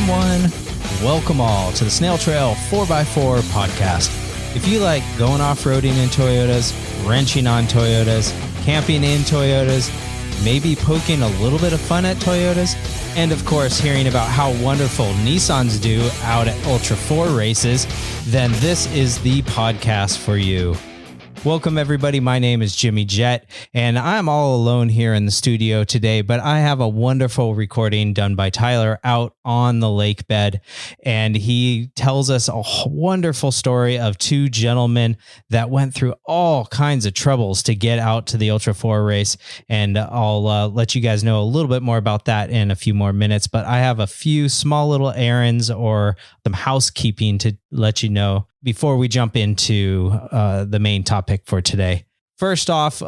everyone. Welcome all to the Snail Trail 4x4 podcast. If you like going off-roading in Toyotas, wrenching on Toyotas, camping in Toyotas, maybe poking a little bit of fun at Toyotas, and of course hearing about how wonderful Nissans do out at Ultra4 races, then this is the podcast for you. Welcome everybody, my name is Jimmy Jett, and I'm all alone here in the studio today, but I have a wonderful recording done by Tyler out on the lake bed, and he tells us a wonderful story of two gentlemen that went through all kinds of troubles to get out to the Ultra4 race, and I'll let you guys know a little bit more about that in a few more minutes, but I have a few small little errands or some housekeeping to let you know before we jump into the main topic for today. First off,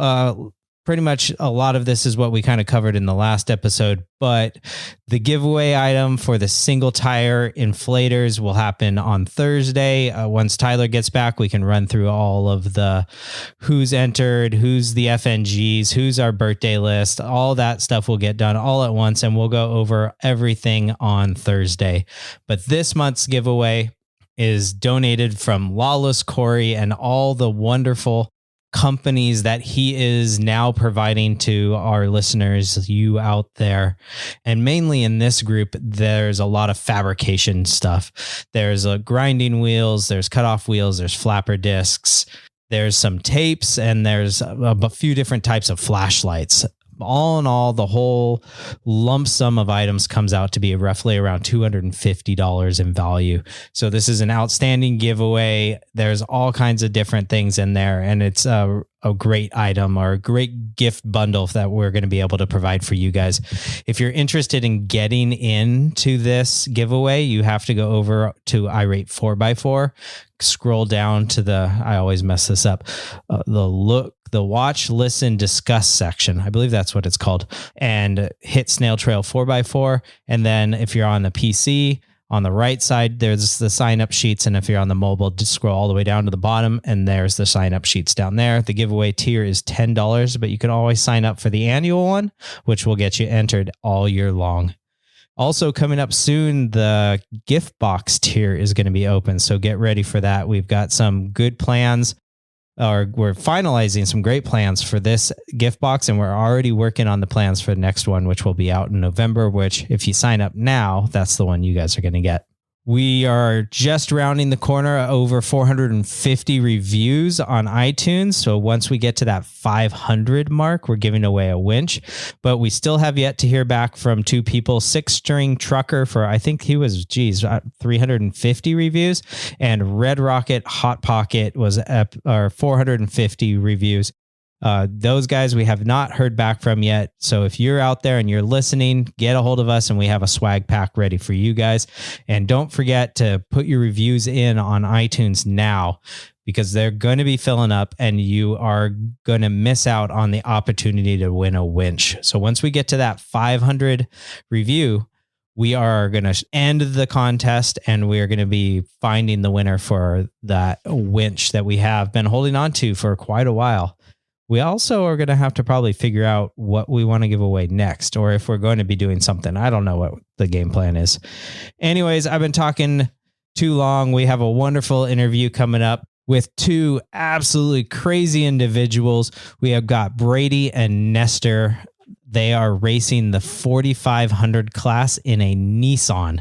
pretty much a lot of this is what we kind of covered in the last episode, but the giveaway item for the single tire inflators will happen on Thursday. Once Tyler gets back, we can run through all of the who's entered, who's the FNGs, who's our birthday list, all that stuff will get done all at once, and we'll go over everything on Thursday. But this month's giveaway is donated from Lawless Corey and all the wonderful companies that he is now providing to our listeners, you out there. And mainly in this group, there's a lot of fabrication stuff. There's grinding wheels, there's cutoff wheels, there's flapper discs, there's some tapes, and there's a few different types of flashlights. All in all, the whole lump sum of items comes out to be roughly around $250 in value. So this is an outstanding giveaway. There's all kinds of different things in there, and it's a great item or a great gift bundle that we're going to be able to provide for you guys. If you're interested in getting into this giveaway, you have to go over to iRate 4x4, scroll down to I always mess this up, the watch, listen, discuss section. I believe that's what it's called. And hit Snail Trail 4x4. And then if you're on the PC, on the right side, there's the sign-up sheets. And if you're on the mobile, just scroll all the way down to the bottom, and there's the sign-up sheets down there. The giveaway tier is $10, but you can always sign up for the annual one, which will get you entered all year long. Also coming up soon, the gift box tier is going to be open, so get ready for that. We've got some good plans, or we're finalizing some great plans for this gift box, and we're already working on the plans for the next one, which will be out in November, which if you sign up now, that's the one you guys are going to get. We are just rounding the corner, over 450 reviews on iTunes. So once we get to that 500 mark, we're giving away a winch. But we still have yet to hear back from two people. 6-string trucker for, I think he was, 350 reviews. And Redrockethotpocket was 450 reviews. Those guys we have not heard back from yet. So if you're out there and you're listening, get a hold of us and we have a swag pack ready for you guys. And don't forget to put your reviews in on iTunes now, because they're going to be filling up and you are going to miss out on the opportunity to win a winch. So once we get to that 500 review, we are going to end the contest and we are going to be finding the winner for that winch that we have been holding on to for quite a while. We also are going to have to probably figure out what we want to give away next, or if we're going to be doing something. I don't know what the game plan is. Anyways, I've been talking too long. We have a wonderful interview coming up with two absolutely crazy individuals. We have got Brady and Nestor. They are racing the 4500 class in a Nissan.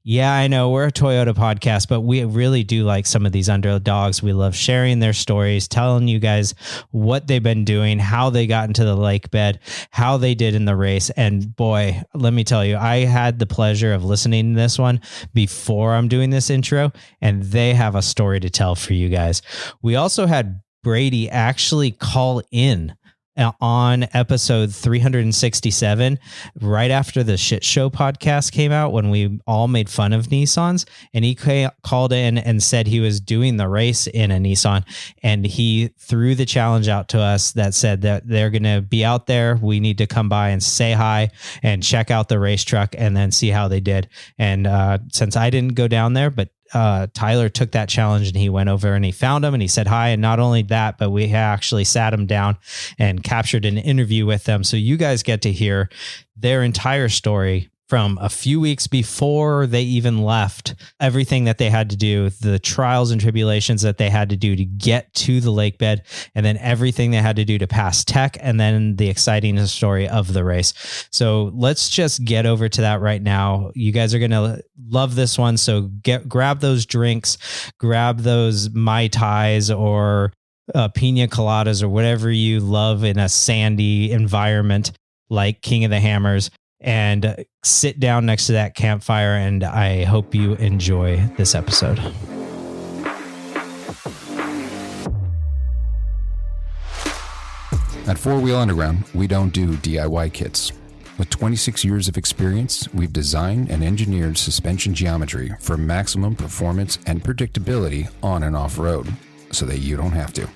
Yeah, I know we're a Toyota podcast, but we really do like some of these underdogs. We love sharing their stories, telling you guys what they've been doing, how they got into the lake bed, how they did in the race. And boy, let me tell you, I had the pleasure of listening to this one before I'm doing this intro, and they have a story to tell for you guys. We also had Brady actually call in on episode 367, right after the Shit Show podcast came out, when we all made fun of Nissans, and he called in and said he was doing the race in a Nissan, and he threw the challenge out to us that said that they're going to be out there. We need to come by and say hi and check out the race truck and then see how they did. And since I didn't go down there, but Tyler took that challenge and he went over and he found him and he said hi. And not only that, but we actually sat him down and captured an interview with them. So you guys get to hear their entire story from a few weeks before they even left, everything that they had to do, the trials and tribulations that they had to do to get to the lake bed, and then everything they had to do to pass tech, and then the exciting story of the race. So let's just get over to that right now. You guys are going to love this one. So grab those drinks, grab those Mai Tais or pina coladas or whatever you love in a sandy environment like King of the Hammers, and sit down next to that campfire, and I hope you enjoy this episode. At 4-Wheel Underground, we don't do DIY kits. With 26 years of experience, we've designed and engineered suspension geometry for maximum performance and predictability on and off-road, so that you don't have to.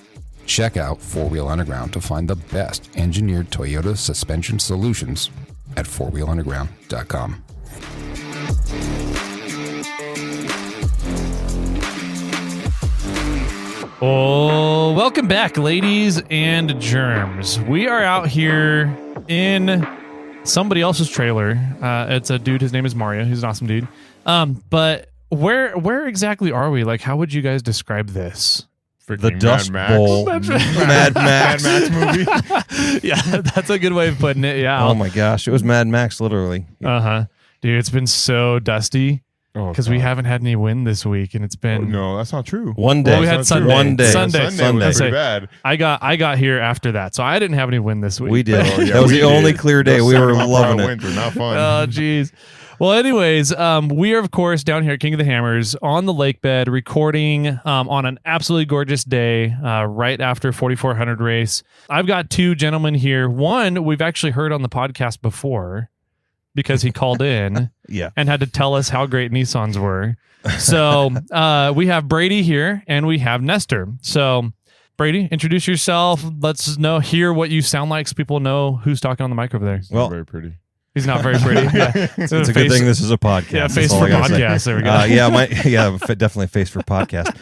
Check out 4-Wheel Underground to find the best engineered Toyota suspension solutions at 4wheelunderground.com. Oh, welcome back, ladies and germs. We are out here in somebody else's trailer. It's a dude. His name is Mario. He's an awesome dude. But where exactly are we? Like, how would you guys describe this? The Dust Bowl. Mad Max movie. Yeah, that's a good way of putting it. Yeah. Oh my gosh, it was Mad Max, literally. Dude, it's been so dusty because we haven't had any wind this week, and it's been. No, that's not true. One day. Well, we had Sunday. One day. Sunday was pretty bad. I got here after that, so I didn't have any wind this week. We did. Oh, yeah, that was we the only did. clear day. Those We were 7 loving it. winter, not fun. Oh, jeez. Well, anyways, we are, of course, down here at King of the Hammers on the lake bed, recording on an absolutely gorgeous day right after 4400 race. I've got two gentlemen here. One we've actually heard on the podcast before because he called in and had to tell us how great Nissans were. So we have Brady here and we have Nestor. So Brady, introduce yourself. Let's hear what you sound like so people know who's talking on the mic over there. Well, very pretty. He's not very pretty. Yeah. It's a good thing this is a podcast. Yeah, face for podcast. There we go. Definitely face for podcast.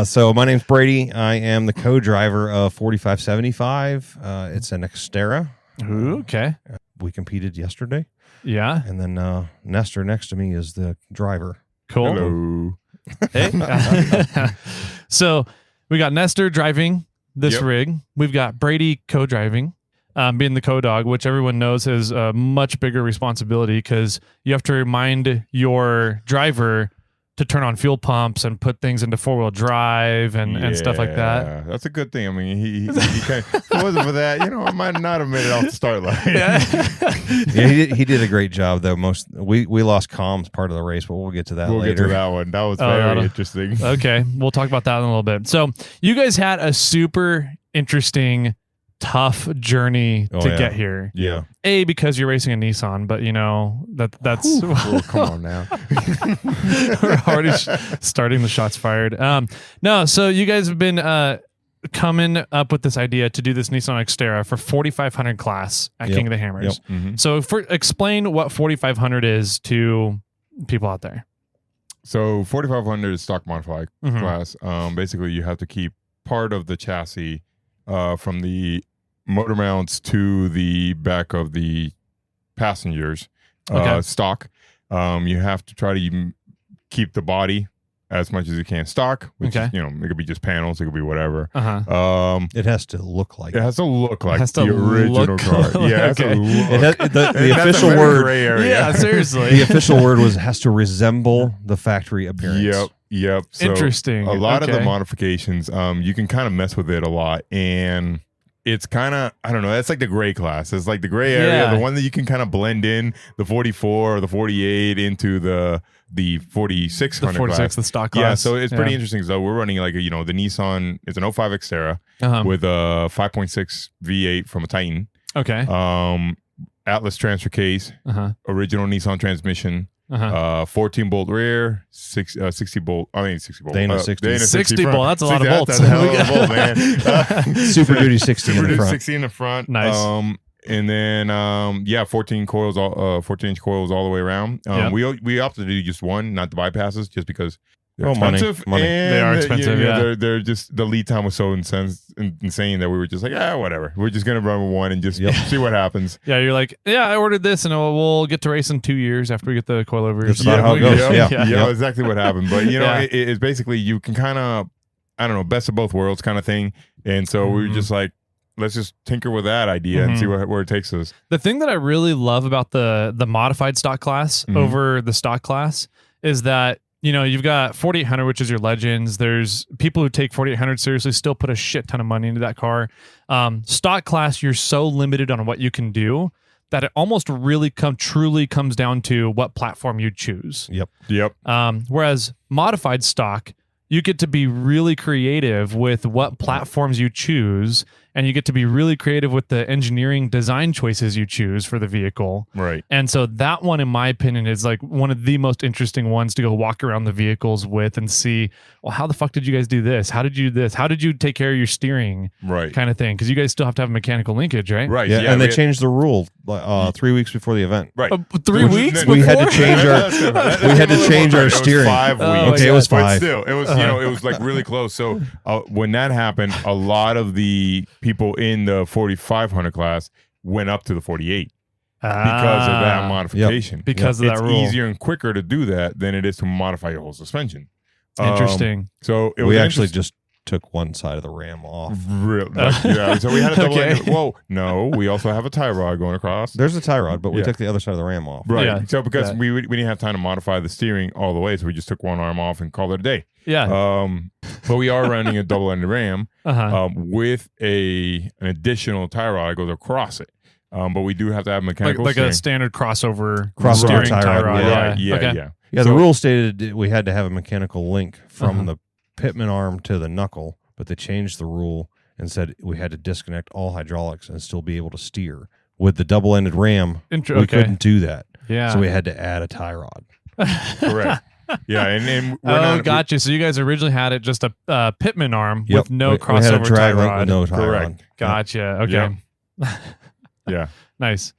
So my name's Brady. I am the co-driver of 4575. It's an Xterra. Ooh, okay. We competed yesterday. Yeah. And then Nestor next to me is the driver. Cool. Hello. Hey. So we got Nestor driving this rig. We've got Brady co-driving. Being the co-dog, which everyone knows is a much bigger responsibility because you have to remind your driver to turn on fuel pumps and put things into 4-wheel drive and stuff like that. That's a good thing. I mean, he kind of, if it wasn't for that, I might not have made it off the start line. He did a great job though. We lost comms part of the race, but we'll get to that later. We'll get to that one. That was very interesting. Okay, we'll talk about that in a little bit. So you guys had a super interesting, tough journey to get here. Yeah. A, because you're racing a Nissan, but that's Oh, come on now. we're already starting the shots fired. No, so you guys have been coming up with this idea to do this Nissan Xterra for 4500 class at King of the Hammers. Yep. Mm-hmm. So explain what 4500 is to people out there. So 4500 is stock modified class. Basically, you have to keep part of the chassis from the motor mounts to the back of the passengers stock. You have to try to keep the body as much as you can stock, which is, it could be just panels, it could be whatever. It has to look like it has to look like the original car. Yeah, it has to look. The official word. Gray area. Yeah, seriously. The official word was has to resemble the factory appearance. Yep. So interesting. A lot of the modifications, you can kind of mess with it a lot, and it's kind of, I don't know, that's like the gray class. It's like the gray area, the one that you can kind of blend in the 44 or the 48 into the 4600 the 46, class. the stock class. Yeah, so it's pretty interesting. So we're running like the Nissan, it's an 05 Xterra with a 5.6 V8 from a Titan. Okay. Atlas transfer case, original Nissan transmission. 14 bolt rear, 60 bolt. I mean 60 bolt. Dana 60. Dana 60 bolt. That's a lot of bolts. That's a hell of a bolt, man. Super Duty 60 in the front. 60 in the front. Nice. And then 14 coils, 14-inch coils all the way around. We opted to do just one, not the bypasses, just because They're Oh, money. expensive. Money. And They are expensive, yeah. they're just, the lead time was so insane that we were just like, whatever. We're just gonna run with one and just see what happens. Yeah, you're like, yeah, I ordered this, and we'll get to race in 2 years after we get the coilovers. That's about how it goes. Yeah, exactly what happened. But Yeah. it's basically you can kind of, I don't know, best of both worlds kind of thing. And so we were just like, let's just tinker with that idea and see where it takes us. The thing that I really love about the modified stock class over the stock class is that, you've got 4800, which is your Legends. There's people who take 4800 seriously, still put a shit ton of money into that car. Stock class, you're so limited on what you can do that it almost really truly comes down to what platform you choose. Yep. Whereas modified stock, you get to be really creative with what platforms you choose, and you get to be really creative with the engineering design choices you choose for the vehicle. Right. And so that one, in my opinion, is like one of the most interesting ones to go walk around the vehicles with and see, well, how the fuck did you guys do this? How did you do this? How did you take care of your steering? Right. Kind of thing. Because you guys still have to have mechanical linkage, right? Right. Yeah, and they changed the rule 3 weeks before the event. Right. 3 weeks? We had to before? change our It was steering. 5 weeks. Oh, Okay, it was But 5. still, it was it was like really close. So when that happened, a lot of the people in the 4500 class went up to the 48 because of that modification. Because of that it's rule. easier and quicker to do that than it is to modify your whole suspension. Interesting. So it We was actually just took one side of the ram off. so we had a double. Okay. Well, no, we also have a tie rod going across. There's a tie rod, but we Yeah. took the other side of the ram off. Right. Yeah. So because Yeah. we didn't have time to modify the steering all the way, so we just took one arm off and called it a day. Yeah. But we are running a double-ended ram Uh-huh. with an additional tie rod that goes across it. But we do have to have Like mechanical a steering. standard crossover Crossover steering tie rod, Yeah. Yeah, Okay. yeah. Yeah, So- the rule stated we had to have a mechanical link from the pitman arm to the knuckle, but they changed the rule and said we had to disconnect all hydraulics and still be able to steer. With the double-ended ram, we couldn't do that. Yeah. So we had to add a tie rod. Correct. Yeah, and we're gotcha. So you guys originally had it just a pitman arm Yep. with no we crossover had a drag tie link rod. with no tie Correct. rod. Gotcha. Okay. Yeah. Nice.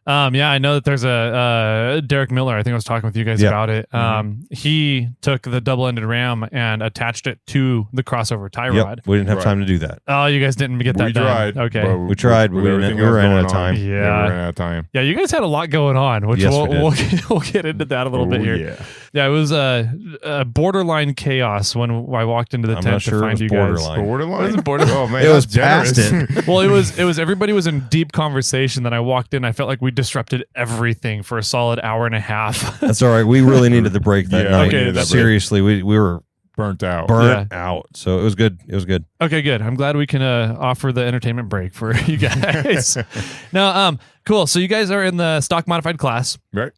Yeah, I know that there's a Derek Miller. I think I was talking with you guys Yeah. about it. He took the double-ended ram and attached it to the crossover tie rod. Yep. We didn't have Right. time to do that. Oh, you guys didn't get that We done. tried. Okay. but We tried, but with we everything were else running out going of time. on, Yeah. we ran out of time. Yeah, you guys had a lot going on, which Yes, we'll get into that a little bit here. Yeah. Yeah, it was a borderline chaos when I walked into the I'm tent not to sure it find was you borderline. guys. Borderline? Was it borderline? Oh, man, It was that's past generous. it. Well, it was everybody was in deep conversation. Then I walked in. I felt like we disrupted everything for a solid hour and a half. That's all right. We really needed the break that Yeah, night. okay, that break. Seriously, we were Burnt out. burnt out. So it was good. It was good. Okay, good. I'm glad we can offer the entertainment break for you guys. Now, cool. So you guys are in the stock modified class, Right.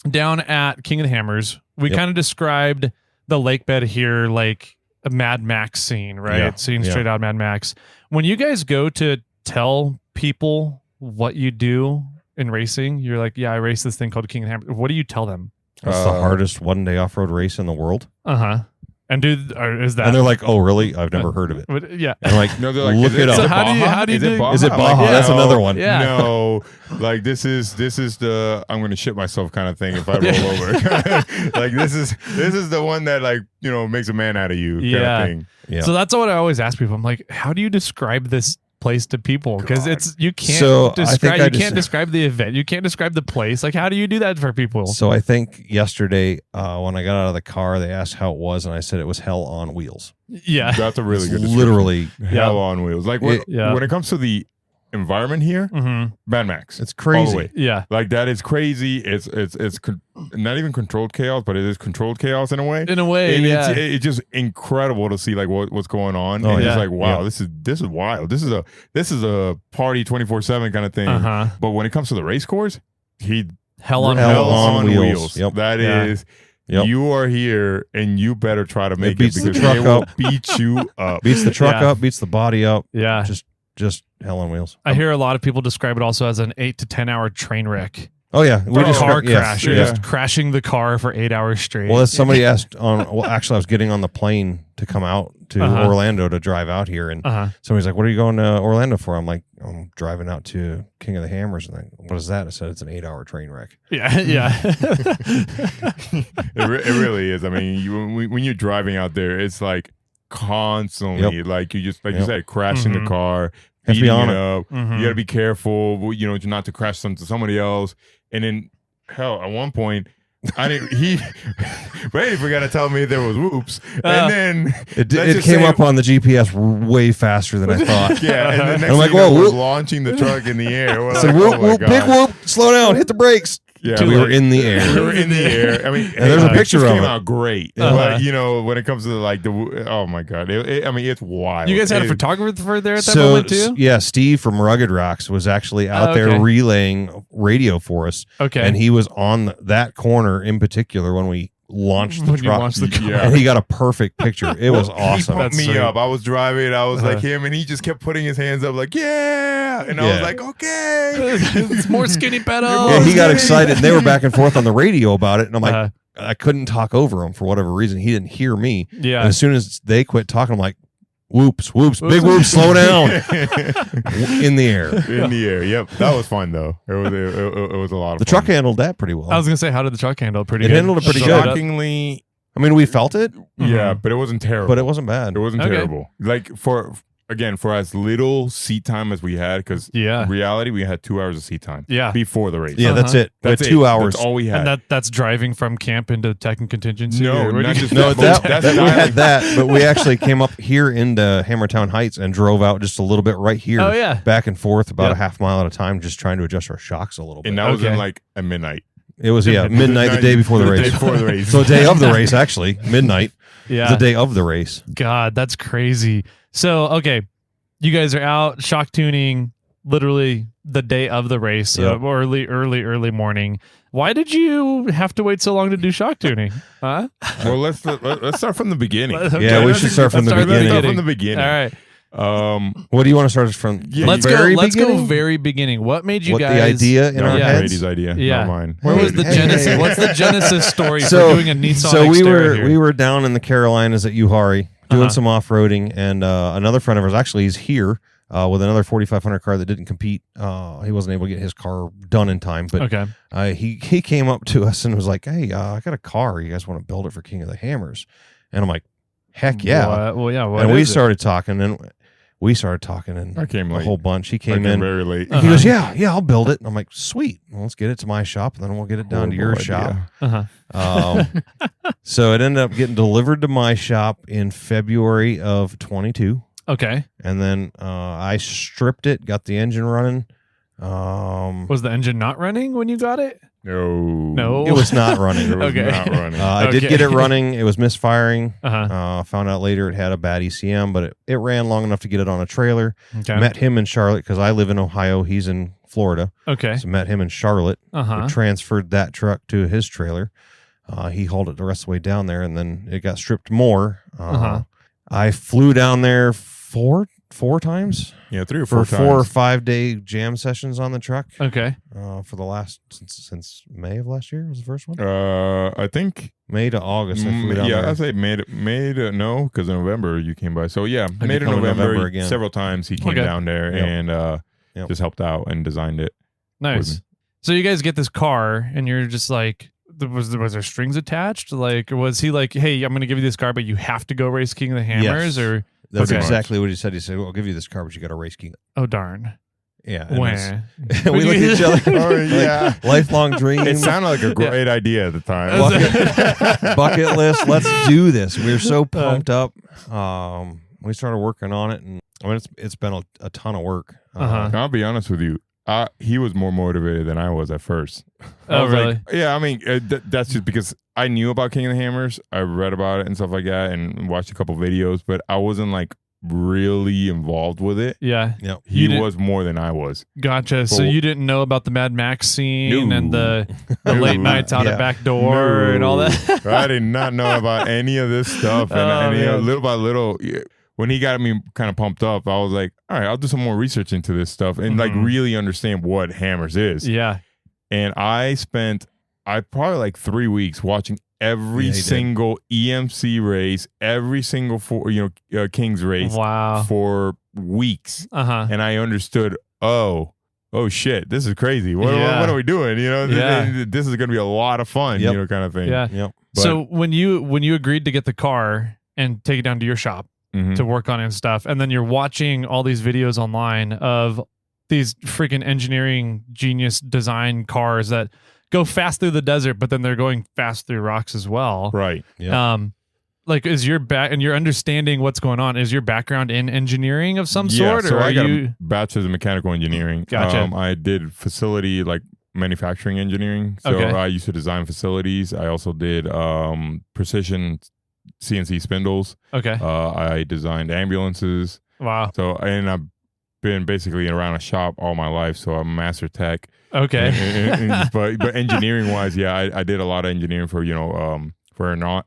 down at King of the Hammers. We Yep. kind of described the lake bed here like a Mad Max scene, right? Yeah, Scene yeah. straight out of Mad Max. When you guys go to tell people what you do in racing, you're like, yeah, I race this thing called King of the Hammers. What do you tell them? That's the hardest one-day off-road race in the world. Uh-huh. And is that... And they're like, "Oh, really? I've never heard of it." But, yeah. And I'm like, No, they're like, look is it is up. So how do you- Baja? how do you Is it do- Baja? Is it I'm Baja? like, That's no, another one. Yeah. No, like this is the I'm gonna shit myself kind of thing if I roll over. Like this is the one that like makes a man out of you kind Yeah. of thing. Yeah. So that's what I always ask people. I'm like, how do you describe this place to people? Because you can't So, I think describe I you just- can't describe the event. You can't describe the place. Like, how do you do that for people? So I think yesterday when I got out of the car, they asked how it was, and I said it was hell on wheels. Yeah. That's a really It's good description. literally, Hell on wheels. Like when, Yeah. when it comes to the environment here, Mm-hmm. Mad Max. it's All the crazy. way. Yeah. Like that is crazy. It's not even controlled chaos, but it is controlled chaos in a way. In a way, And yeah. it's just incredible to see like what's going on. Oh, and yeah. it's like, wow, Yeah. this is wild. This is a party 24/7 kind of thing. Uh-huh. But when it comes to the race course, Hell on Hell wheels. on on wheels. wheels. Yep. That Yeah. is. Yep. You are here, and you better try to make it beats the because truck they will up. beat you up. Beats the truck Yeah. up, beats the body up. Yeah. Just hell on wheels. I hear a lot of people describe it also as an 8 to 10 hour train wreck. Oh yeah, we just car crash. You're yeah. just crashing the car for 8 hours straight. Well, as somebody asked actually, I was getting on the plane to come out to Orlando to drive out here, and somebody's like, "What are you going to Orlando for?" I'm like, "I'm driving out to King of the Hammers." And what is that? I said, "It's an 8-hour train wreck." Yeah, yeah. It really is. I mean, when you're driving out there, it's like constantly, like you just, like you said, crashing the car, beating it up. You got to be careful, not to crash into somebody else. And then, hell, at one point, Brady forgot to tell me there was whoops, and then it came up on the GPS way faster than I thought. Yeah, and the next I'm like, thing whoa, we're launching the truck in the air. We're So like, whoop, oh my whoop, God. big whoop, slow down, hit the brakes. Yeah, we were in the air. We were in the air. I mean, And there's a picture of came it. out great. But when it comes to like oh my God, I mean, it's wild. You guys had a photographer there at that So, moment too? yeah, Steve from Rugged Rocks was actually out there relaying radio for us. Okay. And he was on that corner in particular when we launched the When you truck. launched the car. And he got a perfect picture. It was He awesome. pumped That's me sweet. up. I was driving. I was like him, and he just kept putting his hands up, like yeah. And I was like, okay. It's more skinny pedal. Yeah, he got excited. And they were back and forth on the radio about it. And I'm like, Uh-huh. I couldn't talk over him for whatever reason. He didn't hear me. Yeah. And as soon as they quit talking, I'm like, whoops, big whoops, slow down. In the air. In the air. Yep, that was fun though. It was a lot of The fun. truck handled that pretty well. I was gonna say, how did the truck handle? Pretty It good. handled it pretty good. Shockingly, I mean, we felt it, yeah, but it wasn't terrible. but it wasn't bad. It wasn't Okay. terrible. Like for as little seat time as we had, because Yeah. reality, we had 2 hours of seat time. Yeah. Before the race. Yeah, that's it. That's With 2 it. hours. That's all we had. And that's driving from camp into tech and contingency. No, or what do not you- just No, that. that That's we had dialing. that, but we actually came up here into Hammertown Heights and drove out just a little bit right here. Oh, yeah. Back and forth about Yeah. a half mile at a time, just trying to adjust our shocks a little bit. And that was Okay. in like at midnight. It was midnight the day before the race. day before the race. So the day of the race, actually, midnight. Yeah. The day of the race. God, that's crazy. So, okay, you guys are out shock tuning literally the day of the race, Yep. early morning. Why did you have to wait so long to do shock tuning? Huh? Well, let's start from the beginning. Yeah, we should start from the Let's beginning. Start from the beginning. All right. What do you want to start from? Yeah, Let's very go. Let's beginning? go very beginning. What made you What guys? the idea in That our was heads? Brady's idea, Yeah. not mine. Where was the Hey, genesis? hey. What's the genesis story So- for doing a Nissan So we Xterra here? were down in the Carolinas at Uhari doing Uh-huh. some off roading, and another friend of ours actually is here with another 4500 car that didn't compete. He wasn't able to get his car done in time, but Okay. he came up to us and was like, "Hey, I got a car. You guys want to build it for King of the Hammers?" And I'm like, "Heck yeah!" Well, yeah. What and we is it? started talking, and I came a late. whole bunch. He I came came in. very late. He goes, "Yeah, I'll build it." And I'm like, "Sweet. Well, let's get it to my shop, and then we'll get it down to your Horrible shop." idea. So it ended up getting delivered to my shop in February of 22. Okay. And then I stripped it, got the engine running. Was the engine not running when you got it? No. It was not running. It was Okay. not running. I did Okay. get it running. It was misfiring. Uh-huh. Found out later it had a bad ECM, but it ran long enough to get it on a trailer. Okay. Met him in Charlotte because I live in Ohio. He's in Florida. Okay. So met him in Charlotte. Uh-huh. We transferred that truck to his trailer. He hauled it the rest of the way down there, and then it got stripped more. Uh-huh. I flew down there four times Yeah, 3 or for 4 4 or times. 5 day jam sessions on the truck. Okay. For the last since May of last year was the first one. I think. May to August. I flew down Yeah, there. I'd say May to no, because in November you came by. So yeah, I May did to come in November, November again. several times he came Okay. down there Yep. and Yep. just helped out and designed it. Nice. So you guys get this car, and you're just like, was there strings attached? Like, was he like, hey, I'm going to give you this car, but you have to go race King of the Hammers? Yes. Or That's Okay. exactly what he said. He said, "Well, I'll give you this car, but you got to race King." oh darn, Yeah. and Wah. it's- we looked at each other. Oh, like, yeah. lifelong dream. It sounded like a great idea at the time. bucket list. Let's do this. We were so pumped up. We started working on it, and I mean, it's been a ton of work. Uh-huh. I'll be honest with you. He was more motivated than I was at first. I Oh, was really? like, yeah, I mean, that's just because I knew about King of the Hammers. I read about it and stuff like that and watched a couple videos, but I wasn't like really involved with it. Yeah. Yep. He You didn't- was more than I was. Gotcha. So Well- you didn't know about the Mad Max scene No. and the No. late nights out Yeah. at back door and all that. I did not know about any of this stuff. And, Oh, man. little by little, when he got me kind of pumped up, I was like, all right, I'll do some more research into this stuff and like Mhm. really understand what Hammers is. Yeah. and I probably like 3 weeks watching every single EMC race, every single Kings race for weeks. And I understood, oh shit, this is crazy. What are we doing? This is going to be a lot of fun, kind of thing. Yeah. Yep. But, so when you agreed to get the car and take it down to your shop to work on it and stuff, and then you're watching all these videos online of these freaking engineering genius design cars that go fast through the desert, but then they're going fast through rocks as well. Right. Yeah. Like, is your and you're understanding what's going on? Is your background in engineering of some sort? So or I got a bachelor's in mechanical engineering. Gotcha. I did facility manufacturing engineering. So I used to design facilities. I also did precision CNC spindles. Okay. I designed ambulances. Wow. So and I've been basically around a shop all my life, so I'm a master tech. Okay. But engineering wise, I did a lot of engineering for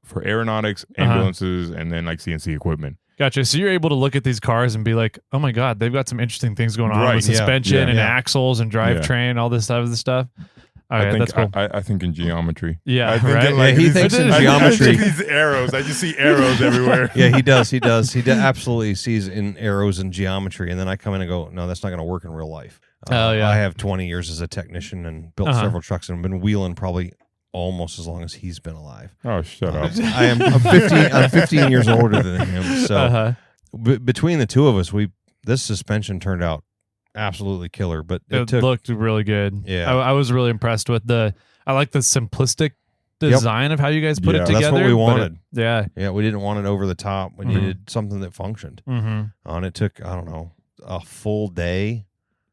for aeronautics, ambulances, and then like CNC equipment. Gotcha. So you're able to look at these cars and be like, oh my God, they've got some interesting things going on with suspension and axles and drivetrain, all this type of stuff. All right, that's cool. I think in geometry. Yeah, I think right. He thinks in geometry. I think these arrows. I just see arrows everywhere. Yeah, he does. He absolutely sees in arrows and geometry, and then I come in and go, no, that's not going to work in real life. I have 20 years as a technician and built several trucks and been wheeling probably almost as long as he's been alive. Oh, shut up. I'm 15 years older than him. So between the two of us, this suspension turned out absolutely killer, but it looked really good. Yeah. I was really impressed with I like the simplistic design of how you guys put it together. That's what we wanted. Yeah, we didn't want it over the top. We needed something that functioned. And it took, I don't know, a full day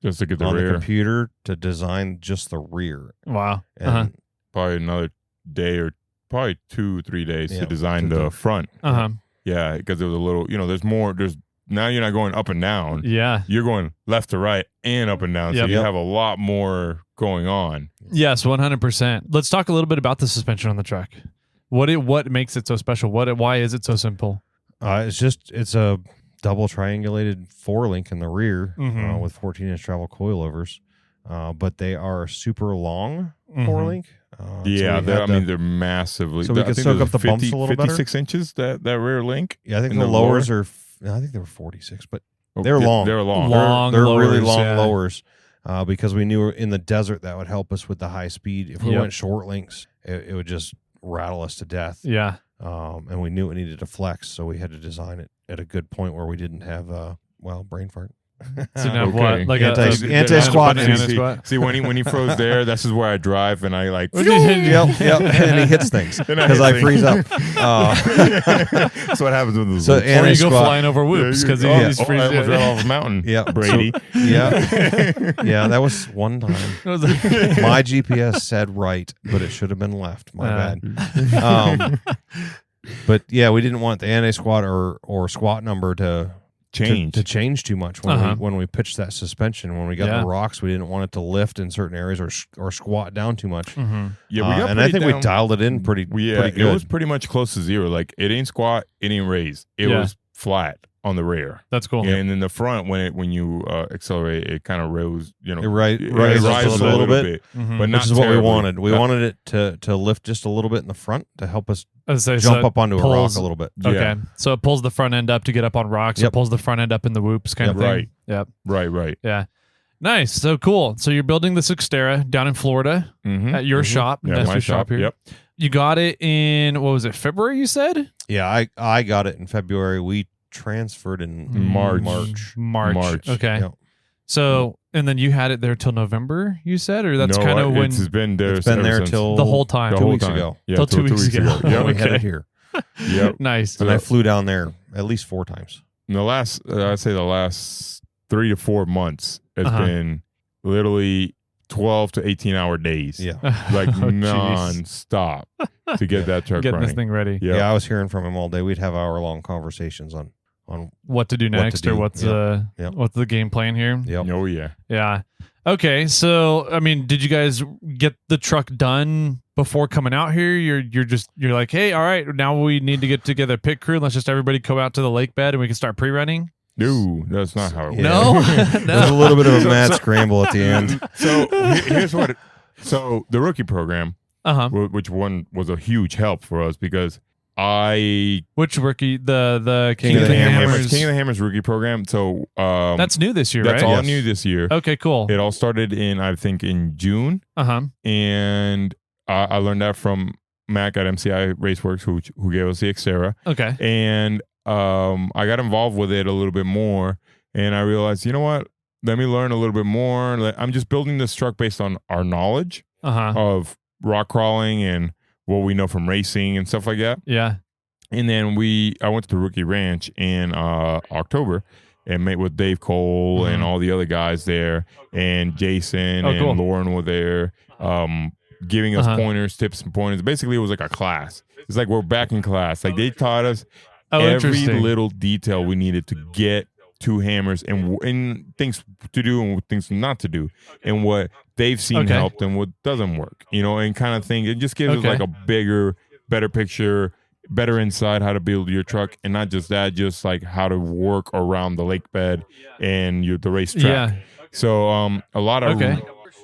just to get the on rear the computer to design just the rear. Wow. And probably another day or probably 2-3 days to design the front. Yeah, because there was a little, there's now you're not going up and down. Yeah. You're going left to right and up and down. So you have a lot more going on. Yes, 100%. Let's talk a little bit about the suspension on the truck. What makes it so special? Why is it so simple? It's a double triangulated 4-link in the rear with 14-inch travel coilovers. But they are super long 4-link. They're massively. So we can soak up the bumps a little 56 inches, that rear link. Yeah, I think the lowers are, I think they were 46, but they're long. They're long. They're lowers, really long lowers because we knew in the desert that would help us with the high speed. If we went short links, it would just rattle us to death. Yeah. And we knew it needed to flex, so we had to design it at a good point where we didn't have, brain fart. So now what? Like anti-squat. See, when he froze there, this is where I drive, and I like. Yep. And he hits things because I freeze up. That's what happens with the. Or you go flying over whoops because he's freezing. I almost ran off a mountain. Yeah, Brady. That was one time. My GPS said right, but it should have been left. My bad. But yeah, we didn't want the anti-squat or squat number to change too much when we pitched that suspension. When we got the rocks, we didn't want it to lift in certain areas or squat down too much. Yeah, and I think we dialed it in pretty good. It was pretty much close to zero. Like it ain't squat, it ain't raise. It was flat on the rear. That's cool. And in the front, when you accelerate, it kind of rose. It rises a little bit. But not which is what we wanted. We wanted it to lift just a little bit in the front to help us jump up onto a rock a little bit. Okay, so it pulls the front end up to get up on rocks. It pulls the front end up in the whoops, kind of thing. Right. Yep. Right. Yeah. Nice. So cool. So you're building this Xterra down in Florida at your shop, Nestor shop here. Yep. You got it in, what was it, February? You said? Yeah, I got it in February. We transferred in March. Okay. Yep. So, and then you had it there till November, you said, or that's kind of when it's been there. It's been there till the whole time. 2 weeks ago. Yeah, till 2 weeks ago. Yeah, we had it here. Yep. Nice. And I flew down there at least 4 times. In the last, I'd say the last 3 to 4 months has been literally 12 to 18-hour days. Yeah. Like non-stop to get that truck getting running. this thing ready. Yep. Yeah, I was hearing from him all day. We'd have hour-long conversations on what to do next or what's the game plan here. Yep. Oh, yeah. Yeah. Okay. So, I mean, did you guys get the truck done before coming out here? You're like, hey, all right, now we need to get together a pit crew. Let's just everybody go out to the lake bed and we can start pre-running. No, that's not how it works. No? There's a little bit of a mad scramble at the end. So So the rookie program, which one was a huge help for us because which rookie? The King of the Hammers rookie program. So that's new this year, that's right? all new this year. Okay, cool. It all started in June. And I learned that from Mac at MCI Raceworks, who gave us the Xterra. Okay. And I got involved with it a little bit more, and I realized, you know what? Let me learn a little bit more. I'm just building this truck based on our knowledge of rock crawling and what we know from racing and stuff like that. Yeah. And then I went to the Rookie Ranch in October and met with Dave Cole and all the other guys there, and Jason and Lauren were there, giving us pointers, tips and pointers. Basically, it was like a class. It's like we're back in class. Like they taught us every little detail we needed to get to hammers and things to do and things not to do, and what they've seen helped and what doesn't work, and kind of thing. It just gives us like a better picture, better insight how to build your truck, and not just that, just like how to work around the lake bed and the racetrack. Yeah. So a lot of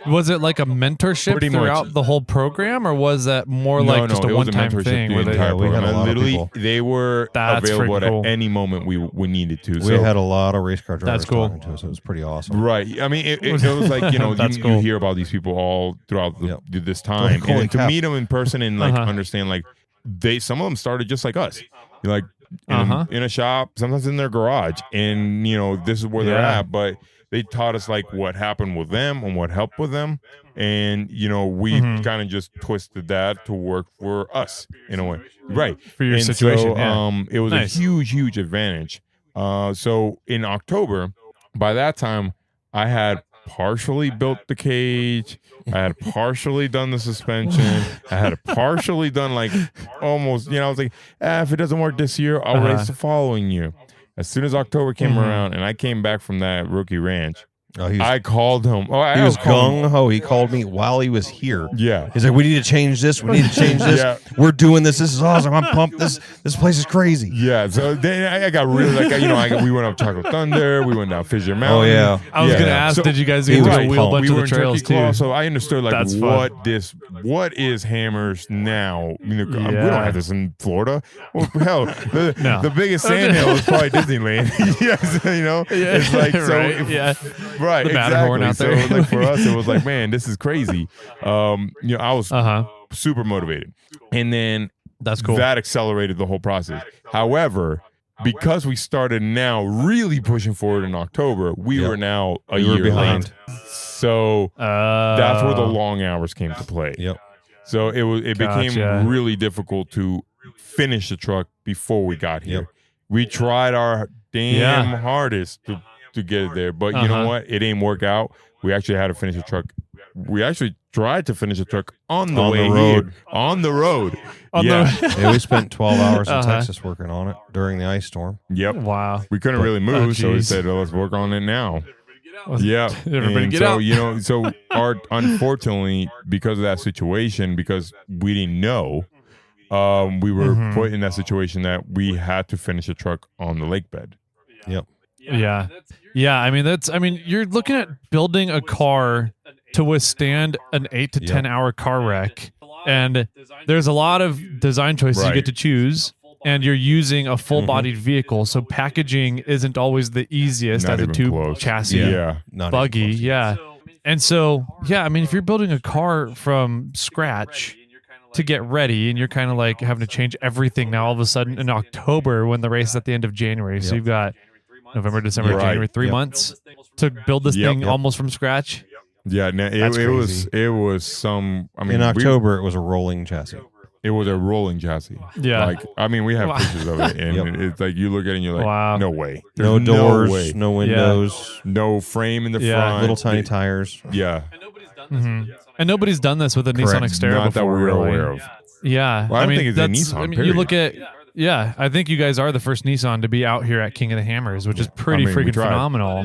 Was it like a mentorship throughout the whole program, or was that more like just a one-time thing? We had a lot of people. They were available at any moment we needed to. We had a lot of race car drivers talking to us. It was pretty awesome. Right. I mean, it was like, you hear about these people all throughout this time. And to meet them in person and like understand, like some of them started just like us. Like in a shop, sometimes in their garage. And, this is where they're at. But they taught us like what happened with them and what helped with them. And, we kind of just twisted that to work for us in a way. Right. For your situation. So, it was a huge, huge advantage. So in October, by that time, I had partially built the cage. I had partially done the suspension. I had partially done like almost, I was like, if it doesn't work this year, I'll race the following year. As soon as October came around and I came back from that rookie ranch, I called him. He was gung-ho. He called me while he was here. Yeah. He's like, we need to change this. We need to change this. We're doing this. This is awesome. I'm pumped. This place is crazy. Yeah. So then I got really we went up Chocolate Thunder. We went down Fisher Mountain. Oh, yeah. I was going to ask, did you guys get to wheel a bunch of the trails too? So I understood like what is Hammers now? We don't have this in Florida. Well, hell, the biggest sandhill is probably Disneyland. It's like, so. Right, the Matterhorn out there. So like for us, it was like, man, this is crazy. I was super motivated, and then that's cool. That accelerated the whole process. However, because we started now really pushing forward in October, we were now a year behind. So that's where the long hours came to play. Yep. So it became really difficult to finish the truck before we got here. Yep. We tried our damn hardest to get it there, but you know what? It didn't work out. We actually had to finish the truck. We actually tried to finish the truck on the road. On the road. We spent 12 hours in Texas working on it during the ice storm. Yep. Wow. We couldn't really move, so we said, let's work on it now. Yeah. Everybody get out. So unfortunately, because of that situation, because we didn't know, we were put in that situation that we had to finish the truck on the lake bed. Yep. Yeah. I mean, you're looking at building a car to withstand an 8 to 10 hour car wreck. And there's a lot of design choices you get to choose. And you're using a full bodied vehicle. So packaging isn't always the easiest as a tube chassis buggy. Yeah. And so, I mean, if you're building a car from scratch to get ready, and you're kind of like having to change everything now all of a sudden in October when the race is at the end of January. So you've got November, December, January, 3 months to build this thing almost from scratch. Yeah, it was some. I mean, in October it was a rolling chassis. It was a rolling chassis. Yeah, like I mean, we have pictures of it, and it's like you look at it and you're like, no way, no doors, no windows, no frame in the front, little tiny tires. Yeah, and nobody's done this with a Nissan Xterra not before. that we're aware of. Yeah, well, I don't think it's a Nissan. I mean, you look at. Yeah, I think you guys are the first Nissan to be out here at King of the Hammers, which is pretty freaking phenomenal.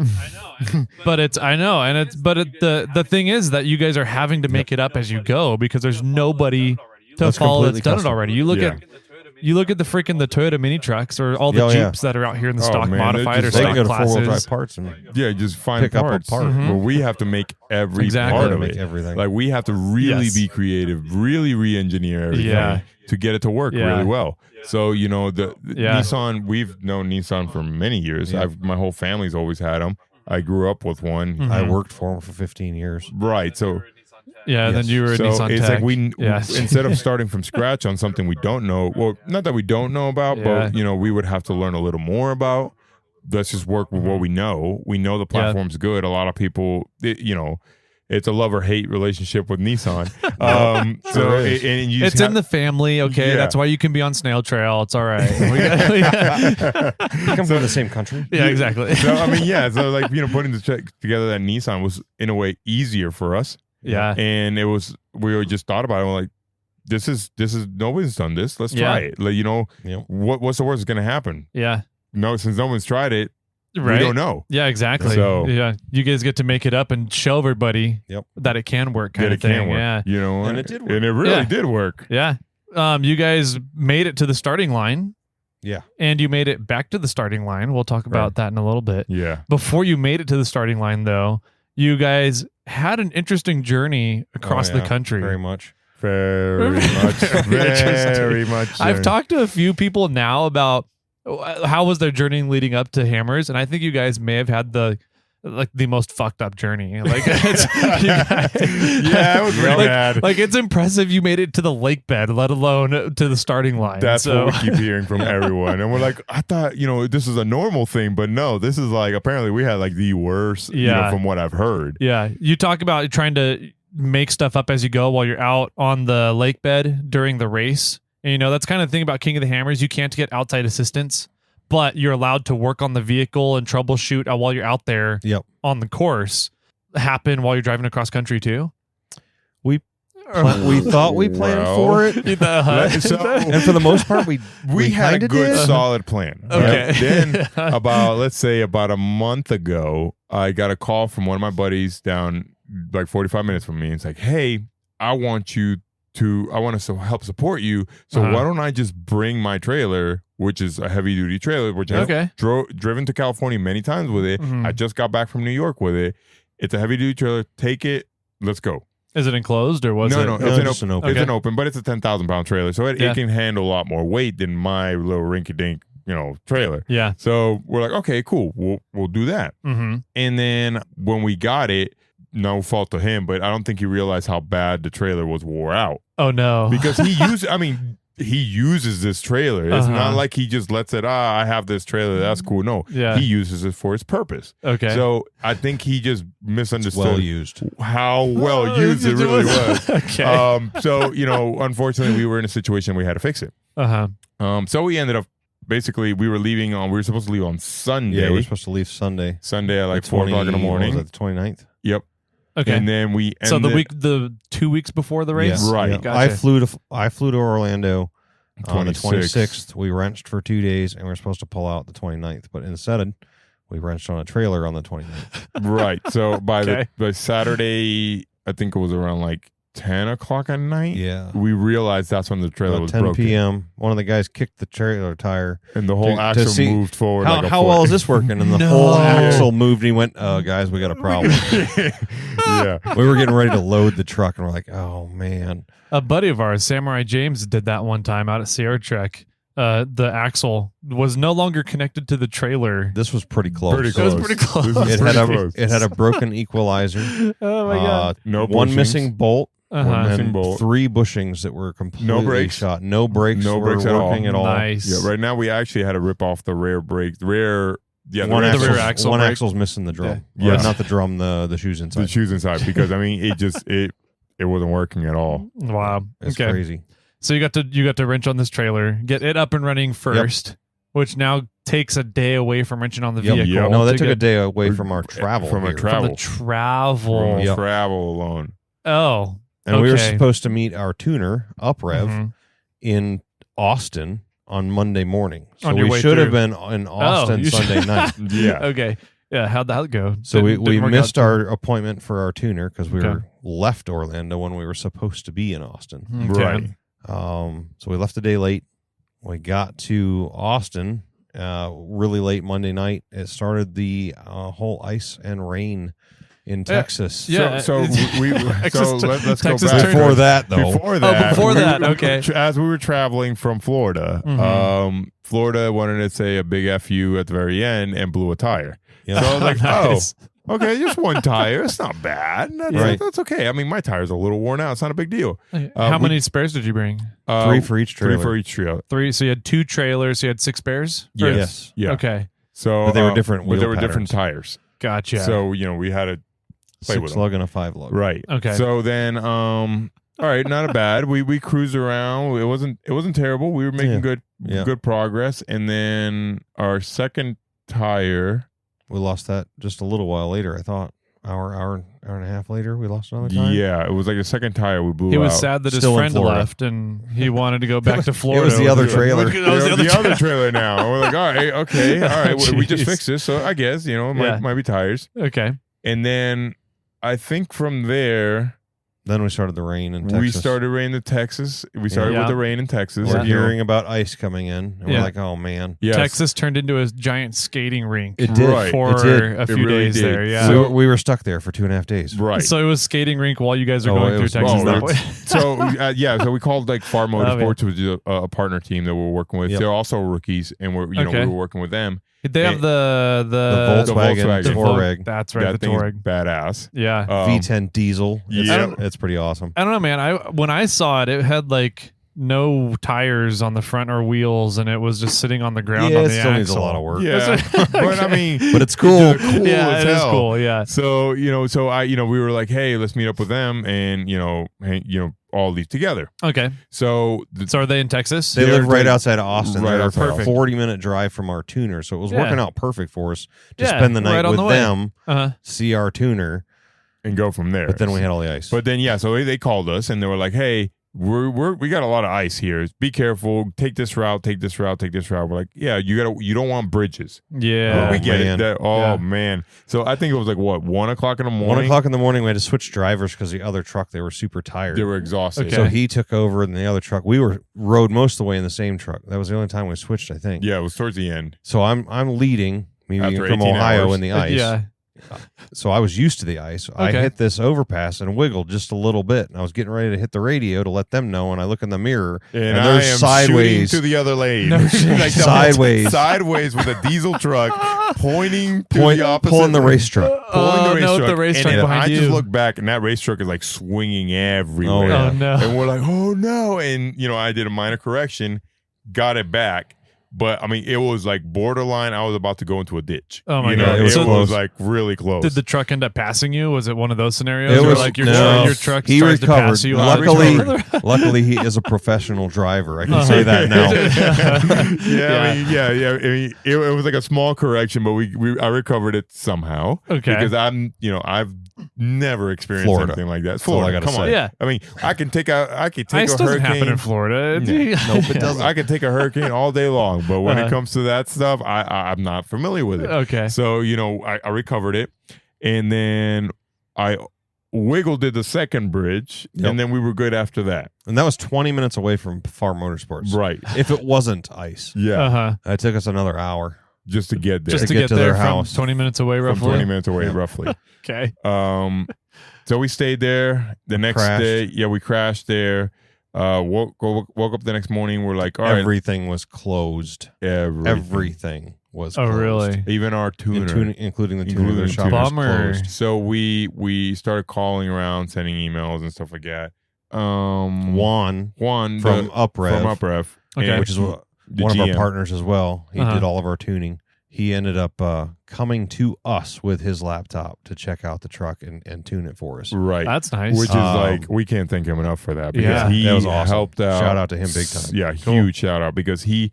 But the thing is that you guys are having to make it up as you go because there's nobody to follow that's done it already. You look at you look at the Toyota mini trucks or all the Oh, yeah. Jeeps that are out here in the Oh, stock man, they're modified or just They stock can go to four-wheel drive classes. parts and Yeah, just find Pick up a parts. part. Mhm. Well, we have to make every Exactly. part of make it. everything. Like we have to really Yes. be creative, really re-engineer everything Yeah. to get it to work Yeah. really well. So the Yeah. Nissan, we've known Nissan for many years. Yeah. My whole family's always had them. I grew up with one. Mhm. I worked for them for 15 years. Right. So Yeah, then Yes. you were a so Nissan it's tech. like we Yeah. instead of starting from scratch on something we don't know. Well, not that we don't know about, Yeah. but we would have to learn a little more about. Let's just work with what we know. We know the platform's good. A lot of people, it's a love or hate relationship with Nissan. Sure is. And you It's in the family, okay? Yeah. That's why you can be on Snail Trail. It's all right. We come from the same country. Yeah, exactly. So I mean, yeah. So like putting the together that Nissan was in a way easier for us, Yeah. and it was we just thought about it. We're like, this is nobody's done this. Let's try it. Like Yep. what's the worst that's gonna happen? Yeah. No, since no one's tried it, Right. we don't know. Yeah, exactly. So- yeah, you guys get to make it up and show everybody Yep. that it can work, kind That of it thing. can work. Yeah, And it did work. and it really Yeah. did work. yeah. You guys made it to the starting line, Yeah. and you made it back to the starting line. We'll talk about that in a little bit. Yeah, Before you made it to the starting line, though, you guys had an interesting journey across the country. Very much. very much, very much. I've talked to a few people now about how was their journey leading up to Hammers, and I think you guys may have had the most fucked up journey. Like, Yeah, it was really bad. Like, it's impressive you made it to the lake bed, let alone to the starting line. That's so, what we keep hearing from everyone. And we're like, I thought, this is a normal thing, but no, this is like, apparently we had like the worst, Yeah. from what I've heard. yeah. You talk about trying to make stuff up as you go while you're out on the lake bed during the race. And, that's kind of the thing about King of the Hammers. You can't get outside assistance, but you're allowed to work on the vehicle and troubleshoot while you're out there Yep. on the course. Happen while you're driving across country too? We thought we planned Well, for it. And for the most part, we had a kinda good did. solid plan. Okay. Then about a month ago, I got a call from one of my buddies down like 45 minutes from me. And it's like, hey, I want us to help support you. So why don't I just bring my trailer, which is a heavy duty trailer, which I've Okay. driven to California many times with it. Mhm. I just got back from New York with it. It's a heavy duty trailer. Take it. Let's go. Is it enclosed or was it? No, No, it's just an open. It's Okay. an open, but it's a 10,000 pound trailer, so it Yeah. can handle a lot more weight than my little rinky dink, trailer. Yeah. So we're like, okay, cool, we'll do that. Mm-hmm. And then when we got it, no fault to him, but I don't think he realized how bad the trailer was wore out Oh no. because he uses this trailer. It's Uh-huh. not like he just lets it. I have this trailer. That's cool. No, Yeah. he uses it for its purpose. Okay. So I think he just misunderstood Well used. how well used it really was. Okay. So unfortunately, we were in a situation we had to fix it. Uh-huh. So we ended up basically we were supposed to leave on Sunday. Yeah, we're supposed to leave Sunday. Sunday at like 4 o'clock in the morning. Was that the 29th? Yep. Okay. And then we ended, So the 2 weeks before the race? Yeah. Right. Yeah. Gotcha. I flew to Orlando on the 26th. 26th. We wrenched for 2 days, and we were supposed to pull out the 29th. But instead, we wrenched on a trailer on the 29th. right. So Okay. by Saturday, I think it was around like 10 o'clock at night. Yeah. We realized that's when the trailer About was 10 broken. p.m. One of the guys kicked the trailer tire. And the whole To axle see moved forward. like a How foot. well is this working? And the No. whole axle moved, and he went, guys, we got a problem. Yeah. We were getting ready to load the truck, and we're like, oh, man. A buddy of ours, Samurai James, did that one time out at Sierra Trek. The axle was no longer connected to the trailer. This was pretty close. Pretty It close. was pretty close. This was It pretty had, close. it had a broken equalizer. Oh my god. No one bushings. missing bolt. Uh-huh. And missing bolt. 3 bushings that were completely brakes. shot. No brakes. No were brakes at all. working at all. Nice. Yeah, right now we actually had to rip off the rear brake. One axle- axle's, rear axle one brake. axle's missing the drum. Yeah. Or Yes. not the drum, the shoes the inside. shoes inside because it wasn't working at all. Wow. It's Okay. crazy. So you got to wrench on this trailer, get it up and running first, which now takes a day away from wrenching on the Yep. vehicle. Yep. No, that to took a get- day away from our travel. From a here. travel. From the travel. From Yep. travel alone. Oh. And we were okay. supposed to meet our tuner, UpRev, Mhm. in Austin on Monday morning. So On your we way should have through. been in Austin you should- Sunday night. Yeah. Okay. Yeah. How'd that go? So we Didn't work missed out. our appointment for our tuner because we Okay. were left Orlando when we were supposed to be in Austin. Okay. Right. So we left a day late. We got to Austin really late Monday night. It started the whole ice and rain in Texas. Yeah. So let's Texas go back. Before that, though. Before that, okay. As we were traveling from Florida, Florida wanted to say a big FU at the very end and blew a tire. Yeah. So I was like, Nice. okay, just one tire. It's not bad. That's okay. I mean, my tire's a little worn out. It's not a big deal. How many spares did you bring? 3 for each trailer. 3 for each trailer. 3. So you had 2 trailers. You had 6 spares? Yes. Yeah. Okay. So, But they were different But wheel they were patterns. different tires. Gotcha. So we had to play with 6 them. lug and a 5 lug. Right. Okay. So then, all right, not bad. We cruised around. It wasn't terrible. We were making good progress. And then our second tire, We lost that just a little while later, I thought. Hour and a half later, we lost another tire. yeah, it was like the second tire we blew he was out. sad that his Still in friend Florida. left and he wanted to go back to Florida. was the other trailer. It was the other trailer now. And we're like, all right, okay, all right. We just Jeez. fixed this, so I guess it might be tires. Okay. And then I think from there Then we started the rain in Texas. we started rain in Texas. We started Yeah. with the rain in Texas. We're Yeah. hearing about ice coming in. And Yeah. we're like, oh, man. Yes. Texas turned into a giant skating rink It did. Right. for It did. a It few really days did. there. Yeah. So- we were stuck there for 2.5 days. Right. So it was skating rink while you guys are Oh, going it through was- Texas oh, that way. So we called like Far man. Motorsports, which is a partner team that we're working with. Yep. They're also rookies, and we Okay. were working with them. Did they have It- the Volkswagen Volkswagen. Touareg. That's right, That the thing's Touareg. badass. Yeah. V10 diesel. Yeah. It's pretty awesome. I don't know, man. When I saw it, it had like no tires on the front or wheels, and it was just sitting on the ground Yeah, on it the still axle. needs a lot of work. Yeah, but I mean, But it's cool. cool Yeah, as it is hell. cool. Yeah. So we were like, hey, let's meet up with them, and all these together. Okay. So So are they in Texas? They They're live right doing- outside of Austin. right They're outside a of 40-minute drive from our tuner, so it was Yeah. working out perfect for us to Yeah, spend the night right on with the way. them, Uh-huh. see our tuner, and go from there. but then we had all the ice. But then so they called us and they were like, hey, we got a lot of ice here. Be careful. Take this route. Take this route. Take this route. We're like, yeah, you don't want bridges. Yeah. We get man. it. Yeah. Man. So I think it was like what 1 o'clock in the morning. 1 o'clock in the morning, we had to switch drivers because the other truck, they were super tired. They were exhausted. Okay. So he took over in the other truck. We rode most of the way in the same truck. That was the only time we switched, I think. Yeah, it was towards the end. So I'm leading, meaning After from 18 Ohio hours. in the ice. Yeah. So I was used to the ice. I Okay. hit this overpass and wiggled just a little bit. And I was getting ready to hit the radio to let them know. And I look in the mirror And and I there's am sideways. shooting to the other lane. No shit. Like Sideways. sideways with a diesel truck pointing to the opposite. pulling the race truck. Pulling the race no, truck. the race And truck then behind I you. just look back and that race truck is like swinging everywhere. yeah. Oh, no. And we're like, oh no. And I did a minor correction, got it back. But I mean, it was like borderline. I was about to go into a ditch. Oh, my You know, God. It was, So- like really close. Did the truck end up passing you? Was it one of those scenarios? It where was- like your no. truck He tries to recovered. pass you. Luckily, luckily, he is a professional driver. I can say that now. I mean, it was like a small correction, but I recovered it somehow. Okay. Because I've never experienced Florida. anything like that. That's all I Florida, gotta come on. say. Yeah. I mean, I can take Ice a doesn't happen hurricane. in Florida. Nope, it doesn't. I can take a hurricane all day long, but when Uh-huh. it comes to that stuff, I'm not familiar with it. Okay. So I recovered it, and then I did the second bridge, Yep. and then we were good after that. And that was 20 minutes away from Far Motorsports. Right? If it wasn't ice, Yeah. Uh-huh. it took us another hour. Just to get there. Just to get get to there their from house. 20 minutes away, from roughly. 20 minutes away, Yeah. roughly. Okay. So we stayed there. The next Crashed. day, we crashed there. Woke up the next morning. We're like, all right, Everything was closed. Everything was Oh, closed. really? even our tuner. Including the tuner. Including The the shop tuner. was Bummer. closed. So we started calling around, sending emails and stuff like that. Juan Juan from the- Uprev, from Uprev, Okay. and which is the one of our GM. partners as well. He Uh-huh. did all of our tuning. He ended up coming to us with his laptop to check out the truck and tune it for us. Right. That's nice. Which is Um, like, we can't thank him enough for that. Because Yeah. he That was awesome. helped out. Shout out to him big time. Yeah, Cool. huge shout out, because he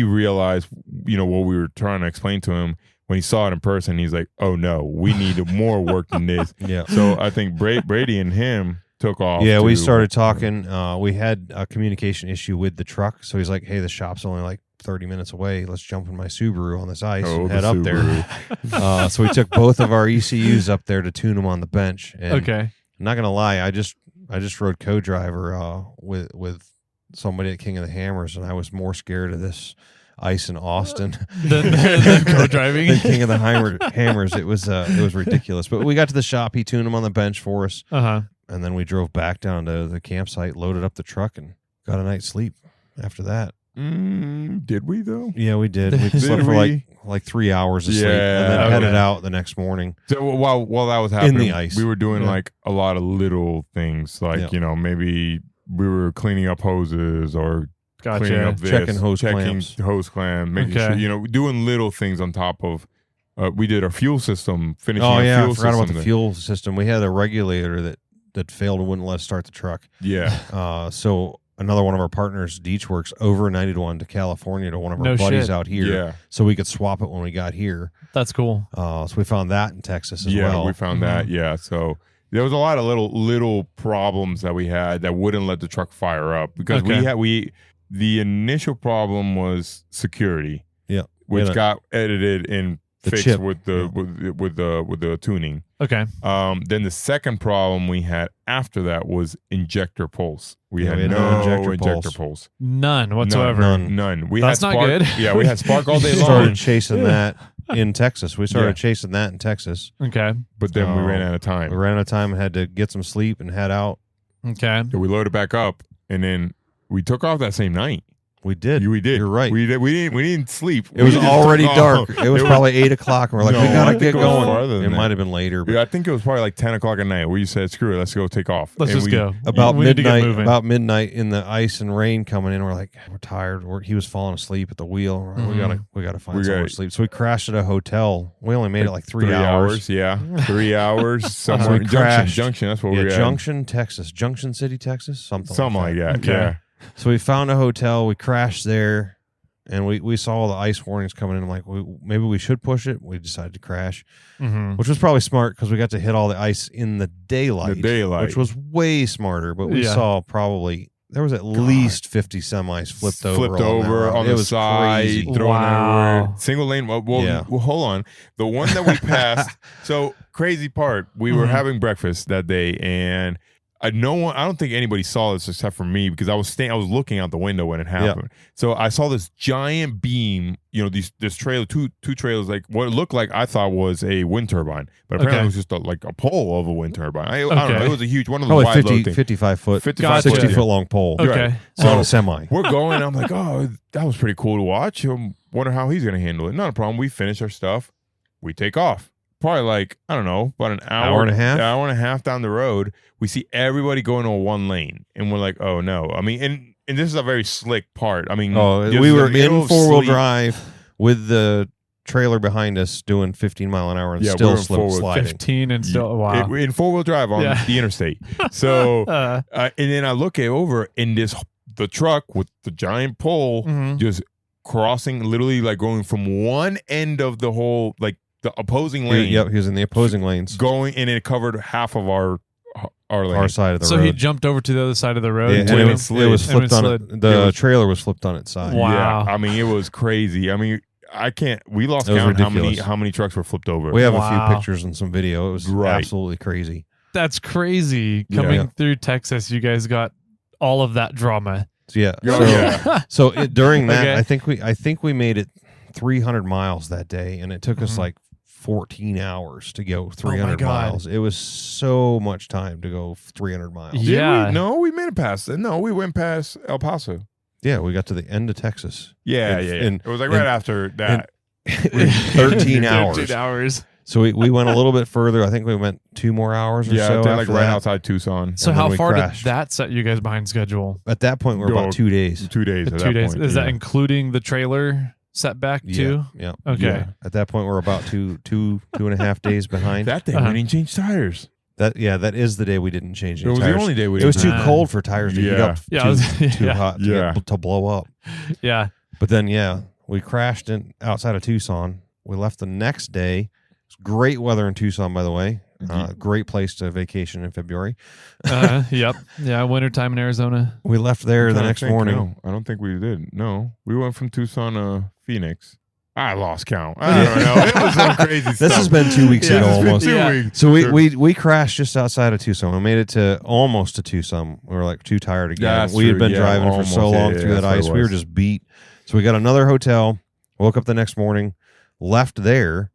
realized, what we were trying to explain to him. When he saw it in person, he's like, oh no, we need more work than this. Yeah. So I think Brady and him took off. Yeah, we to- started talking. We had a communication issue with the truck. So he's like, hey, the shop's only like 30 minutes away. Let's jump in my Subaru on this ice Oh, and the head up Subaru. there. So we took both of our ECUs up there to tune them on the bench. And Okay. I'm not going to lie, I just rode co-driver with somebody at King of the Hammers, and I was more scared of this ice in Austin than co-driving. than King of the Hammers. It was ridiculous. But we got to the shop. He tuned them on the bench for us, and then we drove back down to the campsite, loaded up the truck, and got a night's sleep after that. Did we though? Yeah, we did. We slept for like 3 hours of sleep, and then headed out the next morning. So while that was happening, in the ice, we were doing like a lot of little things, like maybe we were cleaning up hoses or cleaning up this, checking hose clamp, making sure doing little things on top of. We did our fuel system, finishing our fuel system. I forgot about the fuel system. We had a regulator that failed and wouldn't let us start the truck. Yeah. So another one of our partners, Deechworks, overnighted one to California to one of our buddies out here, so we could swap it when we got here. That's cool. So we found that in Texas as well. Yeah, we found that. Yeah, so there was a lot of little problems that we had that wouldn't let the truck fire up because the initial problem was security. Yeah, which got edited and fixed with the tuning. Okay. Then the second problem we had after that was injector pulse. We had no injector pulse. None whatsoever. None. We That's had not good. Yeah, we had spark all day long. Started chasing that in Texas. We started chasing that in Texas. Okay. But then we ran out of time. We ran out of time and had to get some sleep and head out. Okay. So we loaded back up, and then we took off that same night. We did. We did. You're right. We didn't sleep. It was already dark. It was probably 8 o'clock, and we're like, we gotta get going. It might have been later. But I think it was probably like 10 o'clock at night. We said, screw it, let's go take off. Let's just go. About midnight in the ice and rain coming in, we're like, we're tired. He was falling asleep at the wheel. We're like, we gotta find somewhere to sleep. So we crashed at a hotel. We only made it like 3 hours. Yeah, 3 hours somewhere. Junction. That's what we were at. Junction, Texas. Junction City, Texas. Something like that. Okay. Yeah. So we found a hotel. We crashed there. And we saw all the ice warnings coming in. I'm like, maybe we should push it. We decided to crash, which was probably smart because we got to hit all the ice in the daylight. Which was way smarter. But we saw there was at least 50 semis flipped over on the side, crazy. thrown everywhere. Single lane. Well, hold on. The one that we passed. So crazy part. We were having breakfast that day, and I don't think anybody saw this except for me because I was looking out the window when it happened. Yeah. So I saw this giant beam, this trailer, two trailers, like what it looked like I thought was a wind turbine, but apparently it was just like a pole of a wind turbine. I don't know. It was a huge one of the wide 55 foot, 60 foot long pole. Okay. Right. So on a semi. We're going. I'm like, oh, that was pretty cool to watch. Wonder how he's going to handle it. Not a problem. We finish our stuff. We take off. Probably like, I don't know, about an hour and a half down the road, we see everybody going to one lane. And we're like, oh no. I mean, and this is a very slick part. I mean, we were in four-wheel drive with the trailer behind us doing 15 mile an hour and still sliding. 15 and still, wow. In four-wheel drive on the interstate. So, and then I look over and the truck with the giant pole just crossing, literally like going from one end of the whole, like, the opposing lane. Yep, he was in the opposing lanes. Going, and it covered half of our lane. Our side of the road. So he jumped over to the other side of the road. Yeah, and it was flipped on it. The trailer was flipped on its side. Wow. Yeah, I mean, it was crazy. I mean, we lost count how many trucks were flipped over. We have a few pictures and some video. It was absolutely crazy. That's crazy. Coming through Texas, you guys got all of that drama. So during that, I think we made it 300 miles that day, and it took us like 14 hours to go 300 miles. It was so much time to go 300 miles. Yeah. We made it past. No, we went past El Paso. Yeah, we got to the end of Texas. Yeah. It was like right after that. 13 hours. 13 hours. So we went a little bit further. I think we went 2 more hours or so. Like right outside Tucson. So how far did that set you guys behind schedule? At that point, we're about 2 days. 2 days. 2 days. Is that including the trailer setback too? Yeah. Okay. Yeah. At that point, we're about two and a half days behind. That day we didn't change tires. That is the day we didn't change any tires. It was the only day we didn't. It was too cold for tires to heat up. Too hot to blow up. Yeah. But then we crashed outside of Tucson. We left the next day. It's great weather in Tucson, by the way. Great place to vacation in February. Yep. Yeah, wintertime in Arizona. We left there the next morning. No, I don't think we did. No. We went from Tucson to Phoenix. I lost count. I don't know. It was some crazy stuff. This has been 2 weeks ago It's been almost. 2 weeks. So we crashed just outside of Tucson. We made it to almost to Tucson. We were like too tired again. That's We had true. been Yeah, driving for almost. so long Yeah, through that that's what ice. it We were was. just beat. So we got another hotel. Woke up the next morning. Left there.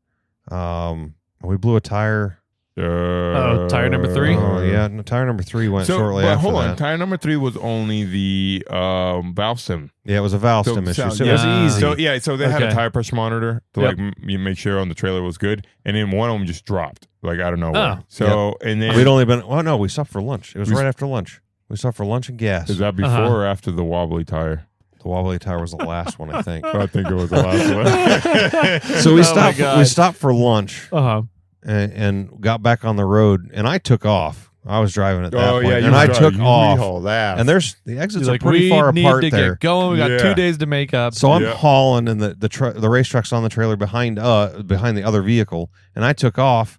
We blew a tire. Tire number 3? Oh yeah, no, tire number 3 went shortly but after hold on, that. tire number 3 was only the valve stem. Yeah, it was a valve stem issue. So it was yeah. easy. So they had a Okay. tire pressure monitor to Yep. you make sure on the trailer was good, and then one of them just dropped like I don't know where. Oh. So and then We'd only been no, we stopped for lunch. It was We- right after lunch. We stopped for lunch and gas. is that before Uh-huh. or after the wobbly tire? The wobbly tire was the last one, I think. I think it was the last one. So we Oh my stopped. God. We stopped for lunch Uh-huh. and got back on the road. And I took off. I was driving at that point, you and I drive- took you off. rehaul that. And there's the exits He's are like, pretty we far need apart to there. get going. We got Yeah. 2 days to make up. So I'm Yeah. hauling, and the race truck's on the trailer behind the other vehicle, and I took off.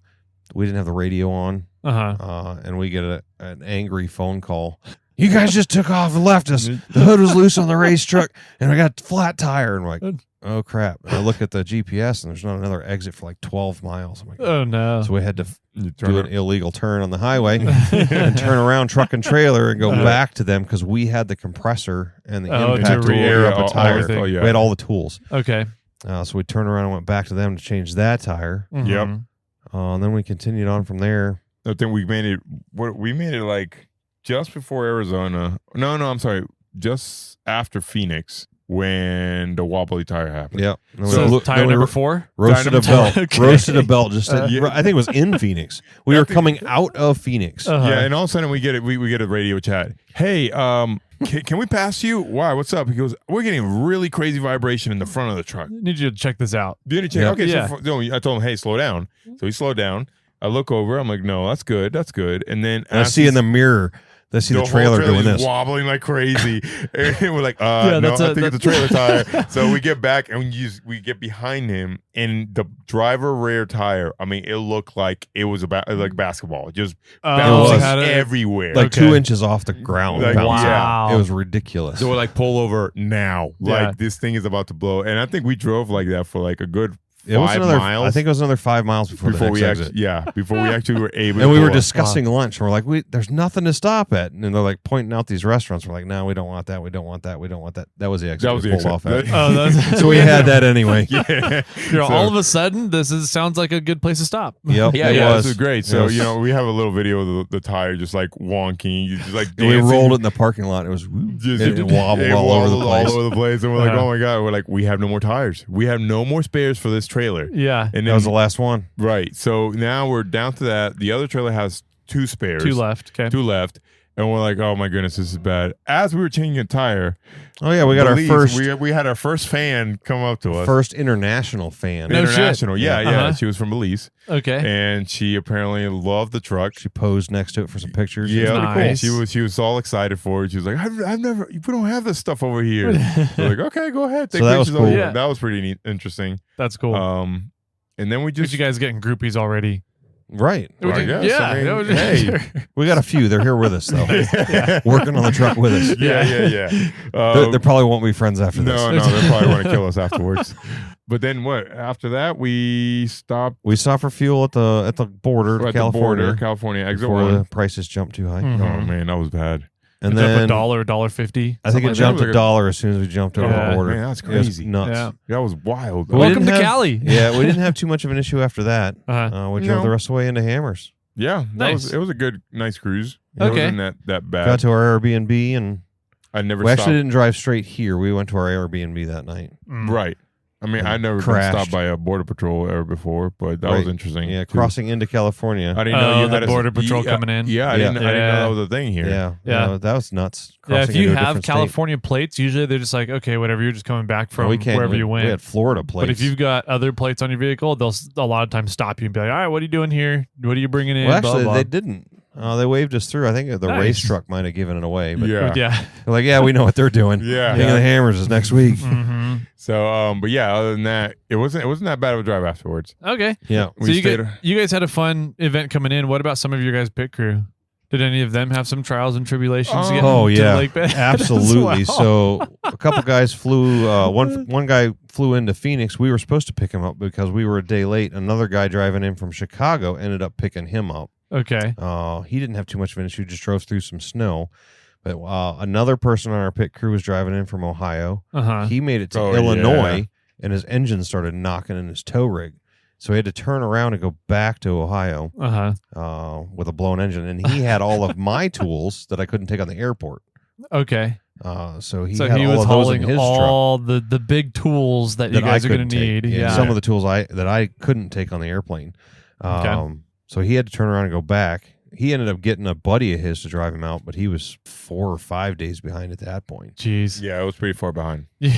We didn't have the radio on, Uh-huh. and we get an angry phone call. You guys just took off and left us. The hood was loose on the race truck, and I got a flat tire. And we're like, oh crap! And I look at the GPS, and there's not another exit for like 12 miles. I'm like, Oh, no. so we had to You do turn an it- illegal turn on the highway and turn around truck and trailer and go back to them because we had the compressor and the Oh, to impact to air up all- a tire. everything. Oh, yeah. We had all the tools. Okay. So we turned around and went back to them to change that tire. Yep. Mhm. And then we continued on from there. I think we made it. We made it like just before Arizona. No, I'm sorry. Just after Phoenix when the wobbly tire happened. Yep. And So we- tire then we number ro- 4? roasted a Tire number belt. Okay. Roasted a belt. Just I Yeah. think it was in Phoenix. We were coming out of Phoenix. Uh-huh. Yeah, and all of a sudden we get it. We get a radio chat. Hey, can we pass you? Why? What's up? He goes, we're getting really crazy vibration in the front of the truck. Need you to check this out. Did he check? Yeah. Okay, Yeah. so I told him, hey, slow down. So he slowed down. I look over. I'm like, no, that's good. That's good. And then And I see in the mirror, I see the whole trailer doing trailer's this. wobbling like crazy. And we're like, Yeah, no, that's I a- think it's a trailer tire. So we get back and we get behind him, and the driver rear tire. I mean, it looked like it was like basketball, just bouncing was. had it- everywhere. Like Okay. 2 inches off the ground. Like, bouncing. wow. It was ridiculous. So we're like, pull over now. Yeah. Like this thing is about to blow. And I think we drove like that for like a good It was 5 another. miles. I think it was another 5 miles before the we next exit. actually, before we actually were able. And to we were pull up. discussing lunch, and we're like, there's nothing to stop at. And they're like pointing out these restaurants. We're like, no, we don't want that. We don't want that. We don't want that. That was the exit. That was we the pulled exit. off at. Oh, that's So we had that anyway. Yeah. You know, So- all of a sudden, sounds like a good place to stop. Yep. Yeah, it yeah, was. this is great. It So was- we have a little video of the tire just like wonking, you just like And we dancing. rolled it in the parking lot. It was Just it wobbled all over the place. all over the place, and we're like, Uh-huh. oh my god, we're like, we have no more tires, we have no more spares for this trailer, Yeah. and That then was the last one. right. So now we're down to that. The other trailer has 2 spares, 2 left. Okay. 2 left, and we're like, oh my goodness, this is bad. As we were changing a tire, Oh yeah, we got Belize, our first We had our first fan come up to us. first international fan. No shit. International, yeah. Uh-huh. She was from Belize, Okay. and she apparently loved the truck. She posed next to it for some pictures. Yeah, Nice. she was all excited for it. She was like, I've never, we don't have this stuff over here. We're like, okay, go ahead. Take So that was pictures over cool. here. Yeah. That was pretty neat, interesting. That's cool. And then we Just just you guys getting groupies already. Right. Well, I guess. Yeah. I mean, that was- hey. We got a few. They're here with us though, working on the truck with us. yeah. They probably won't be friends after this. No, they probably want to kill us afterwards. But then what? After that, we stopped We stopped for fuel at the border to at California the border, California exit before one. the prices jumped too high. Mhm. Oh man, that was bad. And It's up then $1.50. I think it something jumped like a that. dollar as soon as we jumped over Yeah. the border. Man, that's It was crazy. nuts. Yeah. That was wild. But we Welcome didn't to have- Cali. Yeah, we didn't have too much of an issue after that. Uh-huh. We drove No. the rest of the way into Hammers. Yeah, Nice. it was a good, nice cruise. It Okay. wasn't that bad. Got to our Airbnb, and I never we stopped. actually didn't drive straight here. We went to our Airbnb that night. Mm. Right. I mean, And I never been crashed. stopped by a border patrol ever before, but that was Right. interesting. Yeah, too. crossing into California. I didn't know Oh, you the had a border patrol coming in. Yeah, I didn't know that was a thing here. Yeah, Yeah. no, that was nuts. Yeah, if Crossing you into a have different state. California plates, usually they're just like, okay, whatever, you're just coming back from we can't. wherever you We went. had Florida plates. But if you've got other plates on your vehicle, they'll a lot of times stop you and be like, all right, what are you doing here? What are you bringing in? well, Blah, actually, blah. they didn't. They waved us through. I think the Nice. race truck might have given it away. But Yeah. Yeah. they're like, yeah, we know what they're doing. Yeah. King of the Hammers is next week. hmm So, but yeah, other than that, it wasn't that bad of a drive afterwards. Okay. Yeah. We So stayed. you guys had a fun event coming in. What about some of your guys' pit crew? Did any of them have some trials and tribulations to get Oh to yeah, the lake bed? absolutely. as well? So a couple guys flew. One guy flew into Phoenix. We were supposed to pick him up because we were a day late. Another guy driving in from Chicago ended up picking him up. Okay. He didn't have too much of an issue. Just drove through some snow. But another person on our pit crew was driving in from Ohio. Uh-huh. He made it to Oh, Illinois, and his engine started knocking in his tow rig. So he had to turn around and go back to Ohio with a blown engine. And he had all of my tools that I couldn't take on the airport. Okay. So he So had he all was of those in hauling his all the big tools that you truck guys are going couldn't to take. need. Yeah. Some of the tools that I couldn't take on the airplane. So he had to turn around and go back. He ended up getting a buddy of his to drive him out, but he was 4 or 5 days behind at that point. Jeez. Yeah, it was pretty far behind. Yeah.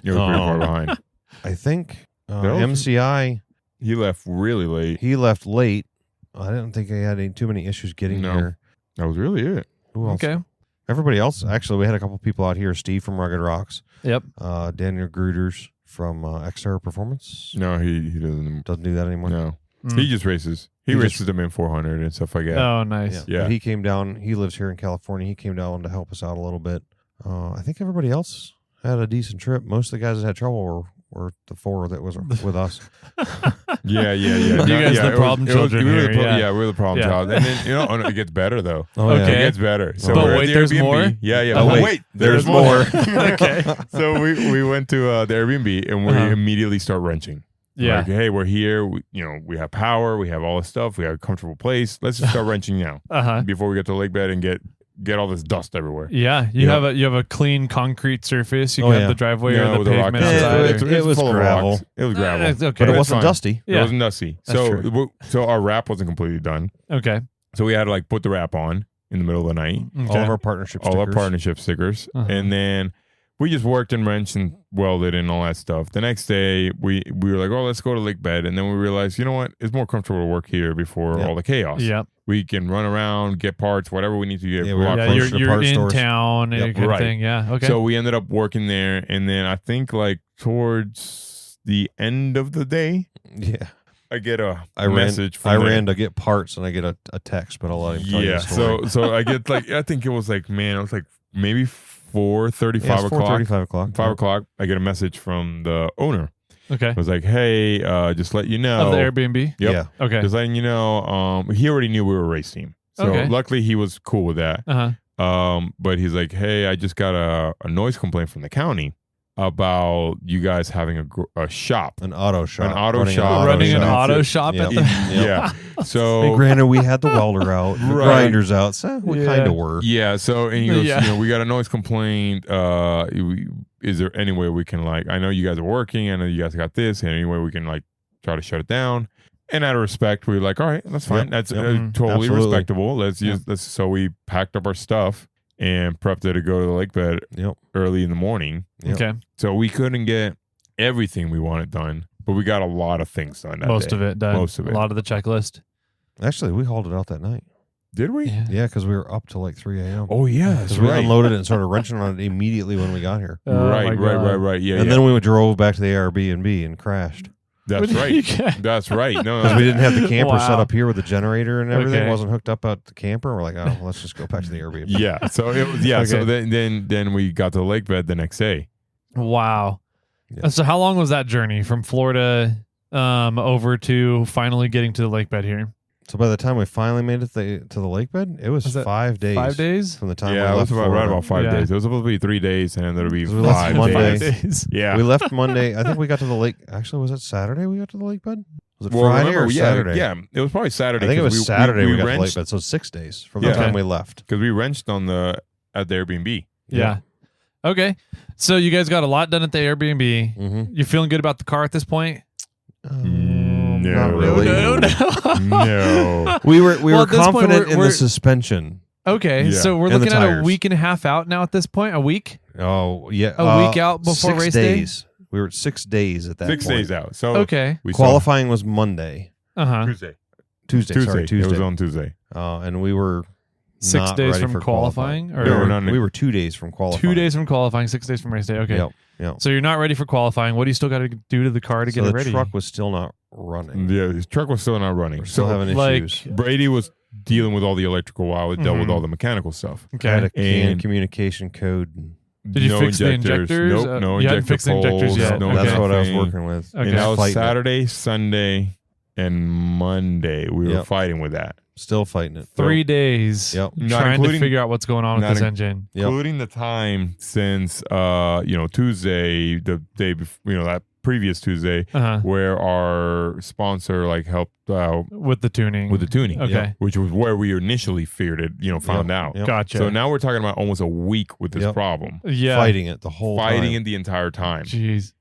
It was pretty far behind. I think That was- MCI, He left really late. he left late. I didn't think he had too many issues getting No. here. That was really it. Who else? Okay. Everybody else, actually, we had a couple people out here. Steve from Rugged Rocks, Yep. Daniel Gruders from Xterra Performance. No, he doesn't. Doesn't do that anymore. No, Mm. he just races. He He races just- them in 400 and stuff like that. Oh, nice. Yeah. But he came down. He lives here in California. He came down to help us out a little bit. I think everybody else had a decent trip. Most of the guys that had trouble were the 4 that was with us. Yeah. You guys yeah, the problem children we were here, yeah. we're the problem Yeah. child. And then it gets better though. Oh, Okay. It gets better. So But we're at wait, the there's Airbnb. more? Yeah. Oh, But wait, there's more. Okay. So we went to the Airbnb and we immediately start wrenching. Yeah. Like, hey, we're here. We have power. We have all this stuff. We have a comfortable place. Let's just start wrenching now Uh-huh. before we get to the lake bed and get all this dust everywhere. Yeah. You Yeah. have a clean concrete surface. You Oh, can have yeah. the driveway No, or the with the rock pavement dust. outside. It was full of gravel. rocks. It was gravel. It's okay. But it That's wasn't fine. dusty. Yeah. It wasn't dusty. That's So our wrap wasn't completely done. Okay. So we had to put the wrap on in the middle of the night. Okay. All of our partnership All our stickers. partnership stickers. Uh-huh. And then we just worked and wrenched and welded and all that stuff. The next day we were like, oh, let's go to lake bed. And then we realized, you know what? It's more comfortable to work here before Yeah. all the chaos. Yep. We can run around, get parts, whatever we need to get. Yeah, we walk walk Yeah, close you're, to the you're parts in stores. town and Yep. kind Right. of thing. Yeah. Okay. So we ended up working there. And then I think towards the end of the day, Yeah. I get a I message from I there. ran to get parts and I get a text, but I'll let him tell you Yeah. the story. So I get I think it was maybe 4:30, Yeah, 5 it's o'clock. 4:30, 5 o'clock. 5 o'clock, I get a message from the owner. okay. It was like, hey, just let you know. Of the Airbnb. Yep. Yeah. Okay. Just letting you know, he already knew we were a race team. So Okay. luckily he was cool with that. Uh-huh. But he's like, hey, I just got a noise complaint from the county about you guys having a shop. An auto shop. An auto Running shop. Running an That's auto it. shop Yep. at the. Yeah. So And granted, we had the welder out, the Right. grinders out, so we Yeah. kind of were. yeah, so and he goes, Yeah. we got a noise complaint. Is there any way we can I know you guys are working, I know you guys got this, and any way we can try to shut it down? And out of respect, we were like, all right, that's fine. Yep. That's Yep. totally Absolutely. respectable. So we packed up our stuff and prepped it to go to the lake bed Yep. early in the morning. Yep. Okay. So we couldn't get everything we wanted done, but we got a lot of things done that Most day. of it done. Most of it. A lot of the checklist. Actually, we hauled it out that night. Did we? Yeah. Yeah, because we were up till like 3 a.m. Oh, yeah. That's Because we right. unloaded it and started wrenching on it immediately when we got here. Oh my right. God. Yeah, and yeah. then we drove back to the Airbnb and crashed. That's right. That's right. No, Because we didn't have the camper set Wow. up here with the generator and everything. Okay. It wasn't hooked up at the camper. We're like, oh, well, let's just go back to the Airbnb. Yeah. So it was. Yeah. So Okay. then we got to the lake bed the next day. Wow. Yeah. So how long was that journey from Florida over to finally getting to the lake bed here? So by the time we finally made it to the lake bed, it was Was that 5 days. 5 days? From the time Yeah, we it left was right Florida. about 5 Yeah. days. It was supposed to be 3 days, and then there'll be So we left 5 Monday. days. Yeah. We left Monday. I think we got to the lake. Actually, was it Saturday we got to the lake bed? Was it Well, Friday remember, or yeah, Saturday? Yeah, it was probably Saturday. I think it 'cause was Saturday we got to the lake wrenched bed. So 6 days from Yeah. the time Okay. we left. because we wrenched at the Airbnb. Yeah. Okay. So you guys got a lot done at the Airbnb. Mm-hmm. You feeling good about the car at this point? No. Not really. No. We were Well, at this point, confident in we're- the suspension. Okay. Yeah. So we're And the looking at a tires. week and a half out now at this point. A week? Oh yeah, A week out before 6 race day? days. We were at 6 days at that 6 point. days out. So Okay. we Qualifying was Monday, Uh-huh. saw Tuesday. Sorry, It Tuesday. was on Tuesday. And we were 6 not days ready from for qualifying? Or No, we're not- we were 2 days from qualifying. 2 days from qualifying, 6 days from race day. Okay. Yep. Yep. So you're not ready for qualifying. What do you still got to do to the car to So get it the ready? truck was still not running. Yeah, his truck was still not running. We're still So having like- issues. Brady was dealing with all the electrical while it dealt with all the mechanical stuff. Okay. Had a CAN And- communication code. Did you fix the injectors? Nope, no you hadn't injector fixed the injectors poles, yet. no Okay. That's what I was nothing. working with. Okay. And that was Fighting it. Saturday, Sunday, and Monday. We were Yep. fighting with that. Still fighting it. 3 days Yep. Not trying to including- figure out what's going on with not this in- engine. Yep. Including the time since Tuesday, the day before, that previous Tuesday, Uh-huh. where our sponsor helped out With the tuning. with the tuning. Okay. Yep. Which was where we initially feared it, found out. Yep. Gotcha. So now we're talking about almost a week with this Yep. problem. yeah. Fighting it the whole Fighting time. it the entire time. Jeez.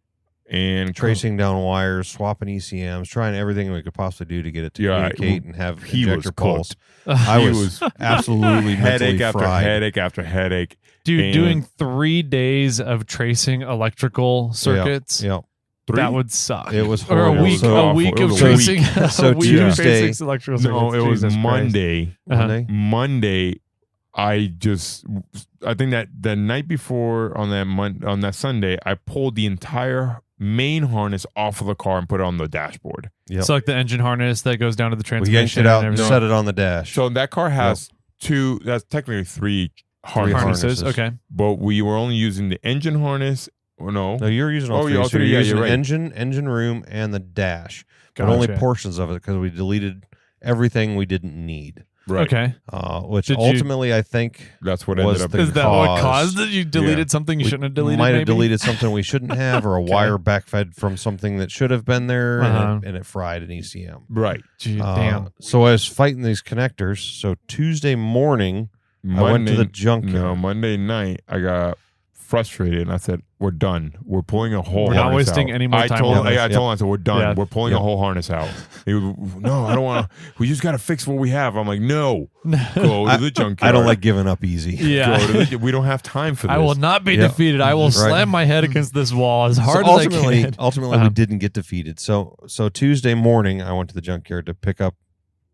And Tracing down wires, swapping ECMs, trying everything we could possibly do to get it to Yeah, communicate and have he injector was pulse. cooked. I He was absolutely headache mentally after fried. headache after headache. Dude, And- doing 3 days of tracing electrical circuits, Yep. that would suck. It was Or a horrible. week, So a week awful. of It was a tracing. So a week of Tuesday- tracing electrical circuits. No, it was Jesus Christ. Monday. Uh-huh. Monday, I think that the night before on that Sunday, I pulled the entire main harness off of the car and put it on the dashboard. Yep. So like the engine harness that goes down to the We transmission. yanked it out and and everything. set it on the dash. So that car has that's technically three harnesses, harnesses. harnesses. Okay. but we were only using the engine harness. Or no, No, you're using all Oh, three. yeah, all So three. you're Yeah, using you're right. engine room, and the dash. But only Gotcha. portions of it because we deleted everything we didn't need. right. Okay. Which Did you- ultimately I think That's what Was ended up. the- being- Is that what Because- caused it? You deleted something you we shouldn't have deleted? might have maybe? deleted something we shouldn't have, or a Okay. wire backfed from something that should have been there, Uh-huh. and it fried an ECM. right. Gee, damn. So I was fighting these connectors. So Tuesday morning, I went to the junkyard. No, Monday night, I got frustrated and I said, "We're done. We're pulling a whole. We're not harness wasting out." any more I time told, on this. I told him, I said, "We're done. Yeah. We're pulling a whole harness out." He was, "No, I don't want to. We just got to fix what we have." I'm like, "No, go to the junkyard. I don't like giving up easy. Yeah. Go to the, we don't have time for this." I will not be Yeah. defeated. I will Right. slam my head against this wall as So hard as I ultimately, can. ultimately, Uh-huh. we didn't get defeated. So Tuesday morning, I went to the junkyard to pick up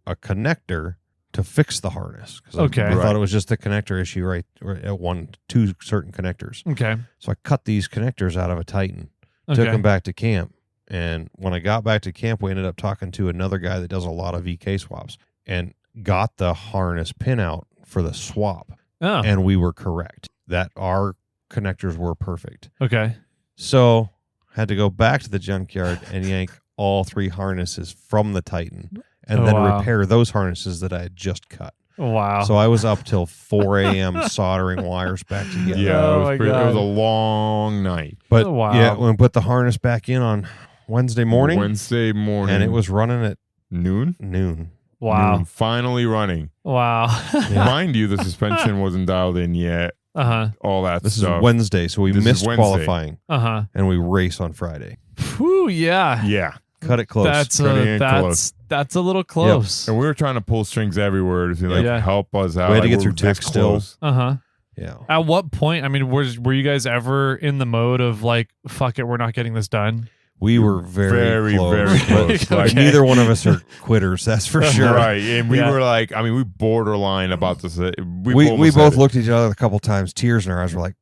a connector to fix the harness. 'Cause Okay. I thought it was just the connector issue, right? Or at two certain connectors. Okay. So I cut these connectors out of a Titan, Okay. took them back to camp, and when I got back to camp, we ended up talking to another guy that does a lot of VK swaps and got the harness pin out for the swap, Oh, and we were correct that our connectors were perfect. okay. So had to go back to the junkyard and yank all 3 harnesses from the Titan and Oh, then wow. repair those harnesses that I had just cut. Wow. So I was up till 4 a.m. soldering wires back together. Yeah, Oh it, my was pretty, it was God. a long night. But Oh, wow. yeah, we put the harness back in on Wednesday morning, Wednesday morning, and it was running at noon. noon. wow. Noon, finally running. Wow. Mind you, the suspension wasn't dialed in yet. Uh-huh. All that This stuff. is Wednesday, so we This is missed Wednesday. qualifying, Uh-huh. and we race on Friday. Whew, yeah. Yeah, Cut it close. Cutting it close. That's a little close. and we were trying to pull strings everywhere to Yeah. help us out. We had to Like, get we're through this tech still. close. Uh-huh. yeah. At what point, I mean, were you guys ever in the mode of like, fuck it, we're not getting this done? We were very, close. very close. Okay. Like, Neither one of us are quitters, that's for sure. Right, and we Yeah. were like, I mean, we borderline about this. We almost both had it. looked at each other a couple times, tears in our eyes. We're like,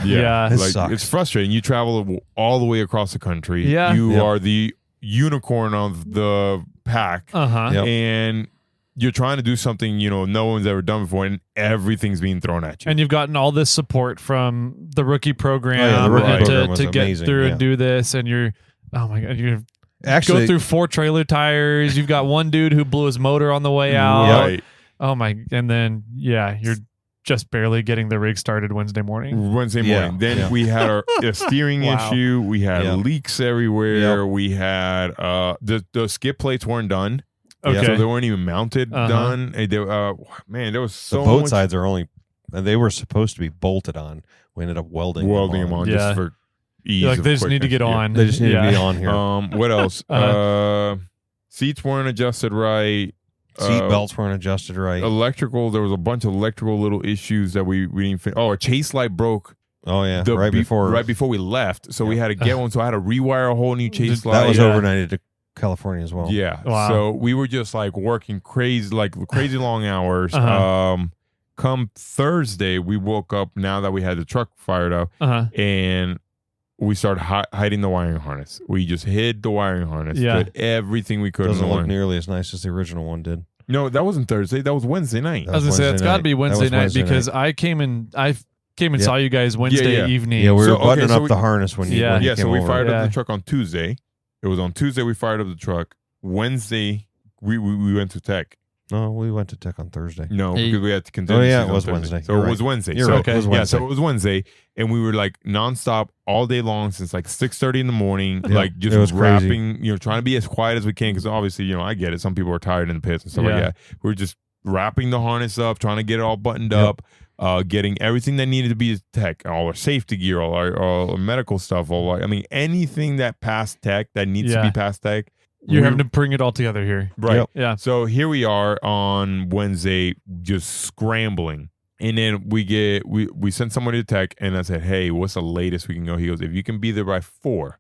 Yeah. This like sucks. it's frustrating. You travel all the way across the country. Yeah. You Yep. are the unicorn of the pack, Uh-huh. Yep. and you're trying to do something no one's ever done before, and everything's being thrown at you. And you've gotten all this support from the rookie program, Oh, yeah, the rookie and program was to get amazing, through yeah. and do this, and you're, oh my God, you actually, go through 4 trailer tires. You've got one dude who blew his motor on the way out. Right. Oh my, and then you're just barely getting the rig started Wednesday morning. Wednesday Yeah, morning. Then yeah. we had a steering Wow. issue. We had Yep. leaks everywhere. Yep. We had the skip plates weren't done. Okay. So they weren't even mounted Uh-huh. done. Man, there was the so boat much sides are only, they were supposed to be bolted on. We ended up welding them on Yeah. just for ease. You're like, of they just need to quickness. get Yeah. on. They just need Yeah. to be on here. What else? Seats weren't adjusted right. Seat belts weren't adjusted right. Electrical. There was a bunch of electrical little issues that we didn't finish. Oh, a chase light broke Oh yeah, the right be- before right before we left, so we had to get one. So I had to rewire a whole new chase light. that was Yeah. overnighted to California as well. Yeah. Wow. So we were just like working crazy long hours. Uh-huh. Come Thursday, we woke up now that we had the truck fired up, Uh-huh. and we started hiding the wiring harness. We just hid the wiring harness. Yeah. Did everything we could. in Doesn't the look wiring. nearly as nice as the original one did. No, that wasn't Thursday. That was Wednesday night. I was gonna say it's got to be Wednesday night Wednesday because night. I came and saw you guys Wednesday evening. Yeah, we were So, buttoning so up we- the harness when you Yeah. when you Yeah, came so we over. fired Yeah. up the truck on Tuesday. It was on Tuesday we fired up the truck. Wednesday we went to tech. No, we went to tech on Thursday. No, Hey. because we had to continue. Oh, yeah, it was Wednesday. So You're it was right. Wednesday. You're so, right. It was Yeah, Wednesday. so it was Wednesday, and we were like nonstop all day long since like 6:30 in the morning, Yeah, like it just was crazy. rapping, trying to be as quiet as we can because obviously, I get it. Some people are tired in the pits and stuff like Yeah. that. We were just wrapping the harness up, trying to get it all buttoned Yep. up, getting everything that needed to be tech, all our safety gear, all our medical stuff, anything that passed tech that needs to Yeah. be past tech. You're we- having to bring it all together here. right. Yep. Yeah. So here we are on Wednesday, just scrambling. And then we sent somebody to tech, and I said, "Hey, what's the latest we can go?" He goes, "If you can be there by 4,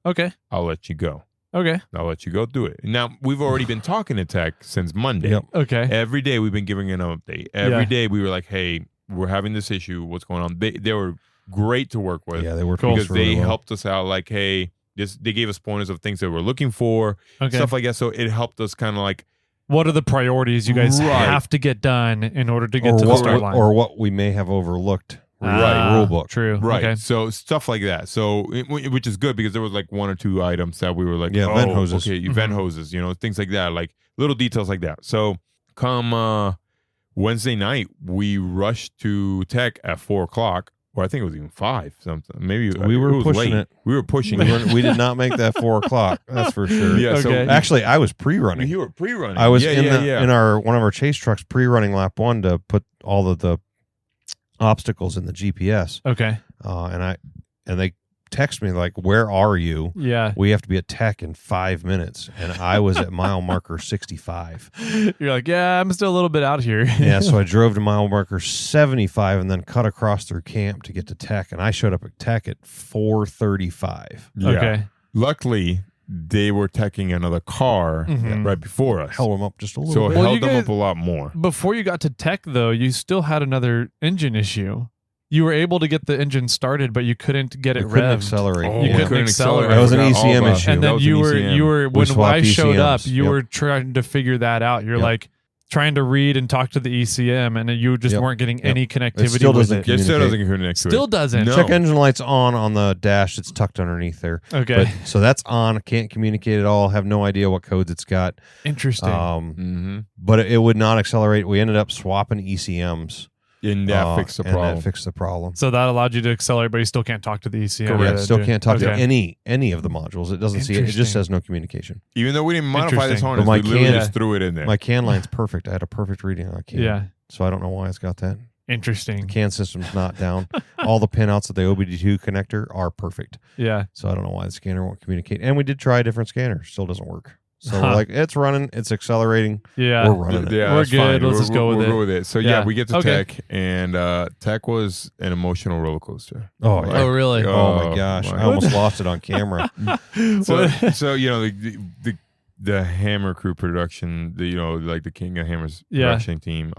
Okay. I'll let you go. Okay. I'll let you go do it." Now we've already been talking to tech since Monday. Yep. Okay. Every day we've been giving an update. Every Yeah. day we were like, "Hey, we're having this issue. What's going on?" They were great to work with. Yeah, they were because really they well. helped us out. Like, hey, they gave us pointers of things that we're looking for, Okay. stuff like that. So it helped us kind of like. What are the priorities you guys Right. have to get done in order to get or to the what, start line? or what we may have overlooked. Ah, rule book. True. Right. Okay. So stuff like that. So which is good because there was like 1 or 2 items that we were like, Yeah, oh, vent hoses. okay, vent hoses, things like that, like little details like that. So come Wednesday night, we rushed to tech at 4:00, or I think it was even 5 something. Maybe We were it was pushing late. it. We were pushing. We did not make that 4:00. That's for sure. Yeah. So Okay. Actually, I was pre-running. you were pre-running. I was yeah, in our one of our chase trucks pre-running lap 1 to put all of the obstacles in the GPS. Okay. And they text me like, "Where are you? Yeah. We have to be at tech in 5 minutes." And I was at mile marker 65. You're like, yeah, I'm still a little bit out here. Yeah, so I drove to mile marker 75 and then cut across through camp to get to tech. And I showed up at tech at 4:35. Yeah. Okay. Luckily, they were teching another car Mhm. right before us, Held them up just a little so it bit. Well, held you them guys- up a lot more. Before you got to tech, though, you still had another engine issue. You were able to get the engine started, but you couldn't get it We couldn't revved. accelerate. Oh, You Yeah. couldn't accelerate. That was an I forgot all ECM about issue. it. And That then was an you were ECM. when swapped I showed up, ECMs. you Yep. were trying to figure that out. You're Yep. like trying to read and talk to the ECM, and you just Yep. weren't getting Yep. any connectivity still with doesn't it. Yeah, it still communicate. doesn't connect to Still it. doesn't. No. Check engine lights on the dash. It's tucked underneath there. Okay. But, so that's on. Can't communicate at all. Have no idea what codes it's got. Interesting. Mm-hmm. But it would not accelerate. We ended up swapping ECMs. And that fixed the and problem. that fixed the problem. So that allowed you to accelerate, but you still can't talk to the ECM. Yeah, still can't talk to Okay. any of the modules. It doesn't see it. It Interesting. just says no communication. Even though we didn't modify this Interesting. harness, But my we literally can- just threw it in there. My can line's perfect. I had a perfect reading on a can. Yeah. So I don't know why it's got that. Interesting. Can system's not down. All the pinouts of the OBD2 connector are perfect. Yeah. So I don't know why the scanner won't communicate. And we did try a different scanner. Still doesn't work. So Huh. we're like, it's running. It's accelerating. Yeah. We're running it. Yeah, We're that's good. fine. Let's just go with we'll it. go with it. So Yeah. yeah, we get to Okay. tech, and tech was an emotional roller coaster. Oh, Like, yeah. Oh, really? Oh, my gosh. I almost lost it on camera. So the Hammer Crew production, like the King of Hammers Yeah. production team,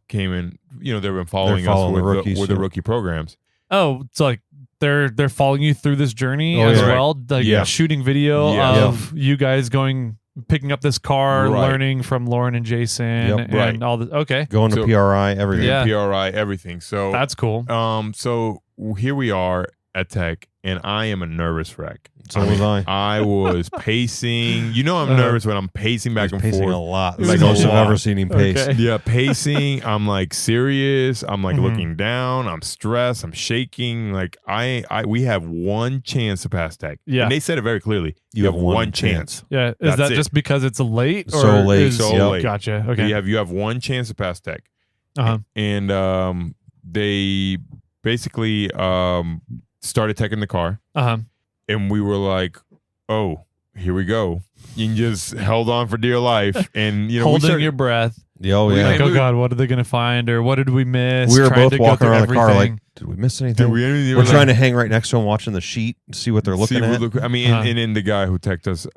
came in. They've been following They're following us the with rookies, with the yeah. rookie programs. Oh, it's like they're following you through this journey Oh, as yeah. well, like Yeah. shooting video Yeah. of you guys picking up this car, Right. learning from Lauren and Jason, Yep. and Right. all the okay. Going to So- PRI, everything. Yeah. PRI, everything. So That's cool. so here we are at tech, and I am a nervous wreck. So was I. I was pacing. I'm nervous when I'm pacing back He's and pacing forth. a lot. It was Like a most I've lot. ever seen him pace. Okay. Yeah, pacing. I'm like serious. I'm like Mhm. looking down. I'm stressed. I'm shaking. Like we have one chance to pass tech. Yeah. And they said it very clearly. You have one chance. Yeah, is That's that it. just because it's late? Or So late. is- So Yep. late. Gotcha. Okay. You have one chance to pass tech. Uh-huh. And they basically started teching the car, Uh-huh. and we were like, "Oh, here we go." You just held on for dear life, and we Holding started- your breath. Yeah, oh, We- yeah. Like, we- oh God, what are they going to find? Or what did we miss? We were Trying both to go walking through around the car like, everything. did we miss anything? Did We're trying to hang right next to him, watching the sheet, see what they're looking at. I mean, Uh-huh. and the guy who teched us,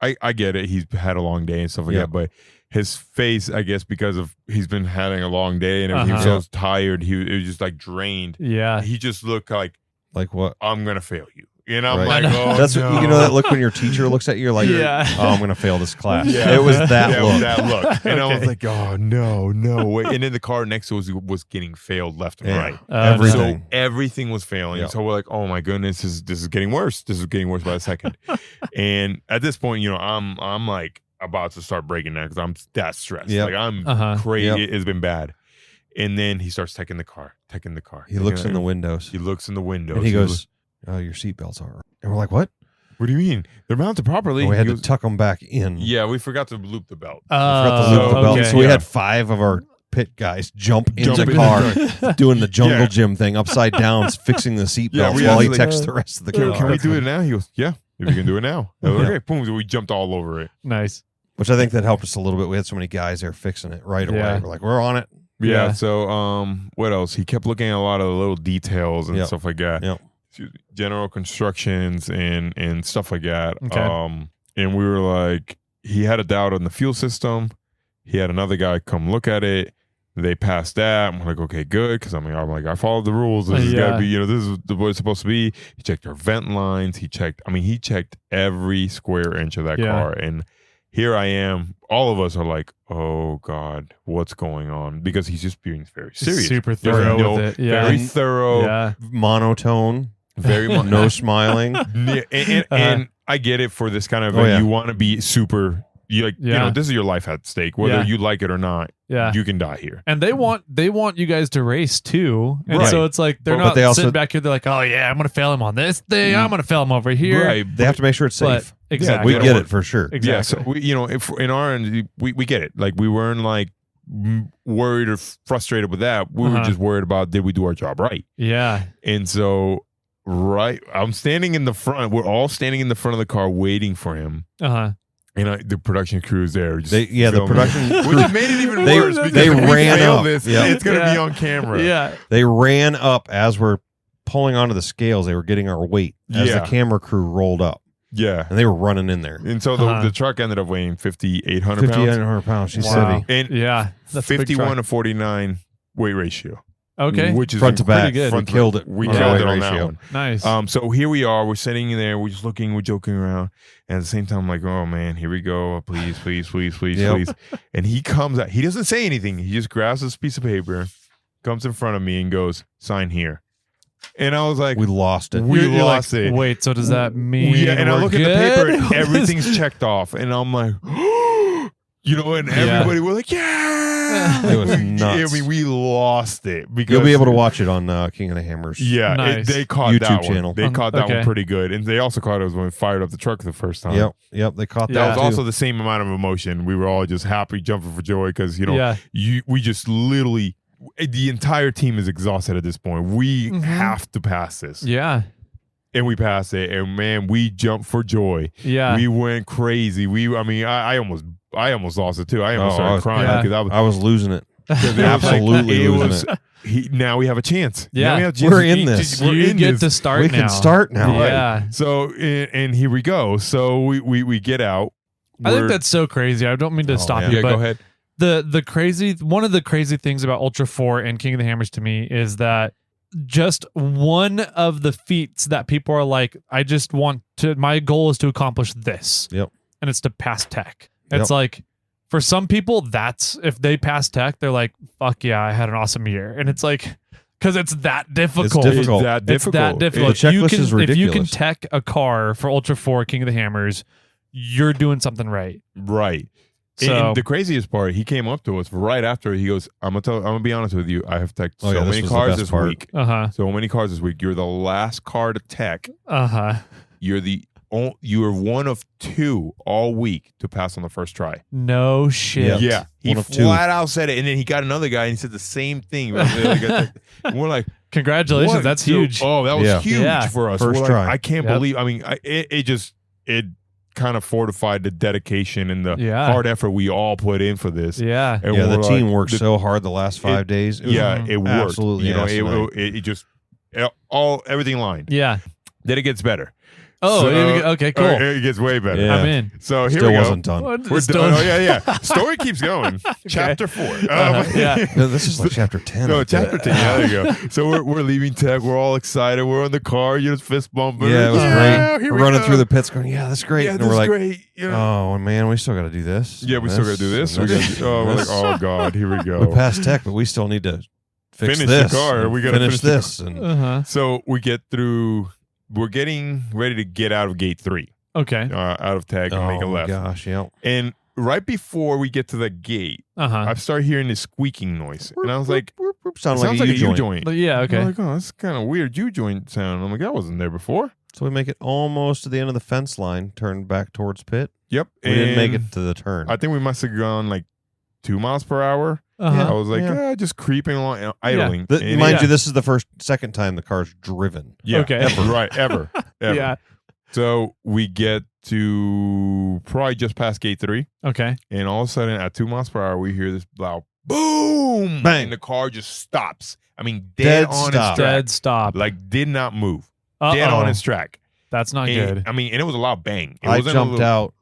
I get it. He's had a long day and stuff like Yeah. that, but his face, I guess, because of he's been having a long day and everything, Uh-huh. he was tired. It was just like drained. Yeah. He just looked like, Like what? I'm gonna fail you. And I'm Right. like, oh, That's no. you know that look when your teacher looks at you, you're like, Yeah. oh, I'm gonna fail this class. Yeah. It was that Yeah, it look. was that look. And I was Okay. like, oh, no way. And then the car next to us was getting failed left and Yeah. right. Everything. So everything was failing. Yeah. So we're like, oh my goodness, this is getting worse. This is getting worse by the second. And at this point, I'm like about to start breaking down because I'm that stressed. Yep. Like I'm crazy. Yep. It's been bad. And then he starts taking the car. He looks in the windows. He looks in the windows. And he goes, "Oh, your seatbelts aren't." And we're like, "What?" what do you mean? They're mounted properly. And we had He to goes, tuck them back in. yeah, we forgot to loop the belt. We forgot to loop the belt. okay. So we Yeah. had 5 of our pit guys jump in Jump the in the car, doing the jungle Yeah. gym thing upside down, fixing the seatbelts Yeah, we while he actually- texts the rest of the Can, car. can we do it now? He goes, yeah, if you can do it now. I was like, Yeah. okay, boom. So we jumped all over it. Nice. Which I think that helped us a little bit. We had so many guys there fixing it right away. Yeah. We're like, we're on it. Yeah. Yeah. So, what else? He kept looking at a lot of the little details and Yep. stuff like that. Yep. Excuse me. General constructions and stuff like that. Okay. And we were like, he had a doubt on the fuel system. He had another guy come look at it. They passed that. I'm like, okay, good. Because I'm like, I followed the rules. This has got to be, this is the way it's supposed to be. He checked our vent lines. He checked every square inch of that Yeah. car. And here I am. All of us are like, oh God, what's going on? Because he's just being very serious. Super There's thorough no- with it. Yeah. Very thorough. Yeah. Monotone, Very no smiling. Yeah, and I get it for this kind of Oh, yeah. you want to be super. You like, Yeah. this is your life at stake. Whether Yeah. you like it or not, Yeah. you can die here. And they want you guys to race too. And Right. so it's like they're But not they also- sitting back here, they're like, oh yeah, I'm gonna fail him on this thing, I'm gonna fail him over here. Right. They have to make sure it's But safe. exactly. We get it for sure. Exactly. Yeah. So we, if in our end, we get it. Like we weren't like worried or frustrated with that. We were Uh-huh. just worried about did we do our job right? Yeah. And so, I'm standing in the front. We're all standing in the front of the car waiting for him. Uh-huh. And the production crew is there. Just The filming. production Which crew, made it even They- worse. Because they if we ran fail up. This, Yeah. It's going to be Yeah. on camera. Yeah. they ran up as we're pulling onto the scales. They were getting our weight as Yeah. the camera crew rolled up, Yeah. and they were running in there. And so the truck ended up weighing 5,800 pounds. 5,800 pounds. She's Wow. heavy. And Yeah. That's a big 51 truck. to 49 weight ratio. Okay. Which is Front to pretty back. good. We killed it. We on the killed weight it on that ratio. one. Nice. So here we are. We're sitting there. We're just looking. We're joking around. And at the same time, I'm like, oh, man, here we go. Please, please, please, please, Yep. please. And he comes out. He doesn't say anything. He just grabs this piece of paper, comes in front of me and goes, sign here. And I was like, We lost it. We You're lost like, it. Wait, so does that mean Yeah, and I we're look at the good? paper, and What is- everything's checked off, and I'm like, and everybody was like, yeah. It was nuts. I mean, we lost it because You'll be able to watch it on King of the Hammers. Yeah, Nice. they caught YouTube that channel. one. They caught that Okay. one pretty good, and they also caught us when we fired up the truck the first time. Yep. They caught Yeah. That that was too. also the same amount of emotion. We were all just happy, jumping for joy because Yeah. we just literally the entire team is exhausted at this point. We have to pass this, Yeah. and we passed it, and man, we jumped for joy. Yeah. We went crazy. I almost lost it too. I almost I started was- crying yeah. because I was losing it. it Absolutely losing it. Now we have a chance. Yeah. Now we have a chance. We're in this. We're you in get this. to start We now. can start now. Yeah. So and here we go. So we get out. I think We're- that's so crazy. I don't mean to stop yeah. you, yeah. but Go ahead. one of the crazy things about Ultra 4 and King of the Hammers to me is that just one of the feats that people are like, my goal is to accomplish this. Yep. And it's to pass tech. Yep. It's like, for some people, if they pass tech, they're like, fuck yeah, I had an awesome year. And it's like, because it's that difficult. difficult. That It's difficult. that difficult. The checklist is If you can ridiculous. tech a car for Ultra 4 King of the Hammers, you're doing something right. Right. So And the craziest part, he came up to us right after. He goes, "I'm gonna be honest with you. I have teched Oh, so yeah, this many was the cars best this part. week. uh-huh. So many cars this week. You're the last car to tech. Uh-huh. You are one of two all week to pass on the first try. No shit. Yeah, he One of two. flat out said it, and then he got another guy and he said the same thing. And we're like, Congratulations. what? That's So- huge. Oh, that was Yeah. huge Yeah. for us. First We're like, try. I can't Yep. believe. I mean, it kind of fortified the dedication and the Yeah. hard effort we all put in for this. Yeah. And Yeah, the we're team like, worked the- so hard the last 5 days. It was Yeah, it worked. absolutely You know, asinine. it just everything lined. Yeah. Then it gets better. Oh, okay, cool. It gets way better. Yeah. I'm in. So here Still we go. wasn't done. We're done. Oh yeah. Story keeps going. Chapter 4. Yeah. No, this is like chapter 10. No, chapter 10. Yeah, there you go. So we're leaving tech. We're all excited. We're in the car. You're just fist bumping. Yeah, it was great. Here We're we running go. through the pits going, yeah, that's great. Yeah, and this we're is like, great. Yeah. oh, man, we still got to do this. Yeah, we still got to do this. We're like, oh, God, here we go. We passed tech, but we still need to fix Finish this. the car. and We got to finish the this. car. And So we get through. We're getting ready to get out of gate 3, Okay. out of tech and make a oh, left. my gosh, yeah. And right before we get to the gate, I start hearing this squeaking noise, and I was like, Sounds "Sounds like a U U-joint. But yeah, okay. I'm like, oh, that's kind of weird U-joint sound. I'm like, that wasn't there before. So we make it almost to the end of the fence line, turn back towards pit. Yep. We didn't make and it to the turn. I think we must have gone like 2 miles per hour. Uh-huh. I was like, Yeah. just creeping along, idling. And mind yeah. you, this is the second time the car's driven. yeah, Okay. ever, right, ever. Yeah. So we get to probably just past gate 3, Okay. and all of a sudden, at 2 miles per hour, we hear this loud boom, Bang. and the car just stops. I mean, Dead dead on stop. its track, Dead stop. like did not move, Uh-oh. dead on its track. That's not And, good. I mean, and it was a loud bang. It I wasn't a jumped little- out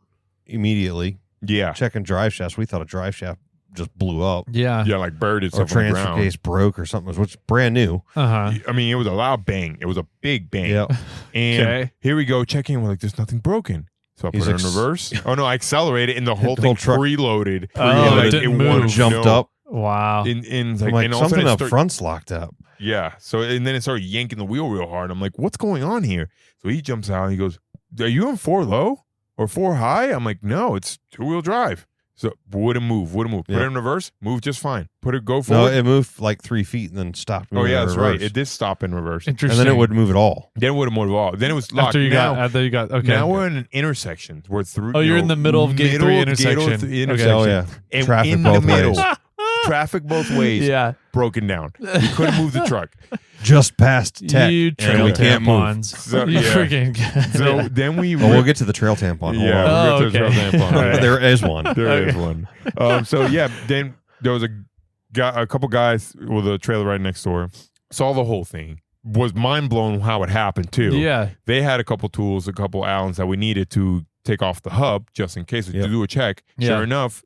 immediately, Yeah, checking drive shafts. We thought a drive shaft just blew up. Yeah. yeah, like birded Or itself on the transfer ground. case broke or something, which was brand new. Uh-huh. I mean, it was a loud bang. It was a big bang. Yeah. And Okay. here we go, checking. We're like, there's nothing broken. So I He's put it in reverse. Oh no, I accelerated, and the whole The thing whole truck- preloaded. Oh, Like, it didn't won't move. Jumped no. up. Wow. And I'm like, like, and all of a something sudden it up start- front's locked up. Yeah. So and then it started yanking the wheel real hard. I'm like, what's going on here? So he jumps out. And he goes, "Are you in 4 low or 4 high?" I'm like, "No, it's 2-wheel drive." So wouldn't move. Put Yeah. it in reverse. Move just fine. Go No, forward. it moved like 3 feet and then stopped Oh moving. yeah, in that's right. reverse. It did stop in reverse. And Interesting. then it wouldn't move at all. Then it would have moved off. Then it was locked. after you now, got okay. Now we're in an intersection. We're through. Oh, you're in the middle of gate 3 of gate intersection. three Okay. intersection. Oh, yeah. And Traffic in both the middle. ways. Traffic both ways. Yeah. Broken down. You couldn't move the truck. Just past tech. You and trail we can't move. tampons. So, You yeah. freaking So then we. Well, we'll get to the trail tampon. Hold Yeah, on. we'll get to the okay. trail tampon. All right. There is one. There is one. So yeah, then there was a couple guys with a trailer right next door. Saw the whole thing. Was mind blown how it happened too. Yeah. They had a couple tools, a couple Allens that we needed to take off the hub just in case Yep. to do a check. Yeah. Sure enough,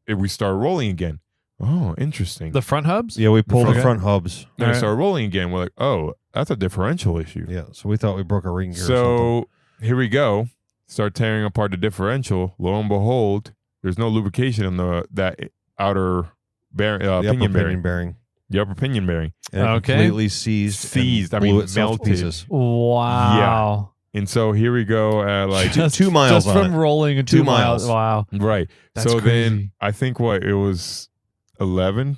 we started rolling again. Oh, interesting. The front hubs? Yeah, we pulled the Okay. front hubs. Then All it right. started rolling again. We're like, oh, that's a differential issue. Yeah, so we thought we broke a ring gear or something. So here we go. Start tearing apart the differential. Lo and behold, there's no lubrication in that outer bearing, The upper pinion bearing. pinion bearing. The upper pinion bearing. And it Okay. completely seized. and Seized, I blew mean, itself to melted. pieces. Wow. And so here we go at like Just 2 miles Just on from it. rolling and 2 2 miles. miles. Wow. right. That's so crazy. then I think it was 11,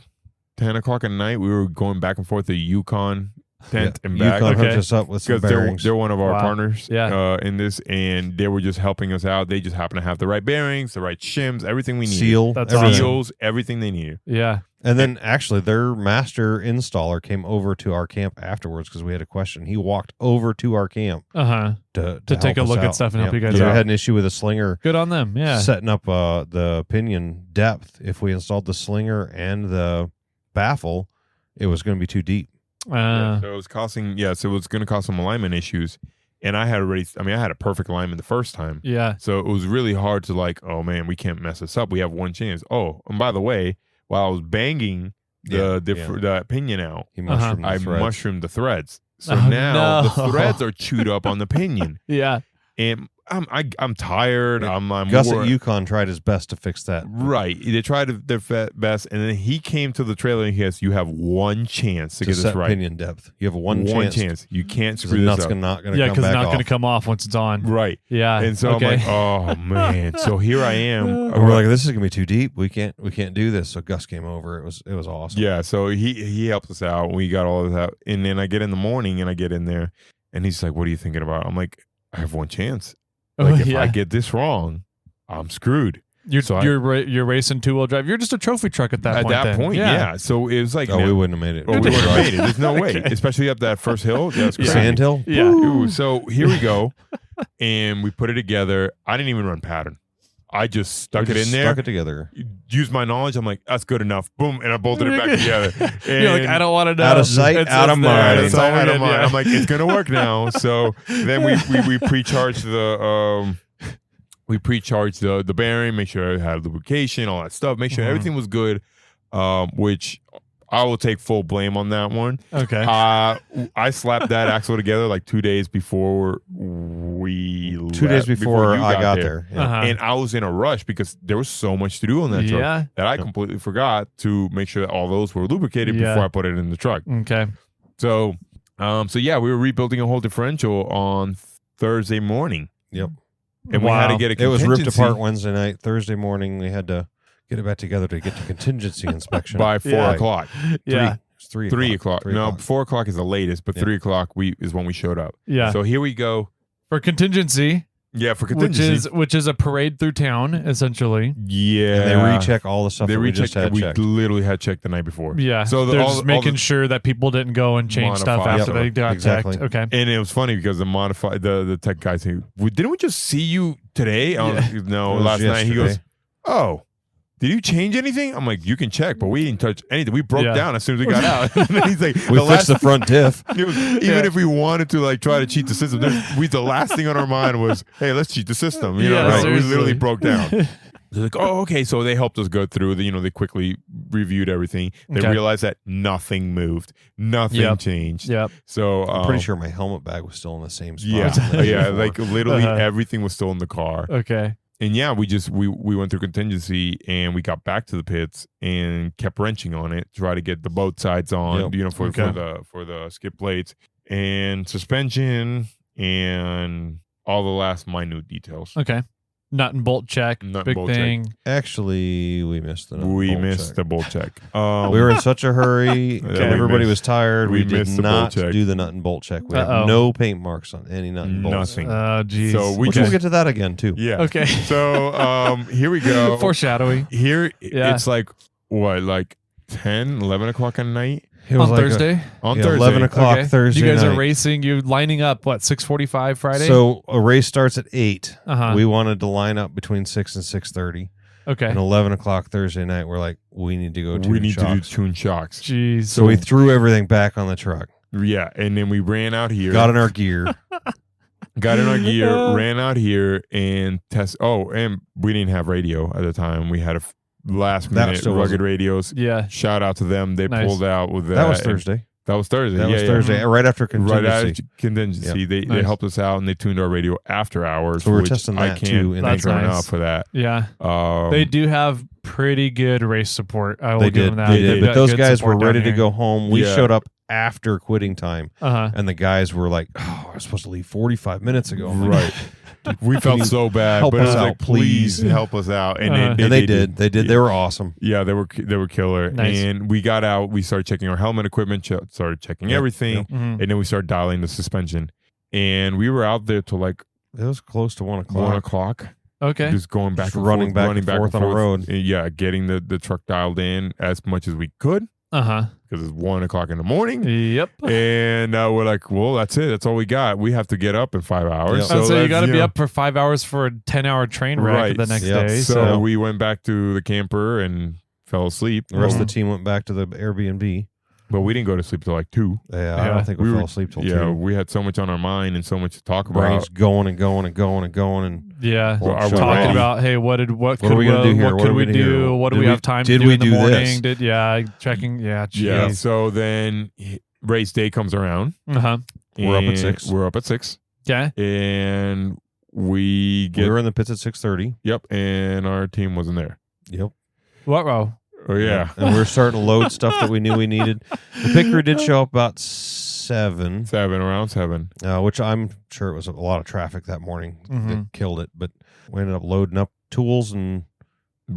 10 o'clock at night. We were going back and forth to Yukon tent and back. Yukon Okay. hooked us up with some Because bearings. they're one of our Wow. partners Yeah. in this, and they were just helping us out. They just happen to have the right bearings, the right shims, everything we needed. Seal. That's everything. awesome. Seals, everything they needed. Yeah. And then actually their master installer came over to our camp afterwards because we had a question. He walked over to our camp Uh-huh. to take help a look us at out. stuff and help you guys We out. had an issue with a slinger Good on them. Yeah. setting up the pinion depth. If we installed the slinger and the baffle, it was going to be too deep. So it was costing. So it was going to cause some alignment issues, and I had a perfect alignment the first time. Yeah. So it was really hard to like, oh man, we can't mess this up. We have one chance. Oh, and by the way, while I was banging the pinion out, He mushroomed I the threads. mushroomed the threads. So Oh, now no. the threads are chewed up on the pinion, Yeah. and I'm tired. I'm Gus more, at Yukon tried his best to fix that. right. They tried their best, and then he came to the trailer and he goes, "You have one chance to get this set right. pinion depth. You have one chance. You can't 'Cause screw the this nut's up." not going to Yeah, come because it's back not going off. to come off once it's on. Right. Yeah. And so okay. I'm like, oh man. So here I am. And we're like, this is going to be too deep. We can't do this. So Gus came over. It was awesome. yeah. So he helped us out. We got all of that. And then I get in the morning and I get in there and he's like, what are you thinking about? I'm like, I have one chance. Like if I get this wrong, I'm screwed. You're racing 2-wheel drive. You're just a trophy truck at that point. At that point, yeah. So it was like, Oh, we wouldn't have made it. we wouldn't have made it. There's no way. Especially up that first hill. That's crazy. Sand hill? Yeah. Ooh, so here we go. And we put it together. I didn't even run pattern. I just stuck it in there. Stuck it together. Used my knowledge. I'm like, that's good enough. Boom, and I bolted it back together. And You're like, I don't want to know. Out of sight, out of mind. Out of sight, out of mind. Yeah. I'm like, it's gonna work now. So then we pre-charged the the bearing, make sure it had lubrication, all that stuff, make sure everything was good. Which I will take full blame on that one. Okay. I slapped that axle together like 2 days before before I got there. Yeah. And I was in a rush because there was so much to do on that truck that I completely forgot to make sure that all those were lubricated before I put it in the truck. Okay. So yeah, we were rebuilding a whole differential on Thursday morning. Yep. And we had to get a contingency. It was ripped apart Wednesday night. Thursday morning, we had to get it back together to get to contingency inspection by 4 o'clock. Yeah. It's 3 o'clock. No, 4 o'clock is the latest, but 3 o'clock is when we showed up. Yeah. So here we go. For contingency. Yeah, for contingency. Which is a parade through town, essentially. Yeah. And they recheck all the stuff that we just had checked. We literally had checked the night before. Yeah. So they're just making sure that people didn't go and change stuff after they got checked. Okay. And it was funny because the tech guy said, didn't we just see you today? No, last night. He goes, oh, did you change anything? I'm like, you can check, but we didn't touch anything. We broke down as soon as we got out. And then he's like, we fixed the front diff. It was, even if we wanted to like try to cheat the system, the last thing on our mind was, hey, let's cheat the system. You know, we literally broke down. They're like, oh, okay. So they helped us go through. They quickly reviewed everything. They realized that nothing moved, nothing changed. Yep. So I'm pretty sure my helmet bag was still in the same spot. Yeah, like literally everything was still in the car. Okay. And yeah, we went through contingency and we got back to the pits and kept wrenching on it, try to get the both sides on, for the skid plates and suspension and all the last minute details. Okay. Nut and bolt check. Big thing. Actually, we missed the bolt check. We were in such a hurry and everybody was tired. We did not do the nut and bolt check. We have no paint marks on any nut and bolts. Nothing. Oh, geez. So we'll get to that again, too. Yeah. Okay. So here we go. Foreshadowing. Here, it's like, what, like 10, 11 o'clock at night? It was on Thursday? On Thursday. 11 o'clock Thursday You guys night. are racing. You're lining up, 6:45 Friday? So a race starts at 8. Uh-huh. We wanted to line up between 6 and 6:30. Okay. And 11 o'clock Thursday night, we're like, we need to go tune We need shocks. to do tune shocks. Jeez. So we threw everything back on the truck. Yeah, and then we ran out here. Got in our gear. Ran out here and test. Oh, and we didn't have radio at the time. We had a last minute rugged radios. Yeah. Shout out to them. They pulled out with that. That was Thursday. That was Thursday. That was Thursday, right after contingency. Right after contingency. Yep. They helped us out and they tuned our radio after hours. So we're testing that too. I can't turn out for that. Yeah. They do have pretty good race support. I will They give did. them that. They did. But those guys were ready to here. go home. We showed up after quitting time. And the guys were like, oh, I was supposed to leave 45 minutes ago. Right. We felt so bad. Help but us it was out, like, please help us out. And they did. They did. They were awesome. Yeah, they were killer. Nice. And we got out. We started checking our helmet equipment. Started checking everything, and then we started dialing the suspension. And we were out there till like it was close to 1 o'clock. 1 o'clock. Okay. Just going back and running forth, back and forth on the road. Yeah, getting the truck dialed in as much as we could. Because it's 1 o'clock in the morning. Yep. And we're like, well, that's it. That's all we got. We have to get up in 5 hours. Yep. So you got to be up for 5 hours for a 10-hour train wreck the next day. So we went back to the camper and fell asleep. The rest of the team went back to the Airbnb. But we didn't go to sleep till like 2. Yeah, I don't think we fell asleep till 2. Yeah, we had so much on our mind and so much to talk about. Brains going and going and going and going. And talking about, hey, what are we going to do here? What could we do? What do we have time to do in the morning? Checking. Yeah. So then race day comes around. We're up at 6. We're up at 6. Yeah. And we were in the pits at 6:30. Yep. And our team wasn't there. Yep. What row? Oh yeah. And we're starting to load stuff that we knew we needed. The picker did show up about 7. Around 7. Which I'm sure it was a lot of traffic that morning that killed it. But we ended up loading up tools and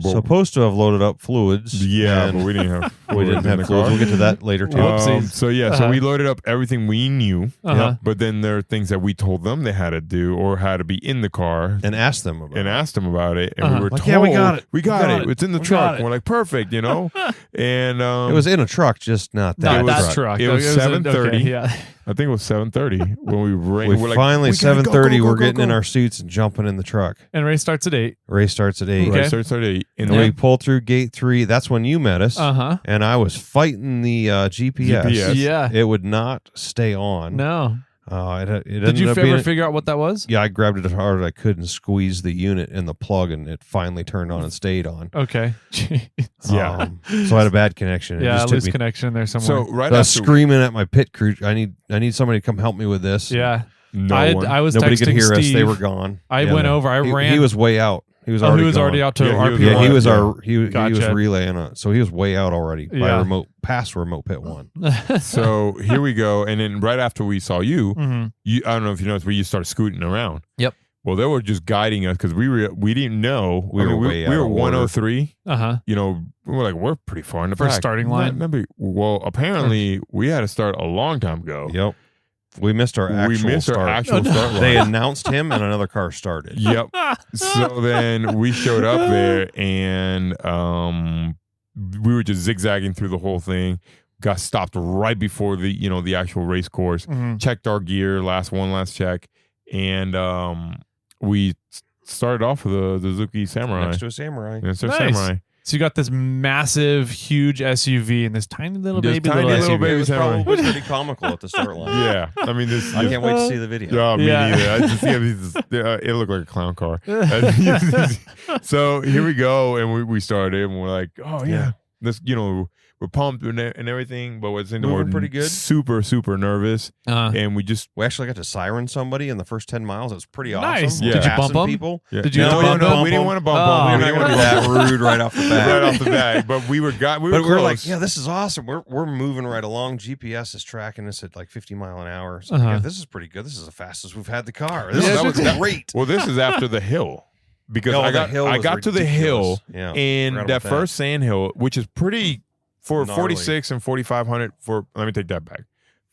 supposed to have loaded up fluids. Yeah, but we didn't have fluids. We'll get to that later too. So we loaded up everything we knew. But then there are things that we told them they had to do or had to be in the car and asked them about it. And we were told, yeah, we got it. We got it. It's in the truck. We're like, perfect, And it was in a truck, just not that truck. It was 7:30. I think it was 7:30 when we ran. We we're like, finally we gotta 7:30. go, We're getting in go. our suits and jumping in the truck. And race starts at 8. Race starts at 8. Okay. Right, starts at 8. And we pull through gate 3. That's when you met us. Uh-huh. And I was fighting the GPS. Yeah. It would not stay on. No. It Did you ever figure out what that was? Yeah, I grabbed it as hard as I could and squeezed the unit in the plug, and it finally turned on and stayed on. Okay. Jeez. Yeah. So I had a bad connection. It Yeah, just took loose me. connection there somewhere. So right I was after screaming at my pit crew. I need somebody to come help me with this. yeah. no one. I was Nobody texting could hear us. Steve. They were gone. I went over. I He, ran. He was way out. He was Oh, already. he was gone. already out to Yeah, he was- RP1. Yeah, he was Yeah. he was Gotcha. relaying it. So he was way out already by Yeah. past remote pit 1. So here we go. And then right after we saw you, Mhm. I don't know if you noticed, but you started scooting around. Yep. Well, they were just guiding us because we didn't know. We were way out we were of order. 103. Uh-huh. You know, we were like, we're pretty far in the First back. starting line? Well, apparently we had to start a long time ago. Yep. We missed our actual We missed start. our actual start line. They announced him, and another car started. Yep. So then we showed up there, and we were just zigzagging through the whole thing. Got stopped right before the actual race course. Mhm. Checked our gear, last check, and we started off with the Suzuki Samurai. Next to a Samurai. It's our Nice. Samurai. So you got this massive, huge SUV and this tiny little This baby tiny little little SUV. baby It was Samurai. probably pretty comical at the start line. Yeah, I mean this. I can't wait to see the video. Yeah, me Yeah. neither. I just it looked like a clown car. So here we go, and we started, and we're like, oh yeah, this we're pumped and everything, but what's Moving we're pretty good. super nervous, and we just We actually got to siren somebody in the first 10 miles. It was pretty Nice. awesome. Yeah. Did you Passing bump 'em? people. yeah. Did you no, bump no, them? we didn't want to bump Oh. them. We're We not didn't going want to to be that rude right off the bat. right off the bat, but we were But close. we're like, yeah, this is awesome. We're moving right along. GPS is tracking us at like 50 mile an hour. So Uh-huh. yeah, this is pretty good. This is the fastest we've had the car. This Yeah, is great. Well, this is after the hill. Because No, I the got hill was to the hill, ridiculous. Yeah, and forgot that about first sand hill, which is pretty for Gnarly. 46 and 4,500. Let me take that back.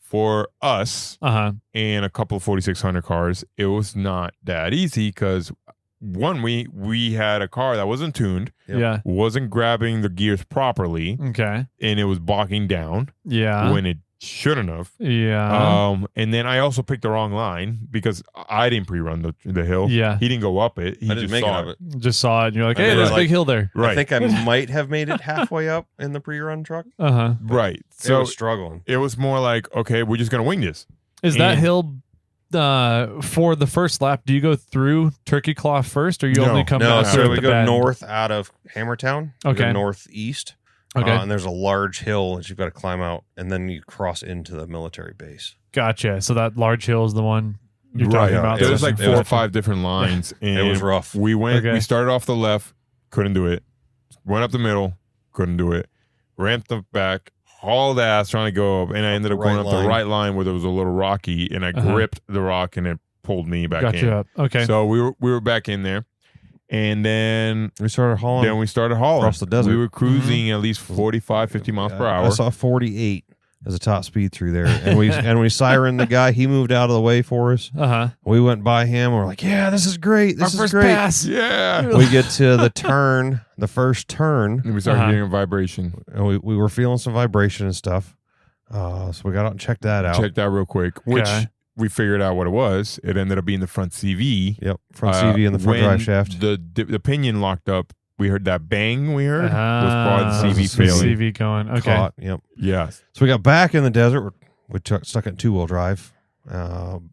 For us Uh-huh. and a couple of 4,600 cars, it was not that easy because one, we had a car that wasn't tuned, Yep. Yeah. wasn't grabbing the gears properly, Okay. and it was bogging down Yeah. when it shouldn't have. Yeah. And then I also picked the wrong line because I didn't pre-run the hill. Yeah. He didn't go up it. He I didn't just make it saw of it. Just saw it and you're like, I hey, mean, there's a like- big hill there. Right. I think I might have made it halfway up in the pre-run truck. Uh-huh. Right. It So was struggling. it was more like, okay, we're just gonna wing this. Is that And- hill for the first lap? Do you go through Turkey Claw first, or you No. only come No, back so through we the go bend? north out of Hammertown. We Okay. go northeast. Okay, And there's a large hill that you've got to climb out, and then you cross into the military base. gotcha. So that large hill is the one you're Right. talking Yeah. about. There It was like it 4 was- or 5 different lines, and It was rough. We went. Okay. We started off the left, couldn't do it. Went up the middle, couldn't do it. Ramped up back, hauled ass trying to go up, and I ended up the going right up the line. right line where there was a little rocky, and I Uh-huh. gripped the rock, and it pulled me back Got in. you up. Okay. So we were back in there, and then We started hauling. we started hauling across the desert. We were cruising at least 45, 50 miles per hour. I saw 48 as a top speed through there, and we sirened the guy. He moved out of the way for us. Uh-huh. We went by him. We're like, yeah, this is great. This Our is first great. pass. Yeah. We get to the turn, the first turn, And we started Uh-huh. getting a vibration. and we were feeling some vibration and stuff. So we got out and checked that out. Check that real quick, which Okay. we figured out what it was. It ended up being the front CV. Yep, front CV and the front when drive shaft. The pinion locked up. We heard that bang. We heard was Ah, probably the CV so failing. CV going. Okay. Caught. Yep. Yeah. So we got back in the desert. We stuck it in 2-wheel drive,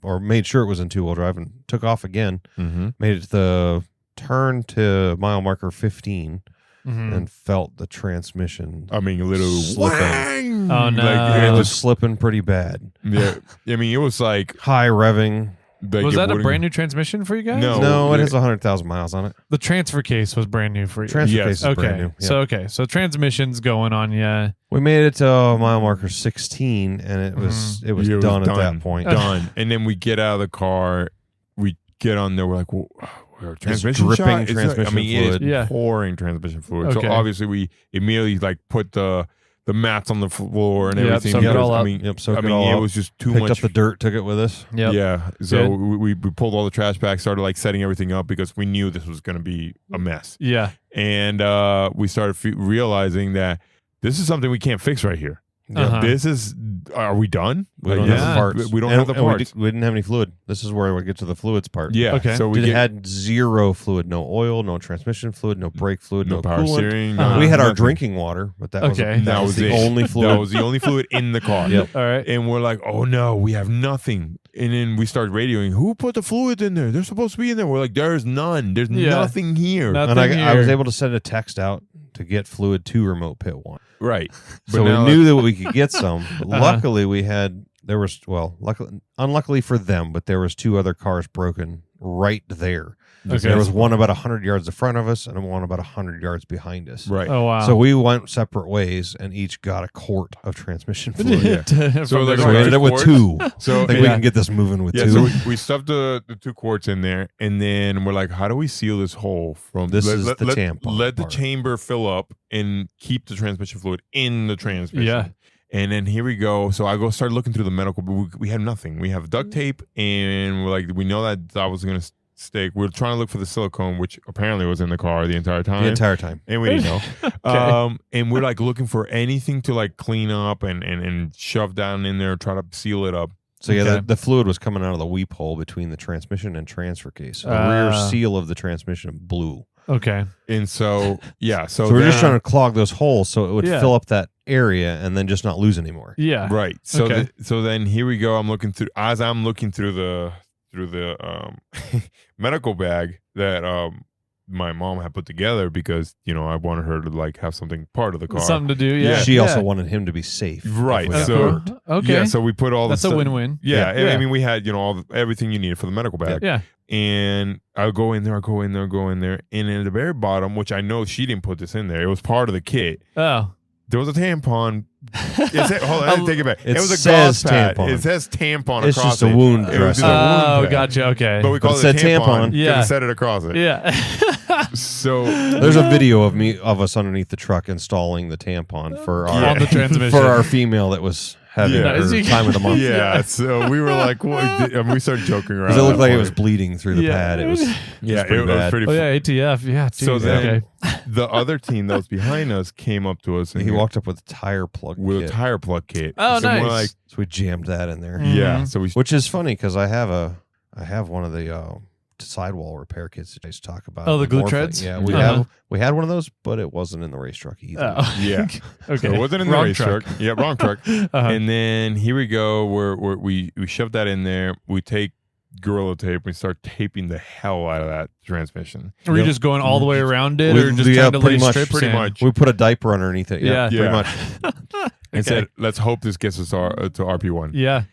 or made sure it was in 2-wheel drive, and took off again. Mm-hmm. Made it to the turn to mile marker 15, Mhm. and felt the transmission. I mean, a little Slipping. wang! Oh, no. Like, It it was was, slipping pretty bad. yeah. I mean, it was like, High revving. Was that a brand new transmission for you guys? No. No, it yeah. has 100,000 miles on it. The transfer case was brand new for you. Transfer Yes. case is okay. brand new. Yeah. So transmission's going on. Yeah. We made it to mile marker 16, and it was It was done at done. that point. done. And then we get out of the car. We get on there. We're like, well, our transmission dripping shot? It's transmission I mean, fluid. It's Yeah. pouring transmission fluid. Okay. So obviously, we immediately like put the mats on the floor and Yep, everything. soak it because, all I up. mean, Yep, soak I it mean, all it up. was just too Picked much. up the dirt, took it with us. Yep. Yeah. So Good. we pulled all the trash back, started like setting everything up because we knew this was going to be a mess. Yeah. And we started realizing that this is something we can't fix right here. Uh-huh. This is are we done? We don't Yeah. have the parts. We don't And- have the and parts. We didn't have any fluid. This is where we get to the fluids part. Yeah. Okay. So we We had zero fluid, no oil, no transmission fluid, no brake fluid, no power coolant. steering. Uh-huh. We had our nothing. drinking water, but that Okay. was the only fluid. That was the only fluid in the car. Yep. All right. And we're like, oh no, we have nothing. And then we start radioing, who put the fluids in there? They're supposed to be in there. We're like, there's none. There's Yeah. nothing here. Nothing and I was here. able to send a text out to get fluid to remote pit 1. Right. So we now knew that we could get some. But Uh-huh. luckily, unluckily for them, but there was 2 other cars broken right there. Okay. There was one about 100 yards in front of us and one about 100 yards behind us. Right. Oh wow. So we went separate ways and each got a quart of transmission fluid. From So the like So car. we ended up with quarts. 2. So I think we can get this moving with yeah, 2. so we stuffed the 2 quarts in there, and then we're like, how do we seal this hole from This is the tampon Let the part. chamber fill up and keep the transmission fluid in the transmission. Yeah. And then here we go. So I start looking through the medical, but we have nothing. We have duct tape, and we're like, we know that was going to stick. We're trying to look for the silicone, which apparently was in the car the entire time. the entire time. And we didn't know. Okay. And we're like looking for anything to like clean up and shove down in there, try to seal it up. So yeah, Okay. the fluid was coming out of the weep hole between the transmission and transfer case. So the rear Ah. seal of the transmission blew. Okay. And so, yeah. So, So we're just then- trying to clog those holes so it would Yeah. fill up that area and then just not lose anymore. Yeah. Right. So Okay. so then here we go. I'm looking through the medical bag that my mom had put together because I wanted her to like have something part of the car. Something to do. Yeah. She also Yeah. wanted him to be safe. if Right, we got so- hurt. Okay. Yeah. So we put all That's the a stuff- win-win. Yeah, Yeah. I mean, we had everything you needed for the medical bag. Yeah. And I'll go in there, and at the very bottom, which I know she didn't put this in there, it was part of the kit. Oh. There was a tampon. Hold on, I take it back. It It was a says gauze pad. tampon. It says tampon It's across just a it. wound It was just a dressing. wound Oh, pad. gotcha. Okay. But we call But it it a said tampon tampon. because Yeah. it said it across it. Yeah. So There's a video of us underneath the truck installing the tampon for our On the transmission. for our female that was having Yeah. her time of the month. yeah, so we were like, what? And we started joking around. Because it looked at like that it was point. bleeding through the Yeah. pad. It was Yeah, pretty it was bad. pretty. Oh yeah, ATF. Yeah. So geez, then okay. the other team that was behind us came up to us and he walked up with a tire plug with kit. a tire plug kit. Oh, So we're nice. like, So we jammed that in there. Mhm. yeah. So we Which is funny because I have one of the sidewall repair kits that I used to talk about. Oh, the glue Morphling. treads? Yeah, Uh-huh. we had one of those, but it wasn't in the race truck either. Oh. yeah. Okay. So it wasn't in the Wrong race truck. Yeah, wrong truck. Uh-huh. And then here we go. We shove that in there. We take Gorilla Tape. We start taping the hell out of that transmission. Were you just going all the way around it, We- or just yeah, trying to lay pretty much, strips pretty in? much. We put a diaper underneath it. Yeah, Yeah. pretty Yeah. much. And said, let's hope this gets us to RP1. Yeah.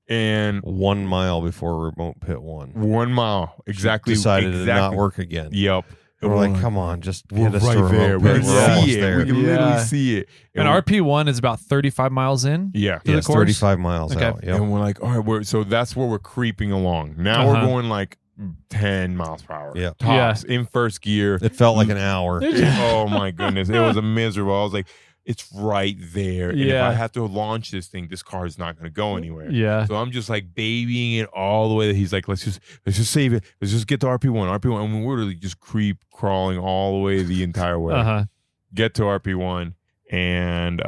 And 1 mile before remote pit 1. 1 mile. Exactly. Decided to not exactly. work again. Yep. And we're like, come on, just We're get us right to remote there. We pit. can We're almost see it. there. We can Yeah. literally see it. And we- RP1 is about 35 miles in. Yeah. to the Yes, course? 35 miles Okay. out. Yep. And we're like, all right, so that's where we're creeping along. Now we're Uh-huh. going like 10 miles per hour. Yeah. Tops in first gear. It felt like an hour. Oh my goodness. It was a miserable. I was like, it's right there. And if Yeah. I have to launch this thing, this car is not going to go anywhere. Yeah. So I'm just like babying it all the way that he's like, let's just save it. Let's just get to RP1. And we're literally just crawling all the way the entire way. Uh-huh. Get to RP1 and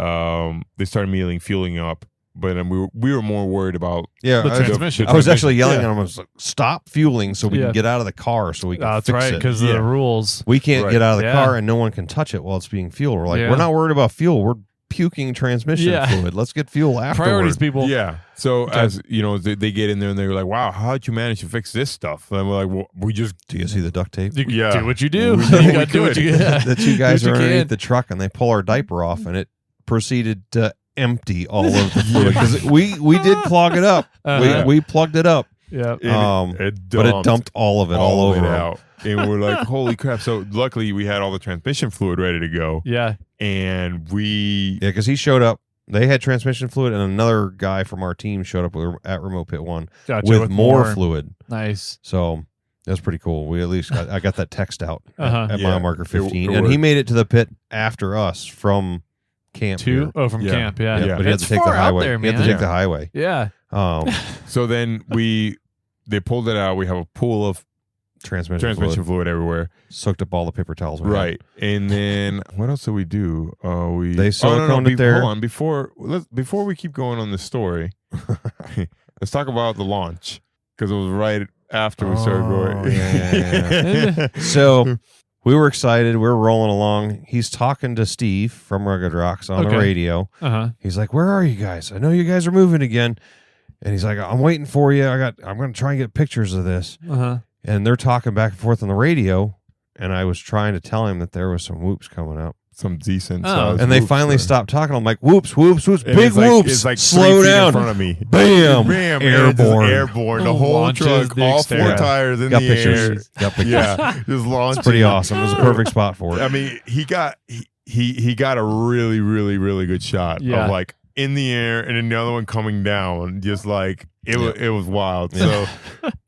they started immediately fueling up. But we were more worried about Yeah, The transmission. I was actually yelling Yeah. at him. I was like, stop fueling so we Yeah. can get out of the car so we can That's fix right, it. because of Yeah. the rules. We can't Right. get out of the Yeah. car and no one can touch it while it's being fueled. We're like, Yeah. we're not worried about fuel. We're puking transmission Yeah. fluid. Let's get fuel afterwards. Priorities, people. yeah. So Okay. as you know, they get in there and they're like, "Wow, how'd you manage to fix this stuff?" And we're like, "Well, we just Do you see the duct tape? You Yeah. do what you do. We You did what gotta we do what could. you yeah. The two guys Do are what you underneath can. the truck and they pull our diaper off and it proceeded to empty all of the fluid because we did clog it up. Uh-huh. We plugged it up, Yeah. but it dumped all of it all over it him. out. And we're like, "Holy crap!" So luckily, we had all the transmission fluid ready to go, Yeah. and we Yeah, because he showed up. They had transmission fluid, and another guy from our team showed up at Remote Pit 1 Gotcha. with more fluid. Nice. So that was pretty cool. We at least I got that text out Uh-huh. at Yeah. mile marker 15, It and he worked. made it to the pit after us from camp. Two? Oh, from Yeah. camp. Yeah. Yeah, but he had It's to take the far out highway. there, He had to man. take the highway. Yeah. Um, So then they pulled it out. We have a pool of transmission fluid everywhere. Soaked up all the paper towels. Right. And then what else did we do? They siliconed it there. Hold on. Before we keep going on the story, let's talk about the launch because it was right after we started going. Yeah. So we were excited. We were rolling along. He's talking to Steve from Rugged Rocks on the radio. He's like, "Where are you guys? I know you guys are moving again." And he's like, "I'm waiting for you. I'm going to try and get pictures of this." And they're talking back and forth on the radio. And I was trying to tell him that there was some whoops coming up. Some decent size. And they finally stopped talking. I'm like, whoops, whoops, whoops, big whoops. It's like slow down. In front of me. Bam. Airborne. Airborne. The whole truck, all Xterra. 4 tires in Got the pictures. air. Got pictures. Yeah. Just launching. It's pretty awesome. It was a perfect spot for it. I mean, he got a really, really, really good shot of like in the air and then the other one coming down. Just like it was wild. So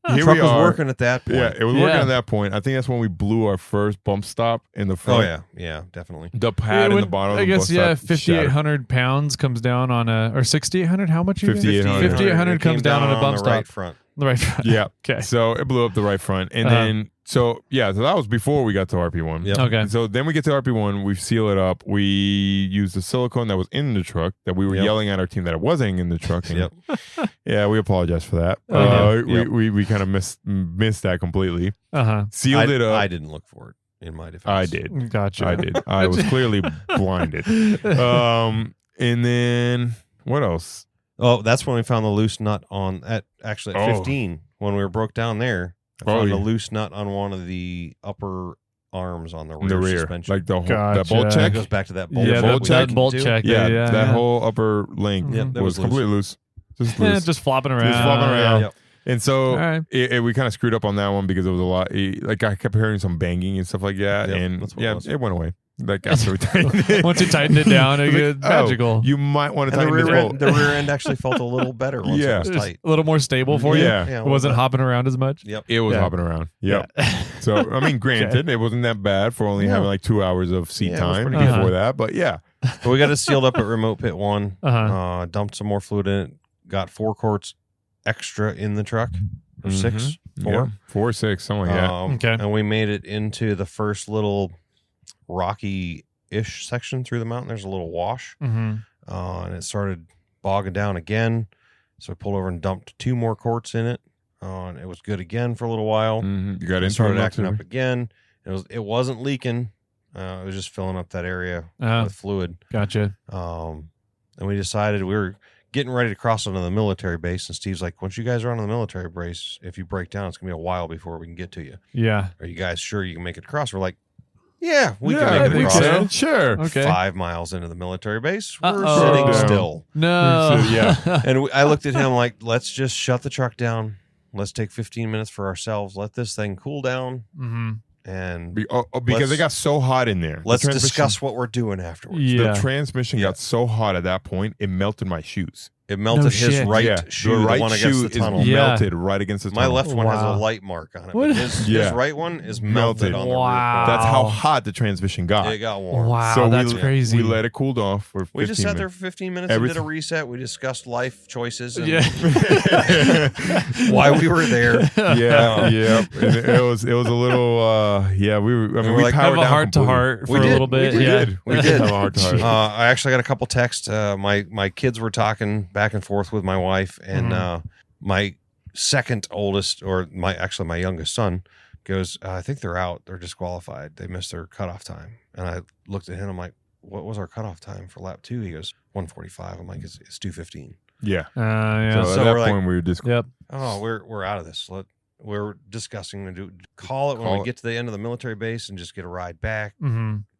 here truck we was are. working at that point. Yeah, it was working at that point. I think that's when we blew our first bump stop in the front. Oh yeah, definitely. The pad in the bottom. I of the guess bump stop 5,800 pounds comes down on or 6,800. How much? 5,800. 5,800 comes down on a bump the stop. right front. The right front. Yeah. Okay. So it blew up the right front, and then so that was before we got to RP1. Yep. Okay. So then we get to RP1, we seal it up. We use the silicone that was in the truck that we were yelling at our team that it wasn't in the truck. And yeah, we apologize for that. We kind of missed that completely. Sealed it up. I didn't look for it in my defense. I did. Gotcha. I did. I was clearly blinded. And then what else? Oh, that's when we found the loose nut at 15 when we were broke down there. I found a loose nut on one of the upper arms on the rear suspension. Like the whole that bolt check. It goes back to that bolt bolt check. Yeah, that whole upper link was completely loose. Just loose. Just flopping around. Yep. And so we kind of screwed up on that one because it was a lot. Like I kept hearing some banging and stuff like that, and it went away. Like after we tightened it. Once you tightened it down, it was magical. You might want to tighten the rear end actually felt a little better once it was tight. A little more stable for you. Yeah. It wasn't hopping around as much. Yep. It was hopping around. Yep. So I mean, granted, it wasn't that bad for only having like 2 hours of seat time before that, but But we got it sealed up at remote pit 1. Dumped some more fluid in it. Got 4 quarts extra in the truck. Or 6, 4, yeah. 4 or 6, something like that. Okay. And we made it into the first little rocky-ish section through the mountain. There's a little wash, and it started bogging down again. So we pulled over and dumped 2 more quarts in it. And it was good again for a little while. You got it started acting up again. It wasn't leaking. It was just filling up that area with fluid. Gotcha. And we decided we were getting ready to cross onto the military base, and Steve's like, once you guys are on the military base, if you break down, it's gonna be a while before we can get to you. Yeah. Are you guys sure you can make it across? We're like, yeah, we can make it across. So. Sure. Okay. 5 miles into the military base, we're sitting still. No. And I looked at him like, let's just shut the truck down. Let's take 15 minutes for ourselves. Let this thing cool down. And because it got so hot in there. Let's discuss what we're doing afterwards. The transmission got so hot at that point, it melted my shoes. It melted his right shoe, the right the one shoe against the tunnel. is melted right against the tunnel. My left one has a light mark on it. But his right one is melted on the rear corner. That's how hot the transmission got. It got warm. Wow, so that's crazy. We let it cool off for 15 We just sat there minutes. for 15 minutes and did a reset. We discussed life choices and why we were there. Yeah. And it was a little we were. I mean, we like powered have a down heart to heart for a little bit. We did have a heart to heart. I actually got a couple texts. My kids were talking back and forth with my wife, and my second oldest, or my youngest son, goes, I think they're out. They're disqualified. They missed their cutoff time. And I looked at him. I'm like, what was our cutoff time for lap 2? He goes, 1:45. I'm like, it's 2:15. Yeah. So at that point, we were just we're out of this. We're discussing to call it when we get to the end of the military base and just get a ride back.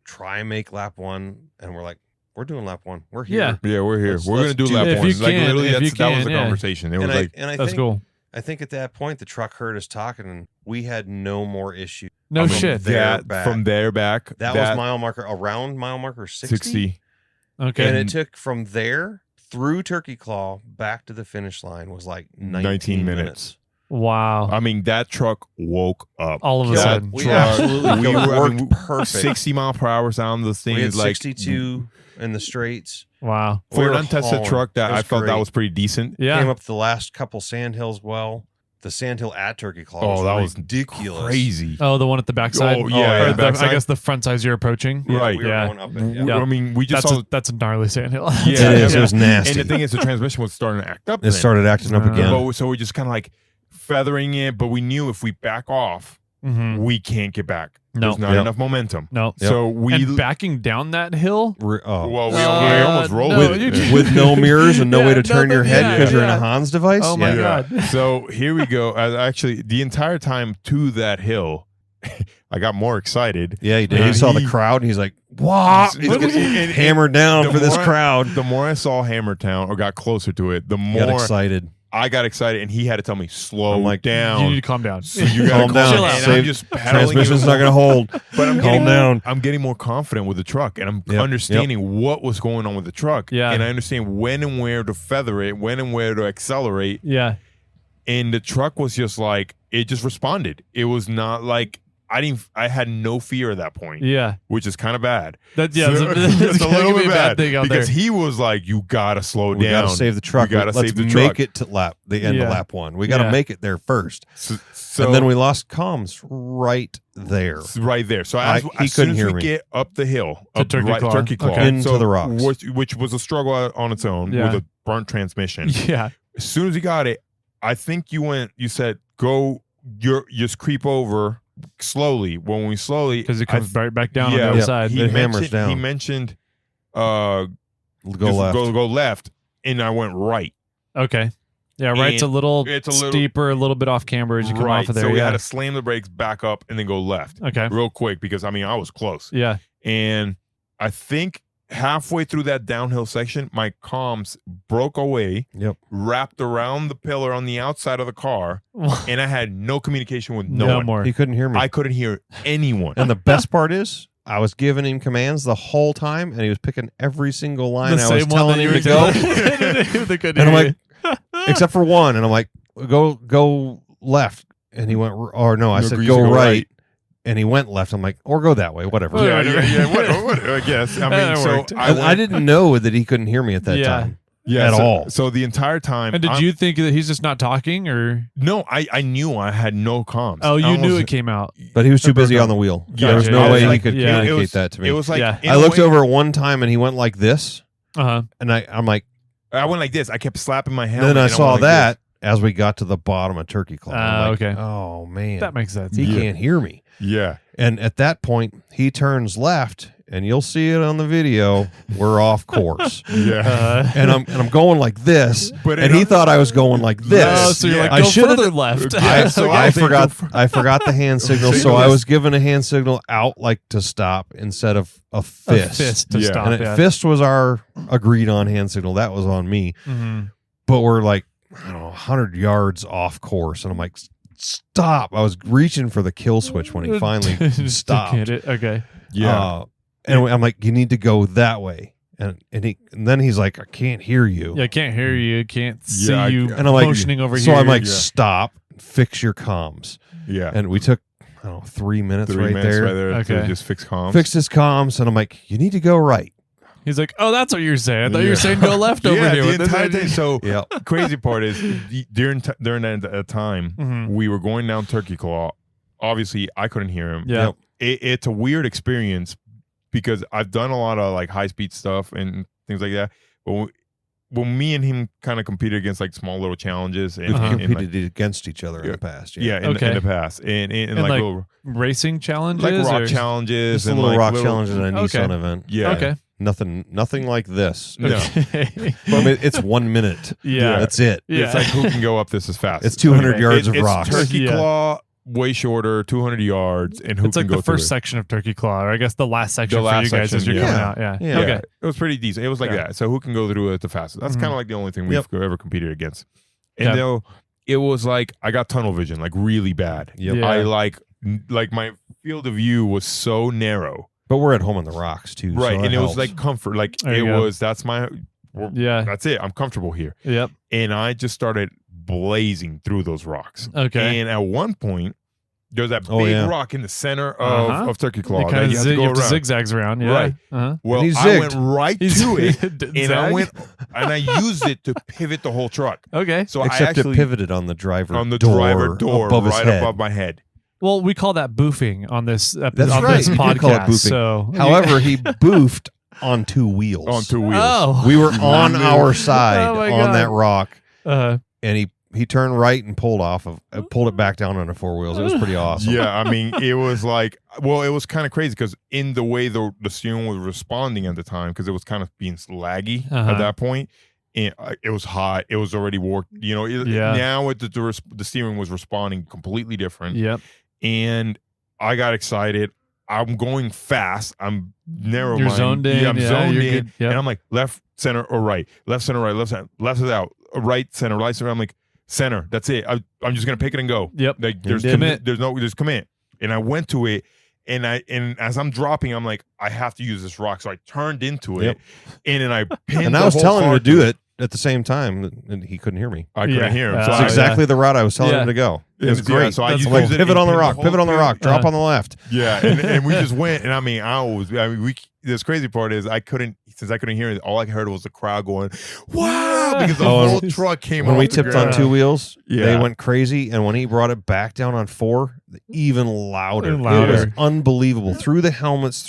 Try and make lap 1, and we're like, we're doing lap 1. We're here. Yeah, we're here. We're gonna do lap 1. Like literally, that was the conversation. It was like, that's cool. I think at that point the truck heard us talking, and we had no more issues. No shit. From there back. That was around mile marker 60. Okay. And it took from there through Turkey Claw back to the finish line was like 19 minutes. Wow. I mean, that truck woke up. All of a sudden. We absolutely worked perfect. 60 mile per hour sound. The thing we had is like 62 in the straights. Wow. For an untested truck, I felt that was pretty decent. Yeah. Came up the last couple sand hills well. The sandhill at Turkey Claw. Oh, that was ridiculous. crazy. Oh, the one at the backside. Oh, yeah, Or backside. I guess the front sides you're approaching. Right. We were Yeah. going up it, Yeah. I mean, we just saw. That's a gnarly sandhill. Yeah, It is. It was nasty. And the thing is, the transmission was starting to act up. It started acting up again. But, so we're just kind of like feathering it, but we knew if we back off, we can't get back. No. There's not Yep. enough momentum. No. So we And backing down that hill. well, we Uh, almost rolled no, it. you- with no mirrors and no Yeah, way to turn your head yeah, because you're in yeah. a Hans device. Oh my Yeah. God. So here we go. Actually, the entire time to that hill, I got more excited. Yeah, he did. And He saw the he- crowd and he's like, "Wow!" He's Look at- getting and- hammered down the for this more I- crowd. The more I saw Hammertown or got closer to it, the Got more excited. I got excited, and he had to tell me slow I'm like, down. You need to calm down. So you gotta Calm down. Chill out. And Save- I'm just pedaling Transmission's it not going to hold. But I'm Calm getting down. I'm getting more confident with the truck, and I'm Yep, understanding what was going on with the truck. Yeah. And I understand when and where to feather it, when and where to accelerate. Yeah. And the truck was just like, it just responded. It was not like I had no fear at that point, Yeah. which is kind of bad. That, yeah. So- It's it's a little bit bad bad thing out because there. he was like, "You gotta slow We got down. to save the truck. You gotta Let's save the make truck." it to the end Yeah. of lap one. We got to Yeah. make it there first. So And then we lost comms right there. right there. So as, he as soon couldn't as hear we me. get up the hill, To up Turkey Claw. Turkey Claw, Okay. Into the rocks. which was a struggle on its own Yeah. with a burnt transmission. Yeah. As soon as he got it, I think you said, "Go, just creep over slowly." When we slowly, Because it comes right back down on yeah, the other yeah. side. It hammers down. He mentioned, Go just left. go left, and I went right. Okay. Yeah, right's a And little it's a little- steeper, a little bit off camber as you come right. off of there. So we yeah. had to slam the brakes, back up, and then go left Okay. real quick because I was close. Yeah. And I think halfway through that downhill section, my comms broke away, Yep. wrapped around the pillar on the outside of the car, and I had no communication with no No one. more. He couldn't hear me. I couldn't hear anyone. And the best part is, I was giving him commands the whole time, and he was picking every single line I was telling him to go. And I'm like, except for one, and I'm like, go left, and he went, or no, I No, said you go said go right, right. and he went left. I'm like, or go that way, whatever. Oh, Whatever, I guess. I mean, That so worked. I didn't know that he couldn't hear me at that Yeah. time. yeah, at so, all. So the entire time, And did you think that he's just not talking, or No, I knew I had no comms. oh, you I knew almost- it came out? But he was too busy on the wheel. There was Gotcha. no I was way he like, could yeah. communicate that to me. It was like Yeah. in I a looked way- over at one time, and he went like this, Uh huh. and I'm like, I went like this. I kept slapping my and helmet. then I and saw went like that as we got to the bottom of Turkey Claw. I'm like, okay. oh man, That makes sense. he Yeah. can't hear me. this. Yeah. And at that point, he turns left, and you'll see it on the video. We're off course, Yeah. and I'm going like this, But and he thought I was going like this. Oh, so you're Yeah. like, I go should've- further left. I forgot the hand signal, so I Signal. was given a hand signal out like to stop instead of a fist. A fist to Yeah. stop. And Yeah. fist was our agreed on hand signal. That was on me. Mhm. But we're like, I don't know, 100 yards off course, and I'm like, stop! I was reaching for the kill switch when he finally Just stopped. Get it. Okay. Yeah. And I'm like, you need to go that way. And then he's like, I can't hear you. Yeah, I can't hear you. Can't see Yeah, you And I'm like, motioning over so here. I'm like, Yeah. stop, fix your comms. Yeah. And we took, I don't know, 3 minutes, 3 right, minutes there. right there to Okay. just fix comms. Fixed his comms, and I'm like, you need to go right. He's like, oh, that's what you're saying. I thought you Yeah. were saying go left over Yeah, here. the with this entire idea. thing. So Yeah. crazy part is during that time, Mhm. we were going down Turkey Claw. Obviously, I couldn't hear him. Yeah. Yep. It's a weird experience because I've done a lot of like high speed stuff and things like that. But when me and him kind of competed against like small little challenges and, We've and, competed like, against each other in the past. yeah, in Okay. the past and And like, like little Racing challenges? like rock or- challenges Just a and little like rock challenges at a Okay. Nissan event. Yeah. Okay. Nothing like this. No. Okay. I mean, it's 1 minute. yeah. That's it. Yeah. It's like who can go up this as fast. It's 200 Okay. yards of It's rocks. Turkey Yeah. Claw, way shorter, 200 yards, and who It's can like go the through first it. section of Turkey Claw, or I guess the last section The for last you guys as section, you're yeah. coming out. Yeah. Yeah. Okay. It was pretty decent. It was like Yeah. that. So who can go through it the fastest? That's Mhm. kind of like the only thing we've Yep. ever competed against. And Yeah. though it was like I got tunnel vision, like really bad. Yep. Yeah. I like my field of view was so narrow, But we're at home on the rocks too. right? So And that it was helps. like comfort. Like There it you go. was. That's my. Yeah. That's it. I'm comfortable here. Yep. And I just started blazing through those rocks. Okay. And at one point, there's that Oh, big yeah. rock in the center Uh-huh. of Turkey Claw It that kind you of have to go around. zigzags around. Yeah. Right. Uh-huh. Well, And he I went zigged. right He's- to it, and I Zag? went and I used it to pivot the whole truck. Okay. So Except I actually it pivoted on the driver driver door above his right head. above my head. Well, we call that boofing on this That's on right. this You do podcast. call it boofing. So, However, he boofed on 2 wheels. On 2 wheels. Oh. We were on our side Oh my on God. that rock, Uh, and he turned right and pulled it back down on the 4 wheels. It was pretty awesome. Yeah, I mean, it was like, well, it was kind of crazy because in the way the steering was responding at the time, because it was kind of being laggy Uh-huh. at that point. And it was hot. It was already worked. You know, Yeah. now the steering was responding completely different. yep. And I got excited. I'm going fast. I'm narrow. You're zoned in. Yeah, I'm Yeah, zoned you're in. good. Yep. And I'm like left, center, or right. Left, center, right. Left, center. Left is out. Right, center, right, center. I'm like center. That's it. I'm just gonna pick it and go. Yep. Like there's Commit. there's commit. And I went to it. And as I'm dropping, I'm like, I have to use this rock. So I turned into it, Yep. and then I pinned. And the I was whole telling him car to do it at the same time, and he couldn't hear me. I couldn't Yeah. hear him. Uh, So That's I, exactly the route I was telling Yeah. him to go. It was yeah, great. so I That's used cool. it Pivot on the and rock. whole Pivot on the thing. rock. Drop on the left. Yeah, and we just went, and I mean, this crazy part is since I couldn't hear it, all I heard was the crowd going, "Wow!" Because the Oh, whole truck came When off we the tipped ground. on 2 wheels, Yeah. they went crazy. And when he brought it back down on 4, even louder. Even louder. It was unbelievable. Through the helmets,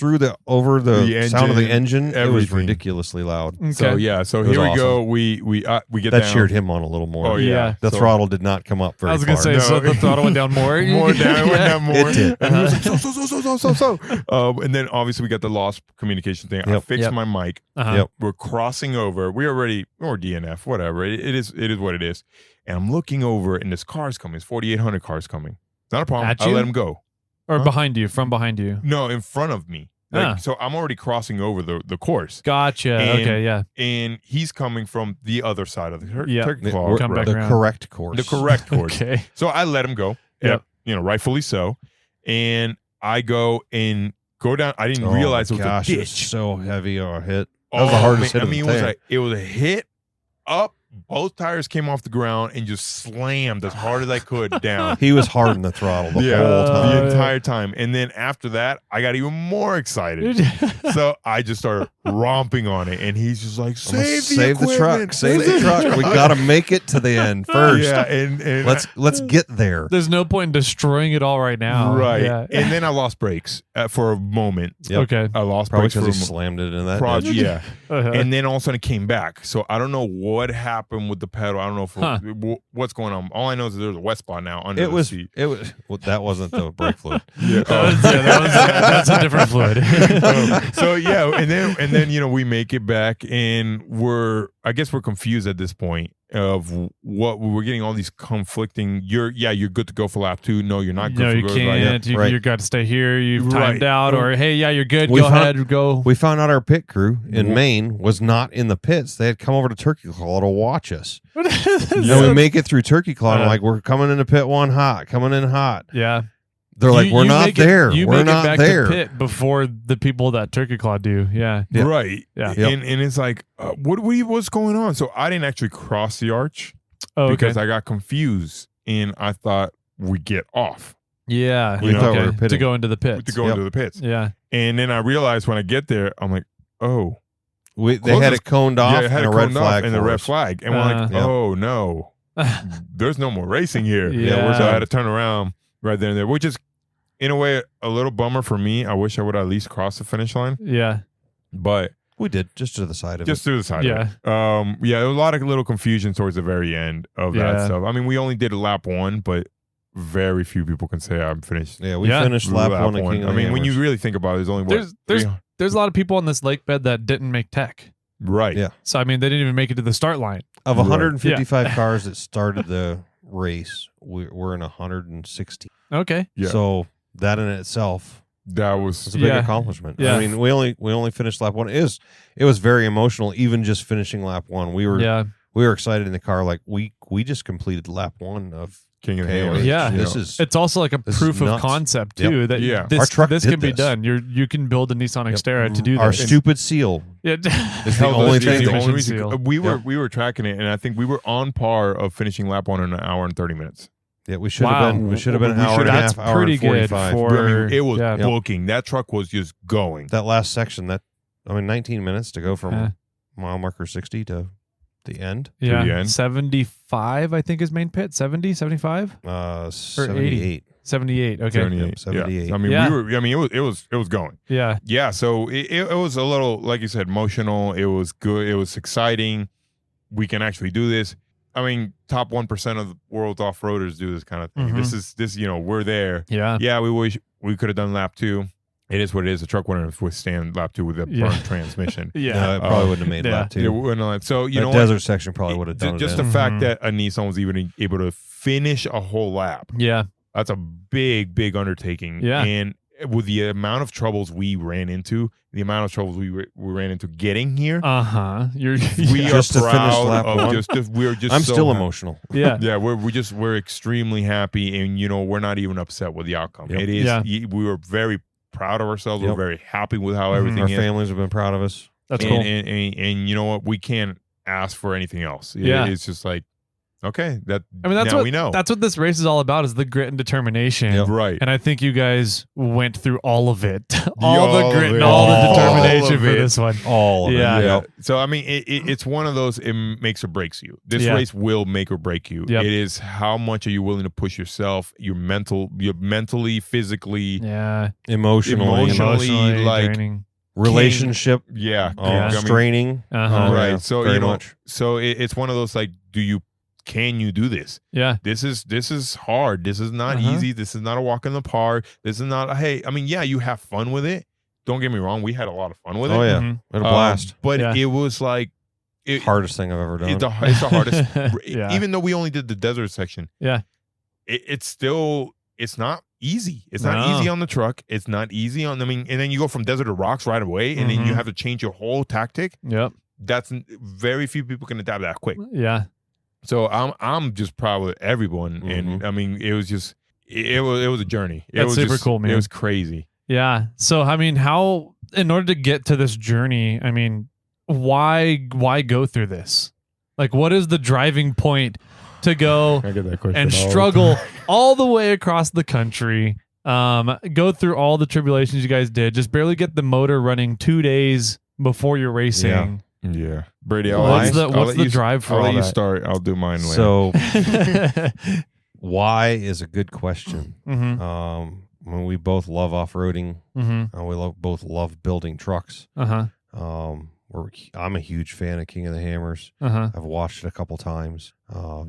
over the sound of the engine, it was everything. ridiculously loud. So Okay. yeah, so It was here we awesome. go. We get That down. cheered him on a little more. Oh yeah, The So- throttle did not come up very I was gonna far. say, No. so the throttle went down more. more down, it went Yeah. down more. It did. And he was like, so. And then obviously we got the lost communication thing. I Yep. fixed Yep. my mic. Uh-huh. Yep. We're crossing over. Or DNF, whatever. It is what it is. And I'm looking over, and this car's coming. It's 4,800 cars coming. Not a problem. At I'll you? let him go. Or Huh? behind you, from behind you. No, in front of me. Ah. So I'm already crossing over the course. Gotcha. And- Okay, yeah. And he's coming from the other side of the Yeah. turkey The- claw. Come back the around. correct course. The correct course. Okay. So I let him go. Yep. Rightfully so. And I go down. I didn't Oh, realize it was gosh, a it was ditch. so heavy of a hit. That was the hardest hit of the it tank. it was a hit up. Both tires came off the ground and just slammed as hard as I could down. He was hard in the throttle the whole time. the entire time. And then after that, I got even more excited. So I just started romping on it, and he's just like, Save the truck. equipment. Save the truck. We got to make it to the end first. Yeah, and Let's get there. There's no point in destroying it all right now. right. Yeah. And then I lost brakes for a moment. Yep. Okay. I lost Probably brakes for because a he moment. slammed it in that Prod- ditch. yeah. Uh-huh. And then all of a sudden it came back. So I don't know what happened with the pedal. I don't know what's going on. All I know is that there's a wet spot now under It the was. seat. It was. Well, that wasn't the brake fluid. Yeah. That's a different fluid. So yeah, and then we make it back, and I guess we're confused at this point of what we're getting all these conflicting. You're good to go for lap 2. No, you're not good. No, for you go can't. Right. You, Right. you got to stay here. You've timed Right. out, or hey, yeah, you're good. We Go found- ahead, go. We found out our pit crew in Maine was not in the pits. They had come over to Turkey Claw to watch us. And we make it through Turkey Claw. And I'm like, we're coming into pit 1 hot, coming in hot. Yeah, They're like, we're not make it- there. You We're make not it back there. to pit before the people that Turkey Claw do. Yeah, Yeah. Right. Yeah. Yep. And it's like, what's going on? So I didn't actually cross the arch oh, okay. because I got confused, and I thought we get off Yeah, We thought we were to pitting. go into the pits. to go into the pits. Yeah, And then I realized when I get there, I'm like, oh. They had Closest- it coned off Yeah, it had and a it red coned off flag. and the for red us. flag. And we're like, Yep. oh no, there's no more racing here. Yeah. So I had to turn around right there and there, which is in a way a little bummer for me. I wish I would at least cross the finish line, yeah, but We did, just to the side of just it. through the side. Yeah. Of it. There was a lot of little confusion towards the very end of Yeah. that stuff. I mean, we only did a lap 1, but very few people can say I'm finished. Yeah, we Yeah. finished lap 1 at King of I the mean, when you Hammers. really think about it, there's only what? there's a lot of people on this lake bed that didn't make tech. Right. Yeah. So I mean, they didn't even make it to the start line. Of Right. 155 cars that started the race, we're in 160. Okay. Yeah. So that in itself That was was a big Yeah. accomplishment. Yeah. I mean, we only finished lap 1. It was very emotional, even just finishing lap 1. We Yeah. were excited in the car, like we just completed lap 1 of King of the KOH. Hammers. Yeah. This is It's also like a This is proof of nuts. concept Yep. too that Yeah. this, Our truck this did can be this. done. You can build a Nissan Yep. Xterra to do our this. stupid seal. Yeah. Is the Hell, only that's thing the that only reason. seal. We were tracking it, and I think we were on par of finishing lap 1 in an hour and 30 minutes. Yeah, we should Wow. have been. We should have been an We hour and should a have- half, That's hour pretty and good 45. for- I mean, it was yeah. booking. That truck was just going. That last section, 19 minutes to go from Yeah. mile marker 60 to the end. Yeah, the end. 75, I think, is main pit. 70, 75? 78. 78. Okay. 78. 78. Yeah. I mean, Yeah. it was going. Yeah. Yeah. So it was a little, like you said, emotional. It was good. It was exciting. We can actually do this. I mean, top 1% of the world's off-roaders do this kind of thing. Mhm. This, we're there. Yeah. Yeah, we wish we could have done lap 2. It is what it is. The truck wouldn't withstand lap 2 with a Yeah. burnt transmission. Yeah. No, it probably wouldn't have made yeah. lap 2. Yeah, so you That know, desert section probably would have done just it. the fact Mhm. that a Nissan was even able to finish a whole lap. Yeah. That's a big undertaking. Yeah. And with the amount of troubles we ran into, the amount of troubles we ran into getting here, You're we are Just to finish proud lap of 1? we're just I'm so still happy. emotional. yeah. Yeah, we're extremely happy, and we're not even upset with the outcome. Yep. It is. Yeah. We were very proud of ourselves. Yep. We're very happy with how Mhm. everything Our is. families have been proud of us. That's and, cool. And you know what? We can't ask for anything else. Yeah. It's just like, okay, that. I mean, that's now what we know. That's what this race is all about: is the grit and determination. Yep. Right. And I think you guys went through all of it, all the All grit of and it. all the All determination of for it. this one. All of Yeah. it. Yeah. Yep. So I mean, it's one of those. It makes or breaks you. This Yeah. race will make or break you. Yep. It is how much are you willing to push yourself? You're mentally, physically. Yeah, Emotionally. Emotionally, like, draining. relationship Yeah. Yeah. I mean, straining. Uh-huh. right. Yeah, So very you know, much. so it's one of those like, can you do this? Yeah, This is hard. This is not Uh-huh. easy. This is not a walk in the park. This is not. Hey, I mean, yeah, you have fun with it. Don't get me wrong. We had a lot of fun with it. Oh yeah, Mhm. what a blast! But Yeah. it was like Hardest thing I've ever done. it's the hardest. Yeah. Even though we only did the desert section. Yeah. It's not easy. It's No. not easy on the truck. It's not easy on. I mean, and then you go from desert to rocks right away, and then you Mhm. have to change your whole tactic. Yep. That's very few people can adapt that quick. Yeah. So I'm just proud of everyone, and I mean, it was just it was a journey. It That's was super just, cool, man. It was crazy. Yeah. So I mean, how in order to get to this journey, I mean, why go through this? Like, what is the driving point to go I get that question and all the struggle time. all the way across the country? Go through all the tribulations you guys did, just barely get the motor running 2 days before you're racing. Yeah, Brady. I'll What's let you- the I'll what's let the you- drive for I'll all let you that? start. I'll do mine later. So Mm-hmm. why is a good question. Mhm. When we both love off-roading, Mhm. we both love building trucks. Uh-huh. I'm a huge fan of King of the Hammers. Uh-huh. I've watched it a couple times.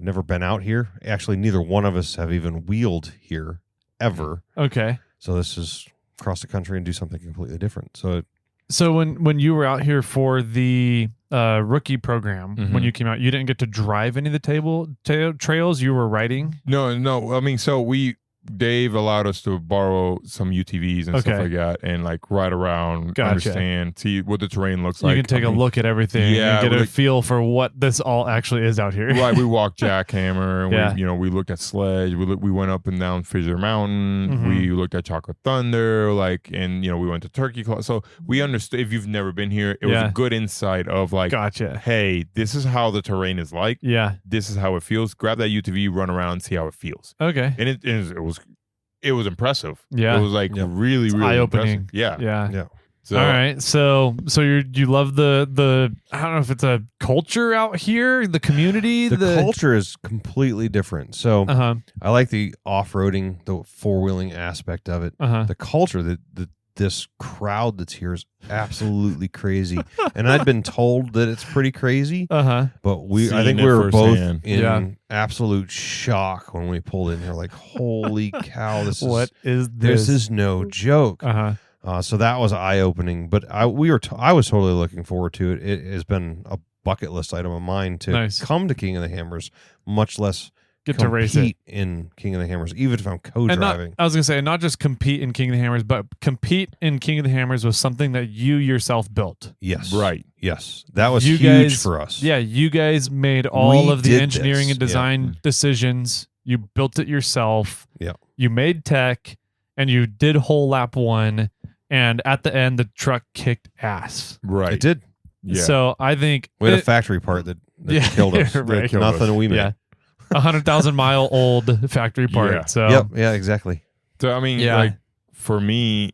Never been out here. Actually, neither one of us have even wheeled here ever. Okay. So this is cross the country and do something completely different. So So when you were out here for the rookie program, Mhm. when you came out, you didn't get to drive any of the trails. You were riding. no. I mean, so Dave allowed us to borrow some UTVs and stuff Okay. like that, and like ride around, Gotcha. understand, see what the terrain looks You like. can take I a mean, look at everything yeah, and get a like- feel for what this all actually is out here. Right, we walked Jackhammer, and Yeah. we looked at Sledge. We went up and down Fissure Mountain. Mhm. We looked at Chocolate Thunder, and we went to Turkey Claw. So we understood. If you've never been here, it was Yeah. a good insight of like, Gotcha. hey, this is how the terrain is like. Yeah. This is how it feels. Grab that UTV, run around, see how it feels. Okay. And it was impressive. Yeah. It was like Yep. really, It's really eye-opening. impressive. Yeah. Yeah. So, all right. So you love the I don't know if it's a culture out here, the community, the culture is completely different. So Uh-huh. I like the off-roading, the four-wheeling aspect of it. Uh-huh. The culture, this crowd that's here is absolutely crazy. And I'd been told that it's pretty crazy, Uh-huh. but I Seeing think it we were both firsthand. in Yeah. absolute shock when we pulled in here. Like, holy cow, What is this? this is no joke. Uh-huh. So that was eye-opening. But I was totally looking forward to it. It has been a bucket list item of mine to Nice. come to King of the Hammers, much less Get to race it. compete in King of the Hammers, even if I'm And not, co-driving. I was gonna say, not just compete in King of the Hammers, but compete in King of the Hammers was something that you yourself built. Yes. Right. Yes. That was You huge guys- for us. Yeah, you guys made all We of the did engineering this, and design decisions. You built it yourself. Yeah. You made tech, and you did whole lap one. And at the end, the truck kicked ass. Right. It did. Yeah. So I think We had a factory part that killed us. right. killed Nothing us. we made. Yeah, 100,000-mile old factory part. Yeah. So Yep. Yeah, exactly. So I mean, Yeah. like for me,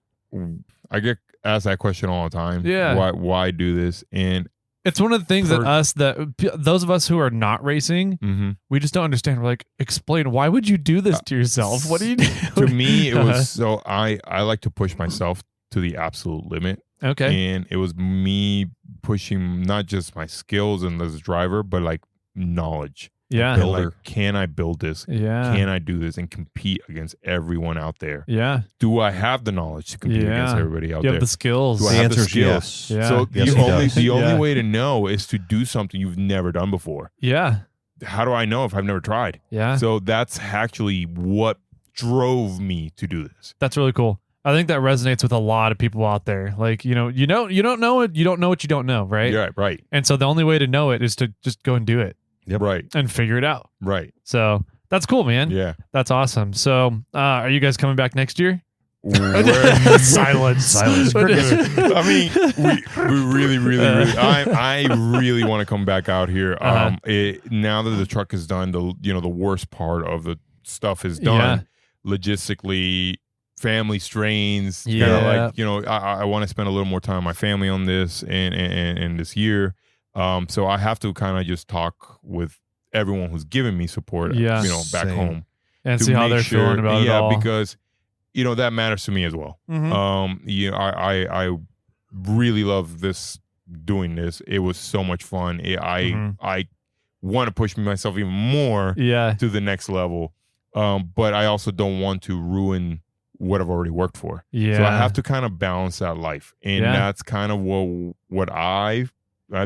I get asked that question all the time. Yeah. Why do this? And It's one of the things those of us who are not racing, we just don't understand. We're like, explain, why would you do this to yourself? What do you do? To me, it was so I like to push myself to the absolute limit. Okay. And it was me pushing not just my skills and as a driver, but like knowledge. Yeah. Builder. Like, can I build this? Yeah. Can I do this and compete against everyone out there? Yeah. Do I have the knowledge to compete against everybody out You there? have the skills. Do I have the skills? Yes. Yeah. So Yes, the only way to know is to do something you've never done before. Yeah. How do I know if I've never tried? Yeah. So that's actually what drove me to do this. That's really cool. I think that resonates with a lot of people out there. Like, you don't know it. You don't know what you don't know, right? Yeah, right. And so the only way to know it is to just go and do it. Yep. Right. And figure it out. Right. So that's cool, man. Yeah. That's awesome. So are you guys coming back next year? Silence. I mean, we really, I really want to come back out here. Now that the truck is done, the worst part of the stuff is done. Logistically, family strains. Yeah. I want to spend a little more time with my family on this and this year. So I have to kind of just talk with everyone who's giving me support, back home. And see how they're feeling about it all. Yeah, because, that matters to me as well. Mm-hmm. I really love doing this. It was so much fun. I want to push myself even more to the next level. But I also don't want to ruin what I've already worked for. Yeah. So I have to kind of balance that life. And that's kind of what I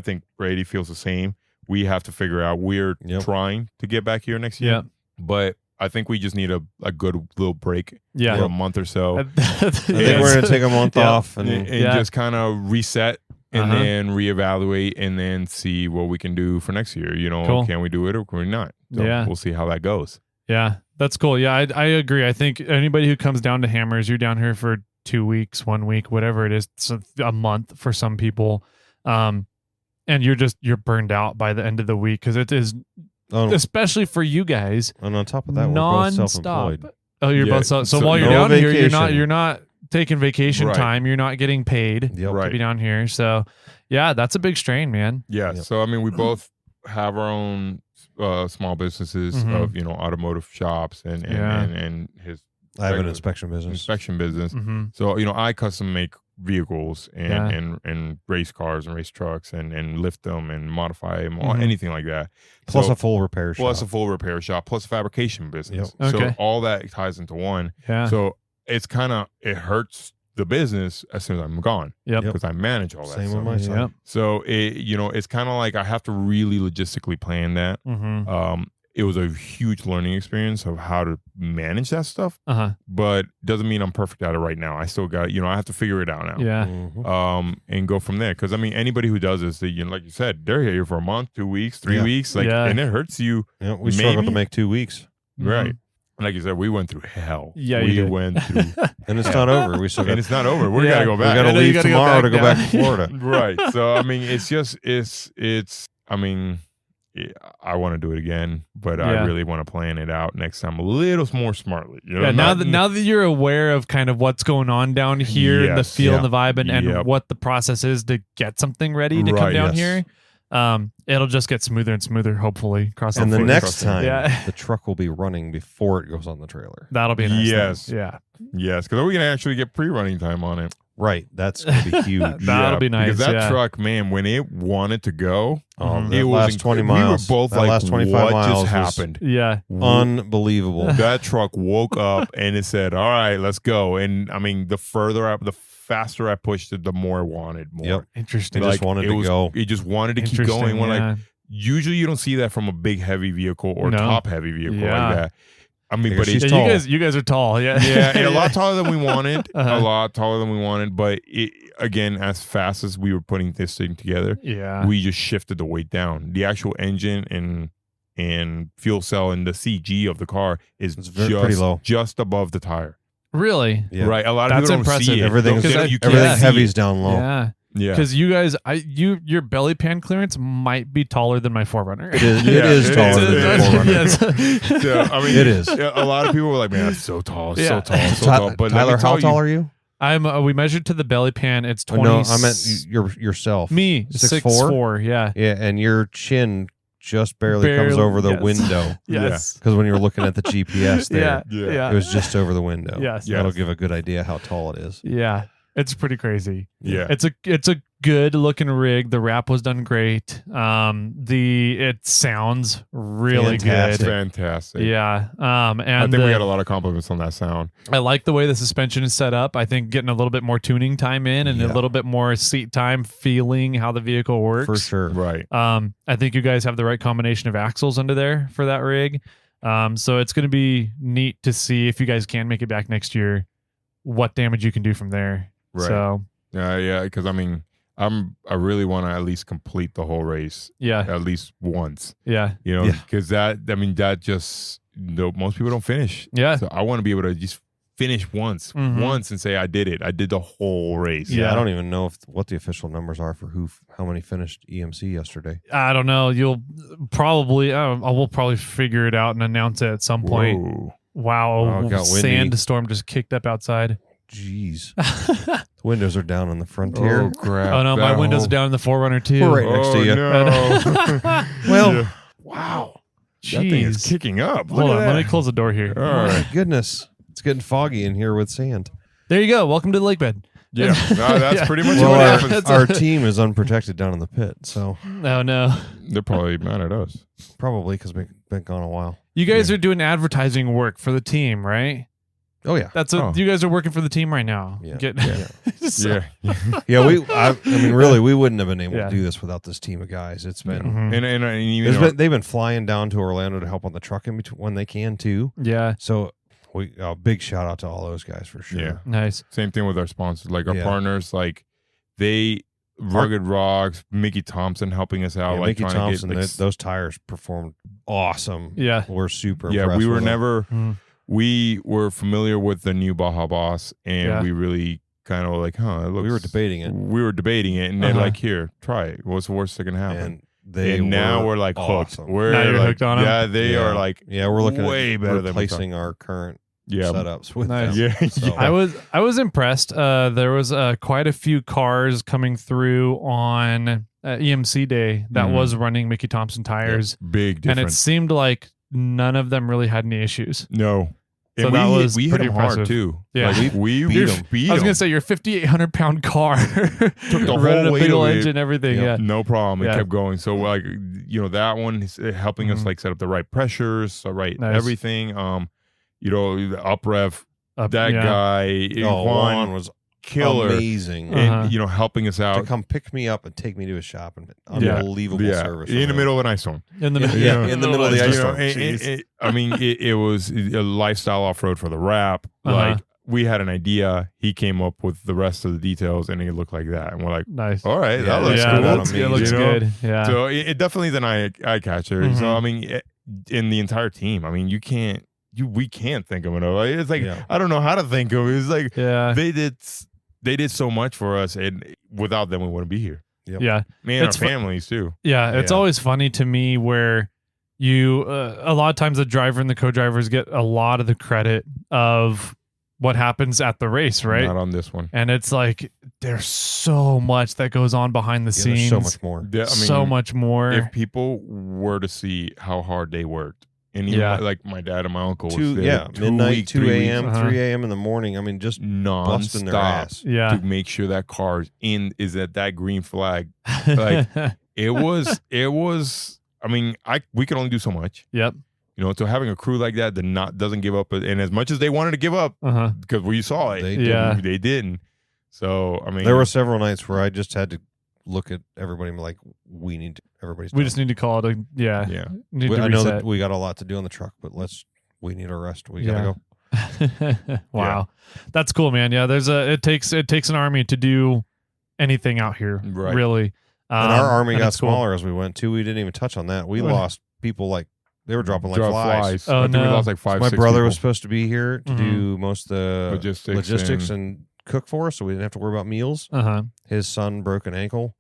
think Brady feels the same. We have to figure out. We're trying to get back here next year. But I think we just need a good little break for a month or so. I think we're going to take a month off and just kind of reset and then reevaluate and then see what we can do for next year. Cool. Can we do it or can we not? So we'll see how that goes. Yeah, that's cool. Yeah, I agree. I think anybody who comes down to Hammers, you're down here for 2 weeks, 1 week, whatever it is. It's a month for some people. And you're burned out by the end of the week because it is, especially for you guys. And on top of that, we're both non-stop. self-employed. Oh, you're both so while you're no down here, vacation. you're not taking vacation time. You're not getting paid to be down here. So, yeah, that's a big strain, man. Yeah. Yep. So I mean, we both have our own small businesses of automotive shops and his. I have an inspection business. Mm-hmm. So I custom make vehicles and race cars and race trucks and lift them and modify them, anything like that. Plus a full repair shop. Plus a full repair shop. Plus a fabrication business. Yep. Okay. So all that ties into one. Yeah. So it's it hurts the business as soon as I'm gone. Yep. Because I manage all that Same stuff. with my son. Yep. So it's kind of like I have to really logistically plan that. Mm-hmm. It was a huge learning experience of how to manage that stuff, Uh-huh. but doesn't mean I'm perfect at it right now. I still got, I have to figure it out now. Yeah. Mhm. And go from there. Because I mean, anybody who does this, like you said, they're here for a month, 2 weeks, 3 weeks, and it hurts you. Yeah, we struggled to maybe? make 2 weeks. Right. Like you said, we went through hell. Yeah, we you did. went through, And it's not over. We still got, and it's not over. We Yeah. gotta go we back. got I to know you leave gotta go tomorrow back to go down. back to Florida. Right. So I mean, it's just I mean, I want to do it again, but I really want to plan it out next time a little more smartly. Now that you're aware of kind of what's going on down here, and the Yes. feel and the vibe, and Yep. what the process is to get something ready to come Right, down yes. here, it'll just get smoother and smoother, hopefully. Cross And the fingers. next time, Yeah. the truck will be running before it goes on the trailer. That'll be a nice. Yes. thing. Yeah. Yes, because we can actually get pre-running time on it. Right. That's going to be huge. That'll be nice. Because that yeah. truck, man, when it wanted to go, That it was last 20 miles. We were both that like, last 25 what miles just was happened? Yeah. Unbelievable. That truck woke up and it said, all right, let's go. And I mean, the faster I pushed it, the more I wanted more. Yep. Interesting. It just wanted to go. It just wanted to keep Interesting, going. When yeah. like usually you don't see that from a big heavy vehicle or No. top heavy vehicle Yeah. like that. I mean, Yeah, but she's it, tall. You guys are tall. Yeah. yeah, and a lot taller than we wanted. Uh-huh. A lot taller than we wanted. But again, as fast as we were putting this thing together, Yeah. we just shifted the weight down. The actual engine and fuel cell and the CG of the car is pretty low. just above the tire. Really? Yeah. Right. A lot of That's people don't see impressive. it. Everything's, Because You can't everything see heavy's it. down low. Yeah. Yeah. Because you guys, your belly pan clearance might be taller than my 4Runner. It is, Yeah, it is it taller is. than the 4Runner. Yes. So, I mean, It is. A lot of people were like, "Man, that's so tall, Yeah. so tall, so tall." But let Tyler, me tell how you, tall are you? We measured to the belly pan. It's 20. No, I meant yourself. Me, 6'4". Yeah. Yeah, and your chin just barely comes over the window. Yes. Because when you were looking at the GPS there, Yeah. it was just over the window. Yes. That'll give a good idea how tall it is. Yeah. It's pretty crazy. Yeah. It's a good looking rig. The wrap was done great. It sounds really Fantastic. good. Fantastic. Yeah. And I think we got a lot of compliments on that sound. I like the way the suspension is set up. I think getting a little bit more tuning time in and a little bit more seat time feeling how the vehicle works. For sure. Right. I think you guys have the right combination of axles under there for that rig. So it's going to be neat to see if you guys can make it back next year, what damage you can do from there. Right. So Yeah, because I mean, I really want to at least complete the whole race yeah, at least once. yeah, You know, because that just most people don't finish. yeah. So I want to be able to just finish once and say I did it. I did the whole race. Yeah. I don't even know what the official numbers are for how many finished EMC yesterday. I don't know. You'll probably we'll probably figure it out and announce it at some point. Whoa. Wow, Oh, it got windy. sandstorm just kicked up outside. Jeez. The windows are down on the Frontier. Oh crap! Oh no, my That windows whole- are down in the Forerunner too. We're right next to you. No. Well, Yeah. Wow. That thing is Jeez. kicking up. Look Hold at on, let me that. close the door here. All my right. goodness. It's getting foggy in here with sand. There you go. Welcome to the lake bed. Yeah. No, that's Yeah. pretty much Well, what our, happens. our team is unprotected down in the pit, so Oh no. They're probably mad at us. probably because we've been gone a while. You guys are doing advertising work for the team, right? Oh, yeah. That's what you guys are working for the team right now. Yeah. So- Yeah. Yeah, I mean, really, we wouldn't have been able Yeah. to do this without this team of guys. It's been, Mhm. And even they've been flying down to Orlando to help on the truck in between when they can too. Yeah. So big shout out to all those guys for sure. Yeah. Nice. same thing with our sponsors, like our Yeah. partners, like Rugged Rocks, Mickey Thompson helping us out, Yeah, like Mickey trying Thompson, to get those tires performed awesome. Yeah. We're super yeah, impressed we were with them. never Mm. we were familiar with the new Baja Boss, and Yeah. we really kind of like, it looks, We were debating it. We were debating it, and they're Uh-huh. like, "Here, try it. What's the worst that can happen?" And now we're like awesome. hooked. We're Now you're like, hooked on 'em? yeah, they Yeah. are like, Yeah, we're looking way at better than we thought. replacing our current yeah, setups with Nice. them. yeah, So- I was impressed. There was quite a few cars coming through on EMC day that Mhm. was running Mickey Thompson tires, big and it difference. seemed like none of them really had any issues. No, So and that was we hit pretty them hard impressive. too. Yeah. Like, we beat 'em. beat I was 'em. gonna say your 5,800 pound car the running whole a weight big of old it. engine, everything. Yep. Yeah, No problem. It Yeah. kept going. So like, that one is helping us Mhm. like set up the right pressures, the right Nice. everything. The up rev, that yeah. guy, Oh, Juan, Juan was killer. amazing. And Uh-huh. helping us To out. come pick me up and take me to a shop and Yeah. unbelievable Yeah, service. in the middle of an ice storm. in the Yeah, middle, yeah, in the middle of the ice You know, storm. it was a lifestyle off road for the wrap. Uh-huh. Like we had an idea, he came up with the rest of the details, and it looked like that. And we're like, Nice. all right, Yeah, that looks yeah, cool. it looks amazing. good. Yeah. So it definitely is an eye catcher. Mhm. So I mean, in the entire team, I mean, we can't think of it. It's like Yeah. I don't know how to think of it. It's like yeah. they did so much for us, and without them, we wouldn't be here. Yeah. Man, It's our fu- families too. Yeah, it's Yeah. always funny to me where you a lot of times the driver and the co-drivers get a lot of the credit of what happens at the race, right? Not on this one. And it's like there's so much that goes on behind the Yeah, there's scenes. so much more. Yeah, I mean, so much more. If people were to see how hard they worked, and even Yeah. like my dad and my uncle was there Midnight, 2 weeks, 2 3 a.m., Uh-huh. 3 a.m. in the morning. I mean, just busting their non-stop ass. yeah. to make sure that car is at that green flag. Like, It was. I mean, we could only do so much. Yep. So having a crew like that doesn't give up, and as much as they wanted to give up, Uh-huh. because we saw it, They Yeah. they didn't. So I mean, There were several nights where I just had to look at everybody and be like, everybody's We done. just need to call it yeah. need I to know that reset. we got a lot to do on the truck, but we need a rest. We Yeah. gotta go. Wow. That's cool, man. Yeah, it takes an army to do anything out here. Right. Really. And our army and got it's cool. smaller as we went too. We didn't even touch on that. We Right. lost people like they were dropping like Drop flies. Oh, I think we no. lost like 5. My 6 brother people. was supposed to be here to Mhm. do most of the Logistics and cook for us, so we didn't have to worry about meals. Uh-huh. His son broke an ankle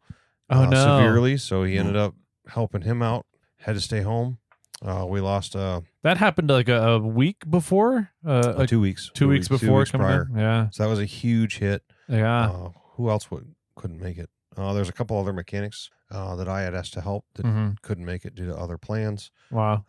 Oh no. severely, so he ended up helping him out. Had to stay home. We lost That happened like a week before. 2 weeks. 2 weeks before weeks coming prior. in. Yeah. So that was a huge hit. Yeah. Who else couldn't make it? There's a couple other mechanics that I had asked to help that Mhm. couldn't make it due to other plans. Wow.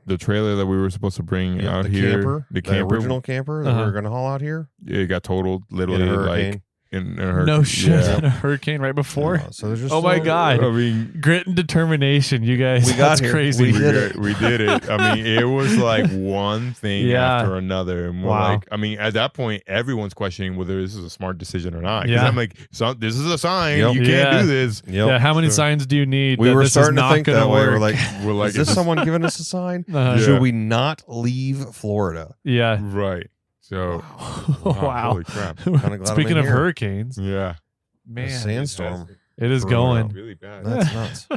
The trailer that we were supposed to bring out the here, camper, the original camper that we were going to haul out here, it got totaled in literally a like hurricane. in a hurricane. No shit. Yeah. In a hurricane right before. So there's just Oh my God. I mean, Grit and determination, you guys. We got That's here. crazy. We did it. We did it. I mean, it was like one thing Yeah. after another. And we're Wow. like, I mean, at that point, everyone's questioning whether this is a smart decision or not. 'Cause Yeah. I'm like, this is a sign. Yep. You can't Yeah. do this. Yep. Yeah, how many So- signs do you need? We that were this is starting to not think gonna that way. work? We're like, We're like, is this someone giving us a sign? Uh-huh. Yeah. Should we not leave Florida? Yeah. right. So, Wow. holy crap. Kinda glad I'm Speaking in of here. hurricanes, Yeah. man, A sandstorm. it is for going. Really bad. That's nuts.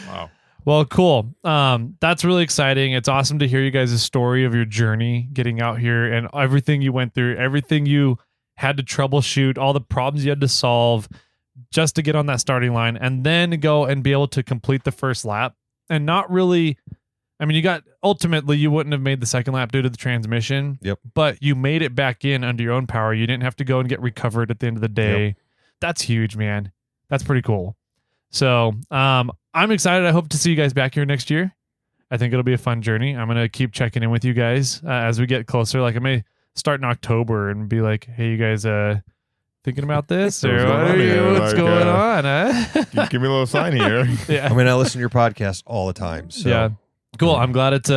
Wow. Well, cool. That's really exciting. It's awesome to hear you guys' story of your journey getting out here and everything you went through, everything you had to troubleshoot, all the problems you had to solve just to get on that starting line and then go and be able to complete the first lap and not really. I mean, ultimately you wouldn't have made the second lap due to the transmission. Yep. But you made it back in under your own power. You didn't have to go and get recovered at the end of the day. Yep. That's huge, man. That's pretty cool. So I'm excited. I hope to see you guys back here next year. I think it'll be a fun journey. I'm going to keep checking in with you guys as we get closer. Like I may start in October and be like, hey, you guys thinking about this? Or what's going on? Give me a little sign here. Yeah. I mean, I listen to your podcast all the time. So Yeah. Cool. I'm glad it's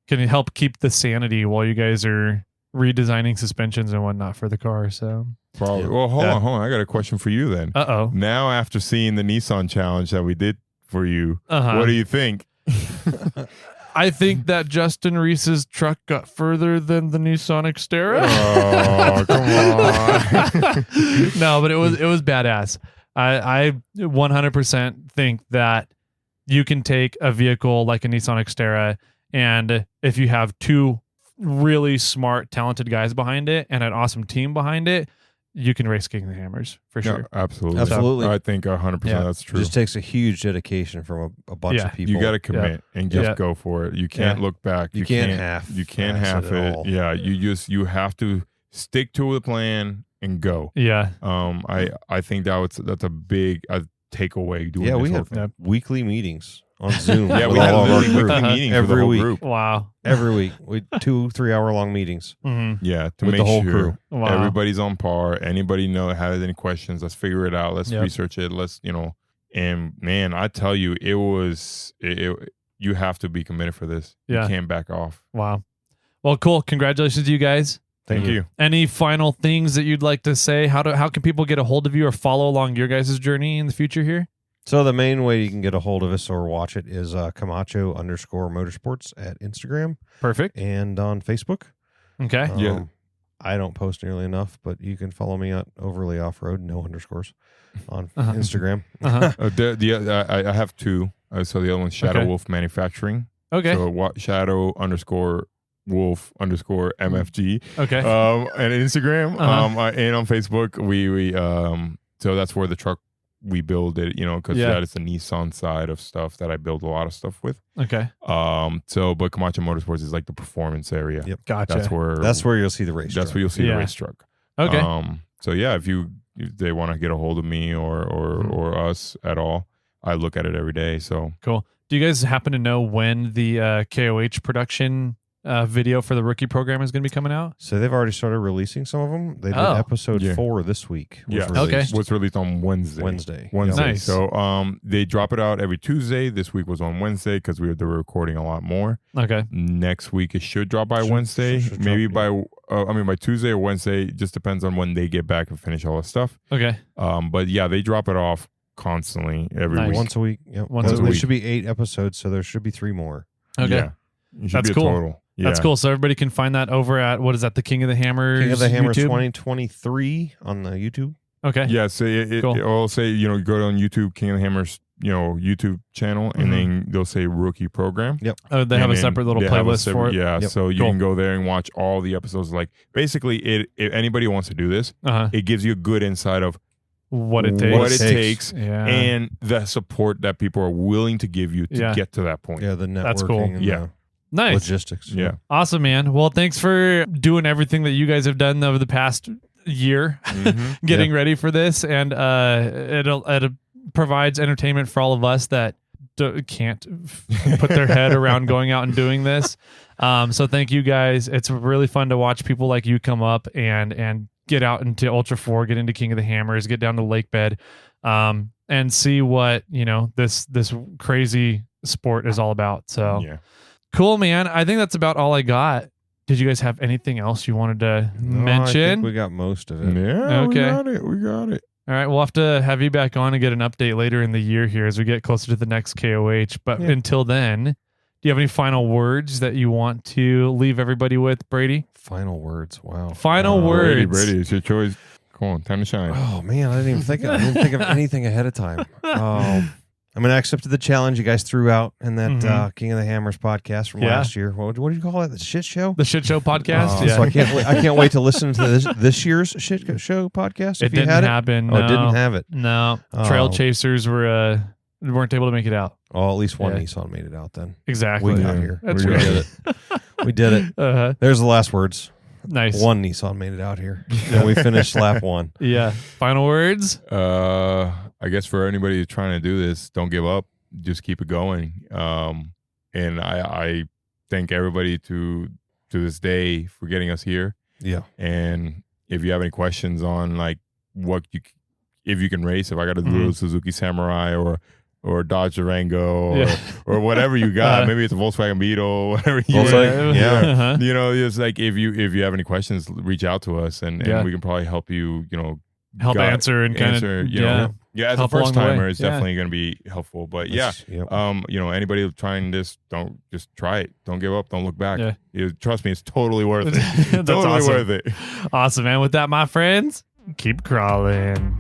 can help keep the sanity while you guys are redesigning suspensions and whatnot for the car. So Probably. Well, hold on. I got a question for you then. uh-oh. Now, after seeing the Nissan challenge that we did for you, Uh-huh. what do you think? I think that Justin Reese's truck got further than the Nissan Xterra. Oh, come on. No, but it was badass. I 100% think that you can take a vehicle like a Nissan Xterra, and if you have two really smart, talented guys behind it and an awesome team behind it, you can race King of the Hammers for No, sure. absolutely. Absolutely. I think 100% Yeah. that's it true. just takes a huge dedication from a bunch Yeah. of people. You got to commit and just Yeah. go for it. You can't look back. You can't half. You can't ass half it at it. all. Yeah, you have to stick to the plan and go. Yeah. I think that's a big takeaway. Doing Yeah, this we whole have thing. weekly meetings on Zoom. Yeah, with we had all of our literally group. weekly meetings every for the whole week. group. Wow. Every week, we 2-3 hour long meetings Mm-hmm. Yeah, to with make the whole sure crew. Wow. everybody's on par. Anybody has any questions? Let's figure it out. Let's Yep. research it. Let's And man, I tell you, you have to be committed for this. Yeah. You can't back off. Wow. Well, cool. Congratulations to you guys. Thank you. Any final things that you'd like to say? How can people get a hold of you or follow along your guys' journey in the future here? So the main way you can get a hold of us or watch it is Camacho_motorsports at Instagram Perfect. and on Facebook. Okay. Yeah. I don't post nearly enough, but you can follow me at Overly Offroad, no underscores, on Uh-huh. Instagram. Uh-huh. I have two. So the other one's Shadow Okay. Wolf Manufacturing. Okay. So Shadow_Wolf_MFG. Okay. And Instagram. Uh-huh. And on Facebook. We so that's where the truck we build it, because Yeah. that is the Nissan side of stuff that I build a lot of stuff with. Okay. But Camacho Motorsports is like the performance area. Yep. Gotcha. That's where you'll see the race. that's truck. where you'll see Yeah. the race truck. Okay. So yeah, if they want to get a hold of me or us at all, I look at it every day. So Cool. Do you guys happen to know when the KOH production video for the rookie program is going to be coming out? So they've already started releasing some of them. They did Oh. episode Yeah. 4 this week. Was yeah, Okay. released what's released on Wednesday. Wednesday. Nice. So they drop it out every Tuesday. This week was on Wednesday because they were recording a lot more. Okay. Next week it should drop by Should- Wednesday, should maybe drop, by Tuesday or Wednesday. It just depends on when they get back and finish all the stuff. Okay. But yeah, they drop it off constantly every Nice. week. Once a week. Yep. Once a There week. should be 8 episodes, so there should be 3 more. Okay. Yeah. It should That's be a cool. total. Yeah. That's cool. So everybody can find that over at, what is that? The King of the Hammers. King of the Hammers YouTube? 2023 on the YouTube. Okay. Yeah, so Cool. it'll say, go on YouTube, King of the Hammers, YouTube channel, and then they'll say rookie program. Yep. Oh, they have And a then separate little they have a playlist for it. Yeah, Yep. so you Cool. can go there and watch all the episodes. Like basically, if anybody wants to do this, Uh-huh. it gives you a good insight of what it takes. what it takes, Yeah. and the support that people are willing to give you to get to that point. Yeah, the networking. That's cool. And Yeah. Nice. logistics. Yeah. Awesome, man. Well, thanks for doing everything that you guys have done over the past year, getting ready for this, and it provides entertainment for all of us that can't put their head around going out and doing this. So thank you guys. It's really fun to watch people like you come up and get out into Ultra4, get into King of the Hammers, get down to Lake Bed, and see what this crazy sport is all about. So Yeah. cool, man. I think that's about all I got. Did you guys have anything else you wanted to No, mention? I think we got most of it. Yeah. Okay. We got it. All right, we'll have to have you back on and get an update later in the year here as we get closer to the next KOH. But until then, do you have any final words that you want to leave everybody with, Brady? Final words. Wow. Final words. Brady, it's your choice. Come on, time to shine. Oh man, I didn't even think of anything ahead of time. I mean, I accepted the challenge you guys threw out in that King of the Hammers podcast from last year. What did you call it? The shit show? The shit show podcast. So I can't wait to listen to this year's shit show podcast. It If you didn't had happen. it, No. it didn't have it. No, Oh. Trail Chasers weren't able to make it out. Oh, at least one Yeah. Nissan made it out then. Exactly. We got here. That's we right. did it. We did it. Uh-huh. There's the last words. Nice. One Nissan made it out here, and we finished lap one. Yeah. Final words. I guess for anybody who's trying to do this, don't give up. Just keep it going. And I thank everybody to this day for getting us here. Yeah. And if you have any questions on like if you can race, if I got to do a Suzuki Samurai or Dodge Durango or whatever you got, maybe it's a Volkswagen Beetle, whatever you Volkswagen, yeah. Uh-huh. it's like if you have any questions, reach out to us and we can probably help you, Help answer and kind of as a help along first the way. timer, it's Yeah. definitely going to be helpful. But Yep. anybody trying this, don't just try it. Don't give up. Don't look back. Yeah. Trust me, it's totally worth it. That's totally awesome. worth it. Awesome, man. With that, my friends, keep crawling.